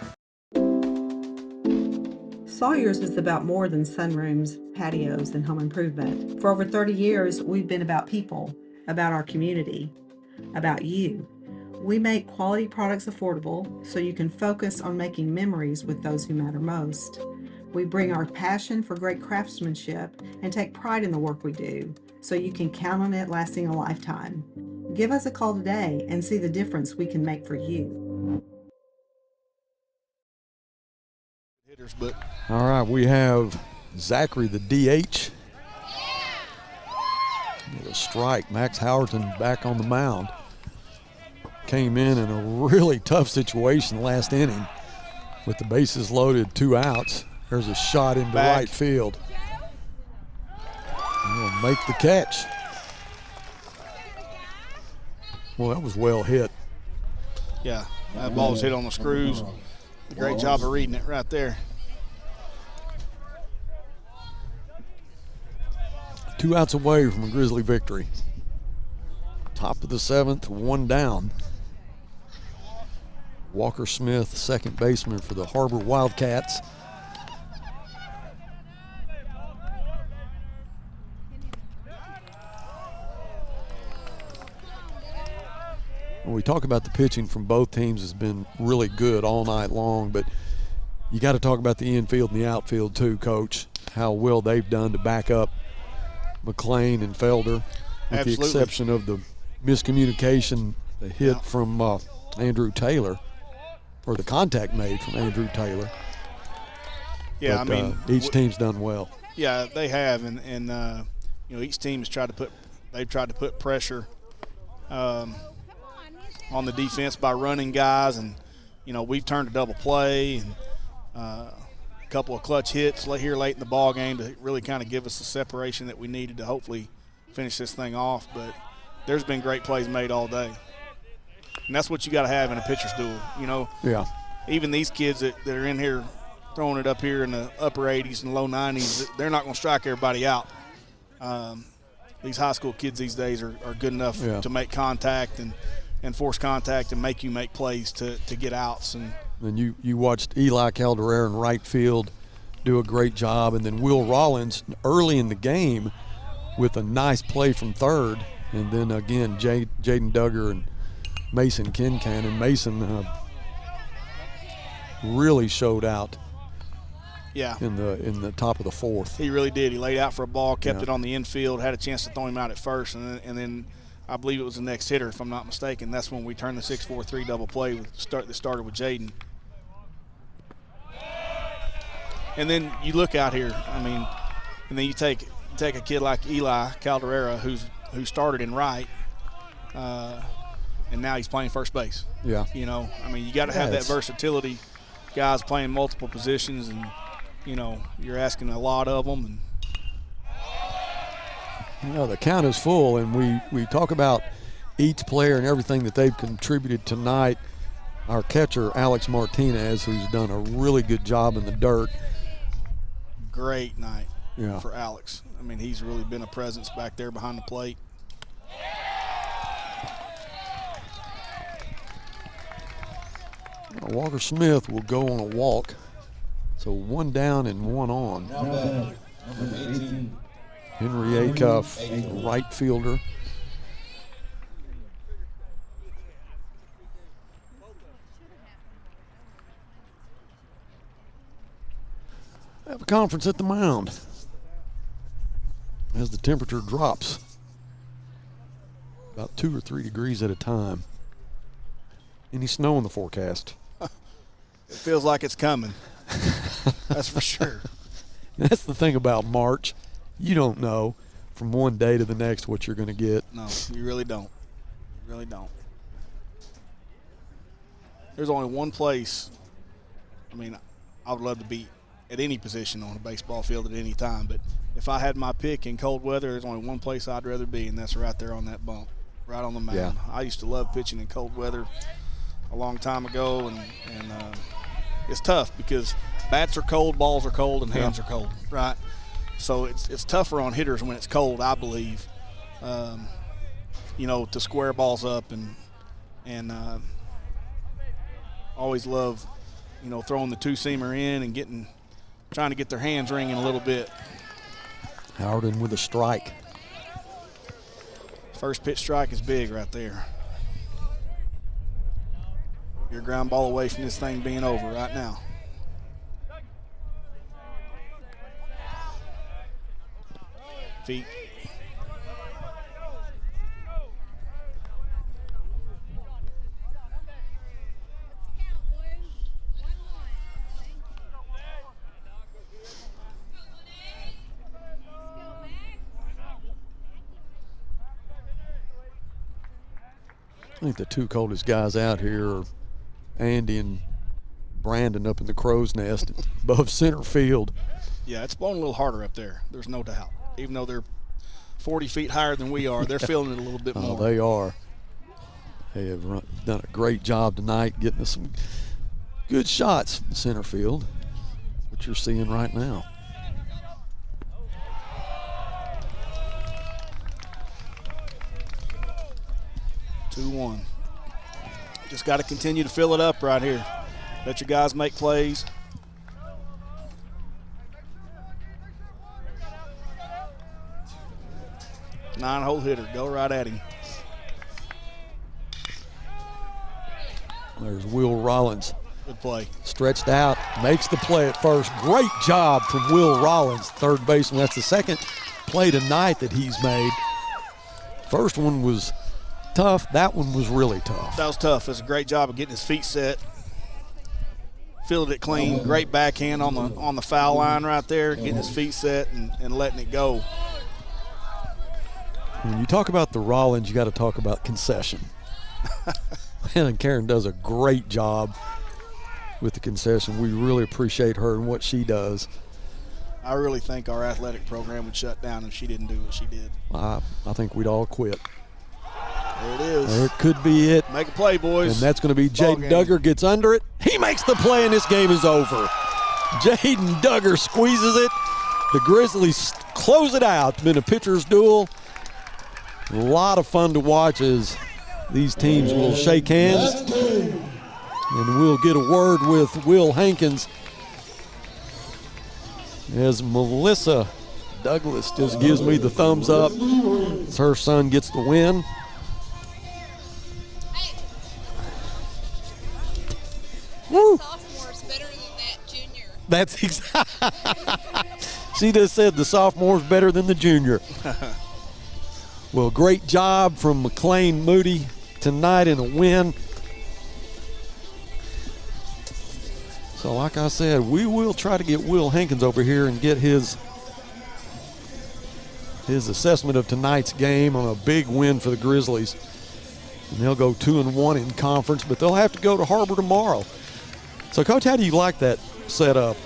Sawyer's is about more than sunrooms, patios, and home improvement. For over 30 years, we've been about people, about our community, about you. We make quality products affordable so you can focus on making memories with those who matter most. We bring our passion for great craftsmanship and take pride in the work we do so you can count on it lasting a lifetime. Give us a call today and see the difference we can make for you. But all right, we have Zachary, the DH. With a strike. Max Howerton back on the mound. Came in a really tough situation last inning with the bases loaded, 2 outs. There's a shot into right field. He'll make the catch. Well, that was well hit. Yeah, that ball was hit on the screws. Great job of reading it right there. 2 outs away from a Grizzly victory. Top of the 7th, 1 down. Walker Smith, second baseman for the Har-Ber Wildcats. When we talk about the pitching from both teams has been really good all night long, but you got to talk about the infield and the outfield too, Coach, how well they've done to back up McLean and Felder, with the exception of the miscommunication, the hit from Andrew Taylor, or the contact made from Andrew Taylor. Yeah, but, I mean, each team's done well. Yeah, they have, and you know, each team has tried to put pressure on the defense by running guys, and you know, we've turned a double play and a couple of clutch hits here late in the ball game to really kind of give us the separation that we needed to hopefully finish this thing off. But there's been great plays made all day, and that's what you got to have in a pitcher's duel. You know, yeah. Even these kids that are in here throwing it up here in the upper 80s and low 90s, they're not going to strike everybody out. These high school kids these days are good enough to make contact and force contact and make you make plays to get outs. And you watched Eli Caldera in right field do a great job, and then Will Rollins early in the game with a nice play from third, and then again Jaden Duggar and Mason Kincannon. Mason really showed out. Yeah. In the top of the 4th. He really did. He laid out for a ball, kept it on the infield, had a chance to throw him out at first, and then I believe it was the next hitter, if I'm not mistaken. That's when we turned the 6-4-3 double play that started with Jaden. And then you look out here, I mean, and then you take a kid like Eli Caldera who started in right, and now he's playing first base. Yeah. You know, I mean, you got to have that versatility. Guys playing multiple positions, and you know, you're asking a lot of them. And the count is full, and we talk about each player and everything that they've contributed tonight. Our catcher, Alex Martinez, who's done a really good job in the dirt. great night Yeah. for Alex. I mean, he's really been a presence back there behind the plate. Walker Smith will go on a walk. So 1 down and 1 on. Number 18. Henry Acuff, right fielder. Have a conference at the mound as the temperature drops about 2 or 3 degrees at a time. Any snow in the forecast? It feels like it's coming. That's for sure. That's the thing about March. You don't know from one day to the next what you're going to get. No, you really don't. You really don't. There's only one place. I mean, I would love to be at any position on a baseball field at any time, but if I had my pick in cold weather, there's only one place I'd rather be, and that's right there on that bump, right on the mound. Yeah. I used to love pitching in cold weather a long time ago, and it's tough because bats are cold, balls are cold, and hands are cold, right? So it's tougher on hitters when it's cold, I believe, to square balls up and always love, throwing the two-seamer in and trying to get their hands ringing a little bit. Howard with a strike. First pitch strike is big right there. You're a ground ball away from this thing being over right now. Feet. I think the two coldest guys out here are Andy and Brandon up in the crow's nest above center field. Yeah, it's blowing a little harder up there. There's no doubt. Even though they're 40 feet higher than we are, they're feeling it a little bit more. Oh, they are. They have done a great job tonight getting us some good shots in center field, what you're seeing right now. Two-one. Just got to continue to fill it up right here. Let your guys make plays. Nine-hole hitter. Go right at him. There's Will Rollins. Good play. Stretched out, makes the play at first. Great job from Will Rollins, third baseman. That's the second play tonight that he's made. First one was tough. That one was really tough. That was tough. It's a great job of getting his feet set. Fielded it clean. Great backhand on the foul line right there. Getting his feet set and letting it go. When you talk about the Rollins, you got to talk about concession. And Karen does a great job with the concession. We really appreciate her and what she does. I really think our athletic program would shut down if she didn't do what she did. I think we'd all quit. There it is. There could be it. Make a play, boys. And that's going to be Jaden Duggar gets under it. He makes the play, and this game is over. Jaden Duggar squeezes it. The Grizzlies close it out. It's been a pitcher's duel. A lot of fun to watch as these teams will shake hands. And we'll get a word with Will Hankins as Melissa Douglas just gives me the thumbs up as her son gets the win. Woo! Sophomore's better than that junior. That's exactly. She just said the sophomore's better than the junior. Well, great job from McLean Moody tonight in a win. So like I said, we will try to get Will Hankins over here and get his assessment of tonight's game on a big win for the Grizzlies. And they'll go 2-1 in conference, but they'll have to go to Har-Ber tomorrow. So, Coach, how do you like that setup?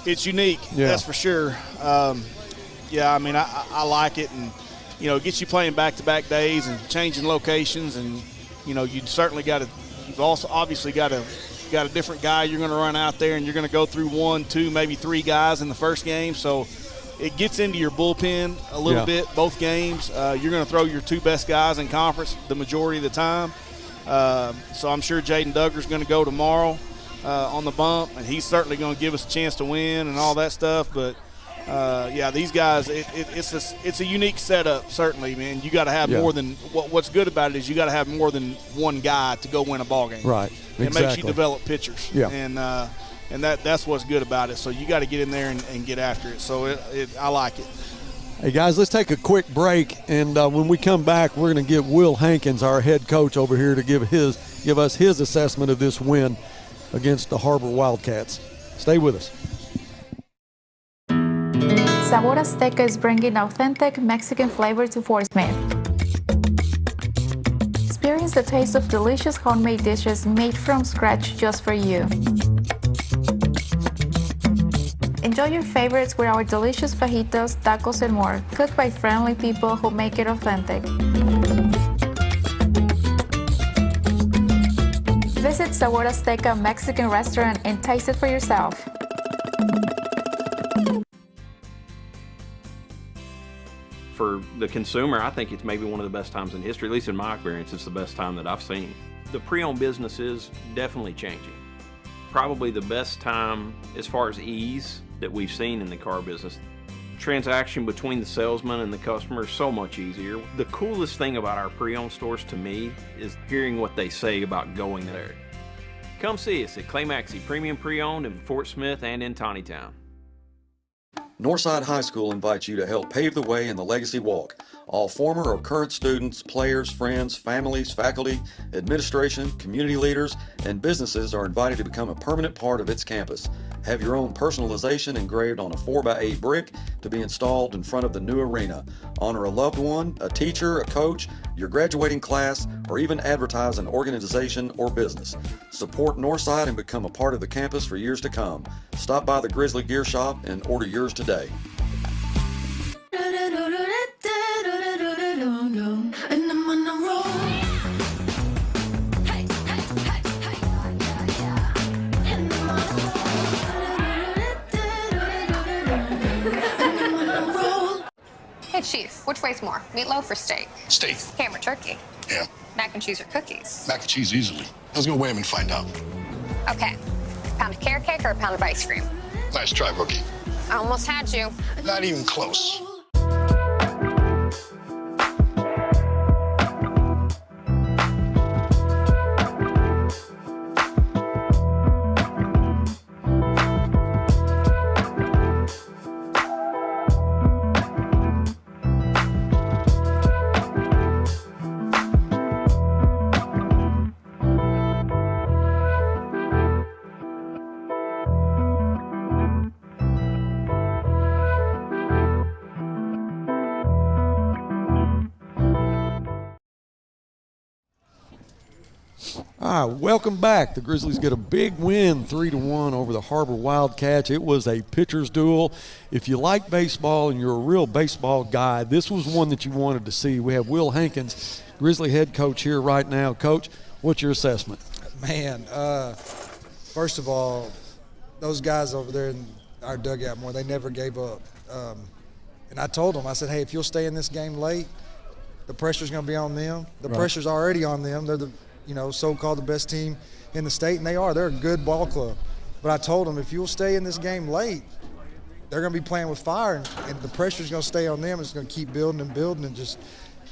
It's unique, that's for sure. Yeah, I mean, I like it, and it gets you playing back-to-back days and changing locations, and you've certainly got to. You've also obviously got to got a different guy you're going to run out there, and you're going to go through 1, 2, maybe 3 guys in the first game. So it gets into your bullpen a little bit, both games. You're going to throw your 2 best guys in conference the majority of the time. So I'm sure Jaden Duggar's going to go tomorrow on the bump, and he's certainly going to give us a chance to win and all that stuff. But, these guys, it's a unique setup, certainly, man. You got to have more than what's good about it is you got to have more than one guy to go win a ball game. Right. It makes you develop pitchers. Yeah. And that's what's good about it. So you got to get in there and get after it. So I like it. Hey, guys, let's take a quick break, and when we come back, we're going to get Will Hankins, our head coach over here, to give us his assessment of this win against the Har-Ber Wildcats. Stay with us. Sabor Azteca is bringing authentic Mexican flavor to Fort Smith. Experience the taste of delicious homemade dishes made from scratch just for you. Enjoy your favorites with our delicious fajitas, tacos, and more, cooked by friendly people who make it authentic. Visit Sabor Azteca Mexican restaurant and taste it for yourself. For the consumer, I think it's maybe one of the best times in history, at least in my experience, it's the best time that I've seen. The pre-owned business is definitely changing. Probably the best time as far as ease that we've seen in the car business. Transaction between the salesman and the customer is so much easier. The coolest thing about our pre-owned stores to me is hearing what they say about going there. Come see us at Clay Maxey Premium Pre-Owned in Fort Smith and in Tawnytown. Northside High School invites you to help pave the way in the Legacy Walk. All former or current students, players, friends, families, faculty, administration, community leaders, and businesses are invited to become a permanent part of its campus. Have your own personalization engraved on a 4x8 brick to be installed in front of the new arena. Honor a loved one, a teacher, a coach, your graduating class, or even advertise an organization or business. Support Northside and become a part of the campus for years to come. Stop by the Grizzly Gear Shop and order yours today. And I'm on a roll. Hey, Chief, which way's more, meatloaf or steak? Steak. Ham or turkey? Yeah. Mac and cheese or cookies? Mac and cheese easily. Let's go weigh them and find out. Okay. Pound of carrot cake or a pound of ice cream? Nice try, rookie. I almost had you. Not even close. All right, welcome back. The Grizzlies get a big win, 3-1 over the Har-Ber Wildcats. It was a pitcher's duel. If you like baseball and you're a real baseball guy, this was one that you wanted to see. We have Will Hankins, Grizzly head coach, here right now. Coach, what's your assessment? Man, first of all, those guys over there in our dugout they never gave up. And I told them, I said, hey, if you'll stay in this game late, the pressure's going to be on them. The pressure's already on them. They're the so-called the best team in the state, and they are. They're a good ball club. But I told them, if you'll stay in this game late, they're going to be playing with fire, and the pressure's going to stay on them. It's going to keep building and building, and just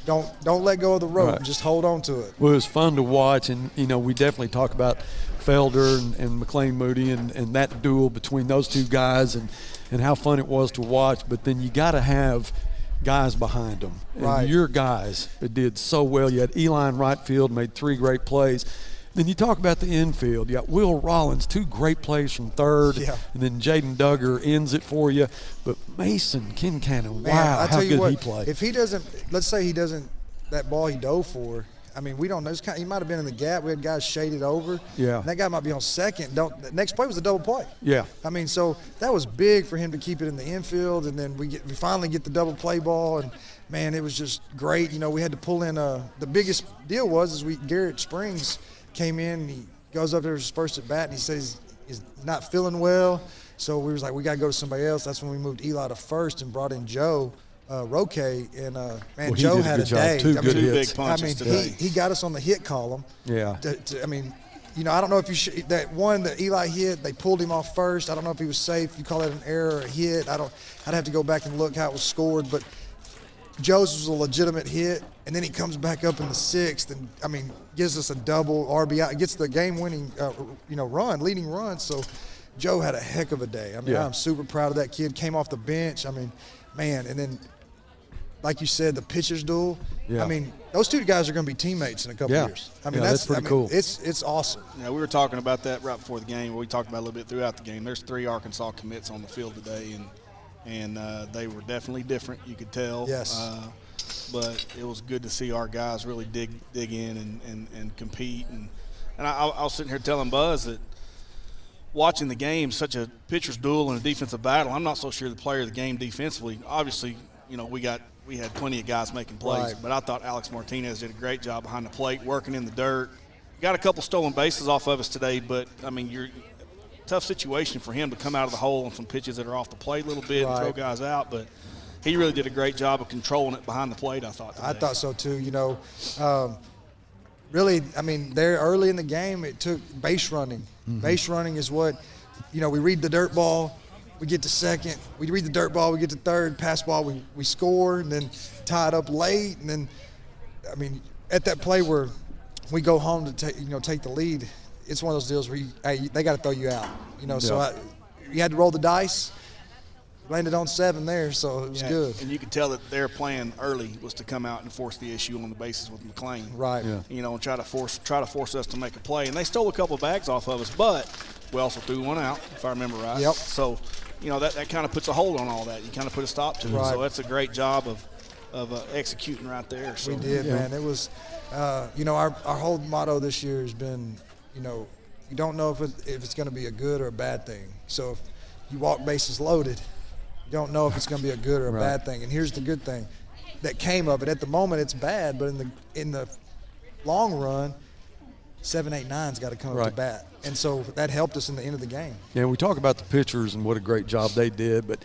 don't let go of the rope. Right. Just hold on to it. Well, it was fun to watch, and, we definitely talk about Felder and McLean Moody and that duel between those two guys and how fun it was to watch. But then you got to have guys behind them. And right. Your guys did so well. You had Eli in right field, made 3 great plays. Then you talk about the infield. You got Will Rollins, 2 great plays from third. Yeah. And then Jaden Duggar ends it for you. But Mason Kincannon, wow, how good he played. If he doesn't, let's say he doesn't, that ball he dove for, we don't know. He might have been in the gap. We had guys shaded over. Yeah. And that guy might be on second. The next play was a double play. Yeah. So that was big for him to keep it in the infield, and then we finally get the double play ball, and man, it was just great. We had to pull in. The biggest deal was Garrett Springs came in. And he goes up there his first at bat, and he says he's not feeling well. So we was like, we got to go to somebody else. That's when we moved Eli to first and brought in Joe Roque. And, man, Joe had a day. Two good hits. Big punches today. He got us on the hit column. Yeah. I mean, I don't know if that one that Eli hit, they pulled him off first. I don't know if he was safe. You call that an error or a hit. I'd have to go back and look how it was scored. But Joe's was a legitimate hit, and then he comes back up in the 6th and, I mean, gives us a double RBI. Gets the game-winning, leading run. So Joe had a heck of a day. I mean, I'm super proud of that kid. Came off the bench. I mean, man, and then, like you said, the pitcher's duel. Yeah. I mean, those two guys are going to be teammates in a couple years. I mean, that's pretty cool. It's awesome. Yeah, we were talking about that right before the game. We talked about it a little bit throughout the game. There's 3 Arkansas commits on the field today, and they were definitely different. You could tell. Yes. But it was good to see our guys really dig in and compete. And I was sitting here telling Buzz that watching the game, such a pitcher's duel and a defensive battle, I'm not so sure the player of the game defensively. Obviously, we had plenty of guys making plays, but I thought Alex Martinez did a great job behind the plate, working in the dirt. Got a couple stolen bases off of us today, but, I mean, tough situation for him to come out of the hole on some pitches that are off the plate a little bit and throw guys out, but he really did a great job of controlling it behind the plate, I thought. Today. I thought so, too. Really, I mean, there early in the game, it took base running. Mm-hmm. Base running is what, we read the dirt ball, we get to second. We read the dirt ball, we get to third, pass ball, we score, and then tie it up late. And then, I mean, at that play where we go home to take the lead, it's one of those deals where they got to throw you out. So you had to roll the dice. Landed on 7 there, so it was good. And you could tell that their plan early was to come out and force the issue on the bases with McLean. Right. Yeah. And try to force us to make a play. And they stole a couple of bags off of us, but we also threw one out, if I remember right. Yep. So, that kind of puts a hold on all that. You kind of put a stop to it. So that's a great job of executing right there. So. We did, man. It was, our whole motto this year has been, you don't know if it's going to be a good or a bad thing. So if you walk bases loaded, you don't know if it's going to be a good or a bad thing. And here's the good thing that came of it. At the moment, it's bad, but in the long run, 7, 8, 9's got to come up to bat. And so that helped us in the end of the game. Yeah, we talk about the pitchers and what a great job they did, but,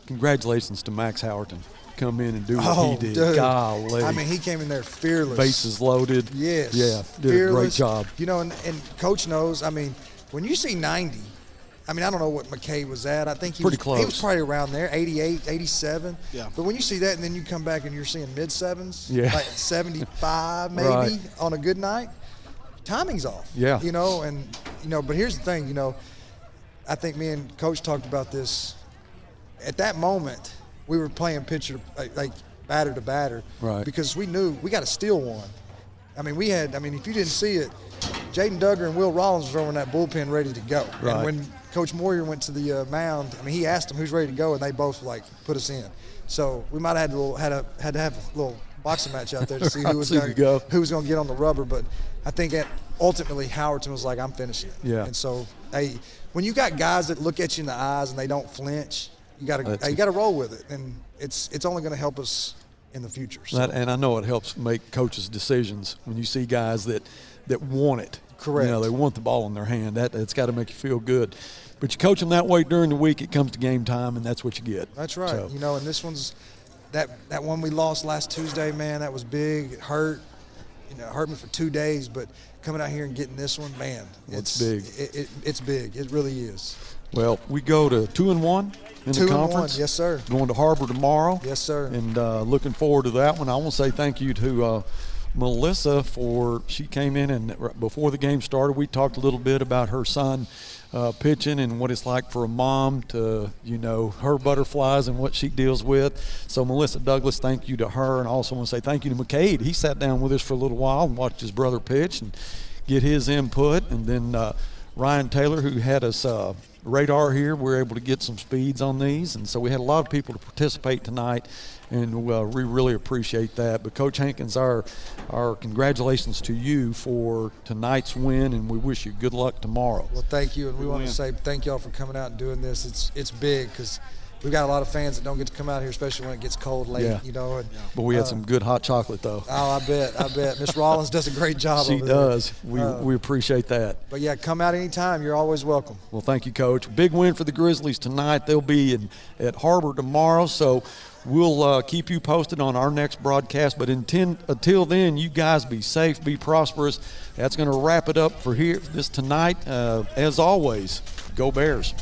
congratulations to Max Howerton. Come in and do what he did. Dude. Golly. I mean, he came in there fearless. Bases loaded. Yes. Yeah, did fearless. a great job. And Coach knows, I mean, when you see 90, I mean, I don't know what McKay was at. I think he was probably around there, 88, 87. Yeah. But when you see that and then you come back and you're seeing mid-7s, like 75 maybe on a good night, timing's off. Yeah. But here's the thing, I think me and Coach talked about this. At that moment, we were playing pitcher, like batter to batter. Right. Because we knew we got to steal one. I mean, if you didn't see it, Jaden Duggar and Will Rollins were in that bullpen ready to go. Right. And when Coach Moyer went to the mound, I mean, he asked them who's ready to go, and they both put us in. So we might have had to have a little boxing match out there to see who was going to get on the rubber. But I think ultimately Howerton was like, I'm finishing it. Yeah. And so, when you got guys that look at you in the eyes and they don't flinch, you got to roll with it, and it's only going to help us in the future. So. And I know it helps make coaches' decisions when you see guys that want it. Correct. They want the ball in their hand. That's got to make you feel good. But you coach them that way during the week, it comes to game time, and that's what you get. That's right. So. And this one's that one we lost last Tuesday, man, that was big. It hurt. It hurt me for 2 days, but coming out here and getting this one, man, it's big. It's big. It really is. Well, we go to 2-1 in the conference. 2-1, yes, sir. Going to Har-Ber tomorrow. Yes, sir. And looking forward to that one. I want to say thank you to Melissa she came in, and before the game started, we talked a little bit about her son pitching and what it's like for a mom to, her butterflies and what she deals with. So Melissa Douglas, thank you to her, and I also want to say thank you to McCade. He sat down with us for a little while and watched his brother pitch and get his input, and then Ryan Taylor, who had us radar here, we were able to get some speeds on these, and so we had a lot of people to participate tonight, and we really appreciate that. But Coach Hankins, our congratulations to you for tonight's win, and we wish you good luck tomorrow. Well, thank you, and we want to say thank y'all for coming out and doing this. It's big because we've got a lot of fans that don't get to come out here, especially when it gets cold late, you know. And, but we had some good hot chocolate, though. Oh, I bet. Miss Rollins does a great job She over there. does. We appreciate that. But, yeah, come out anytime. You're always welcome. Well, thank you, Coach. Big win for the Grizzlies tonight. They'll be at Har-Ber tomorrow, so we'll keep you posted on our next broadcast. But until then, you guys be safe, be prosperous. That's going to wrap it up for this tonight. As always, go Bears.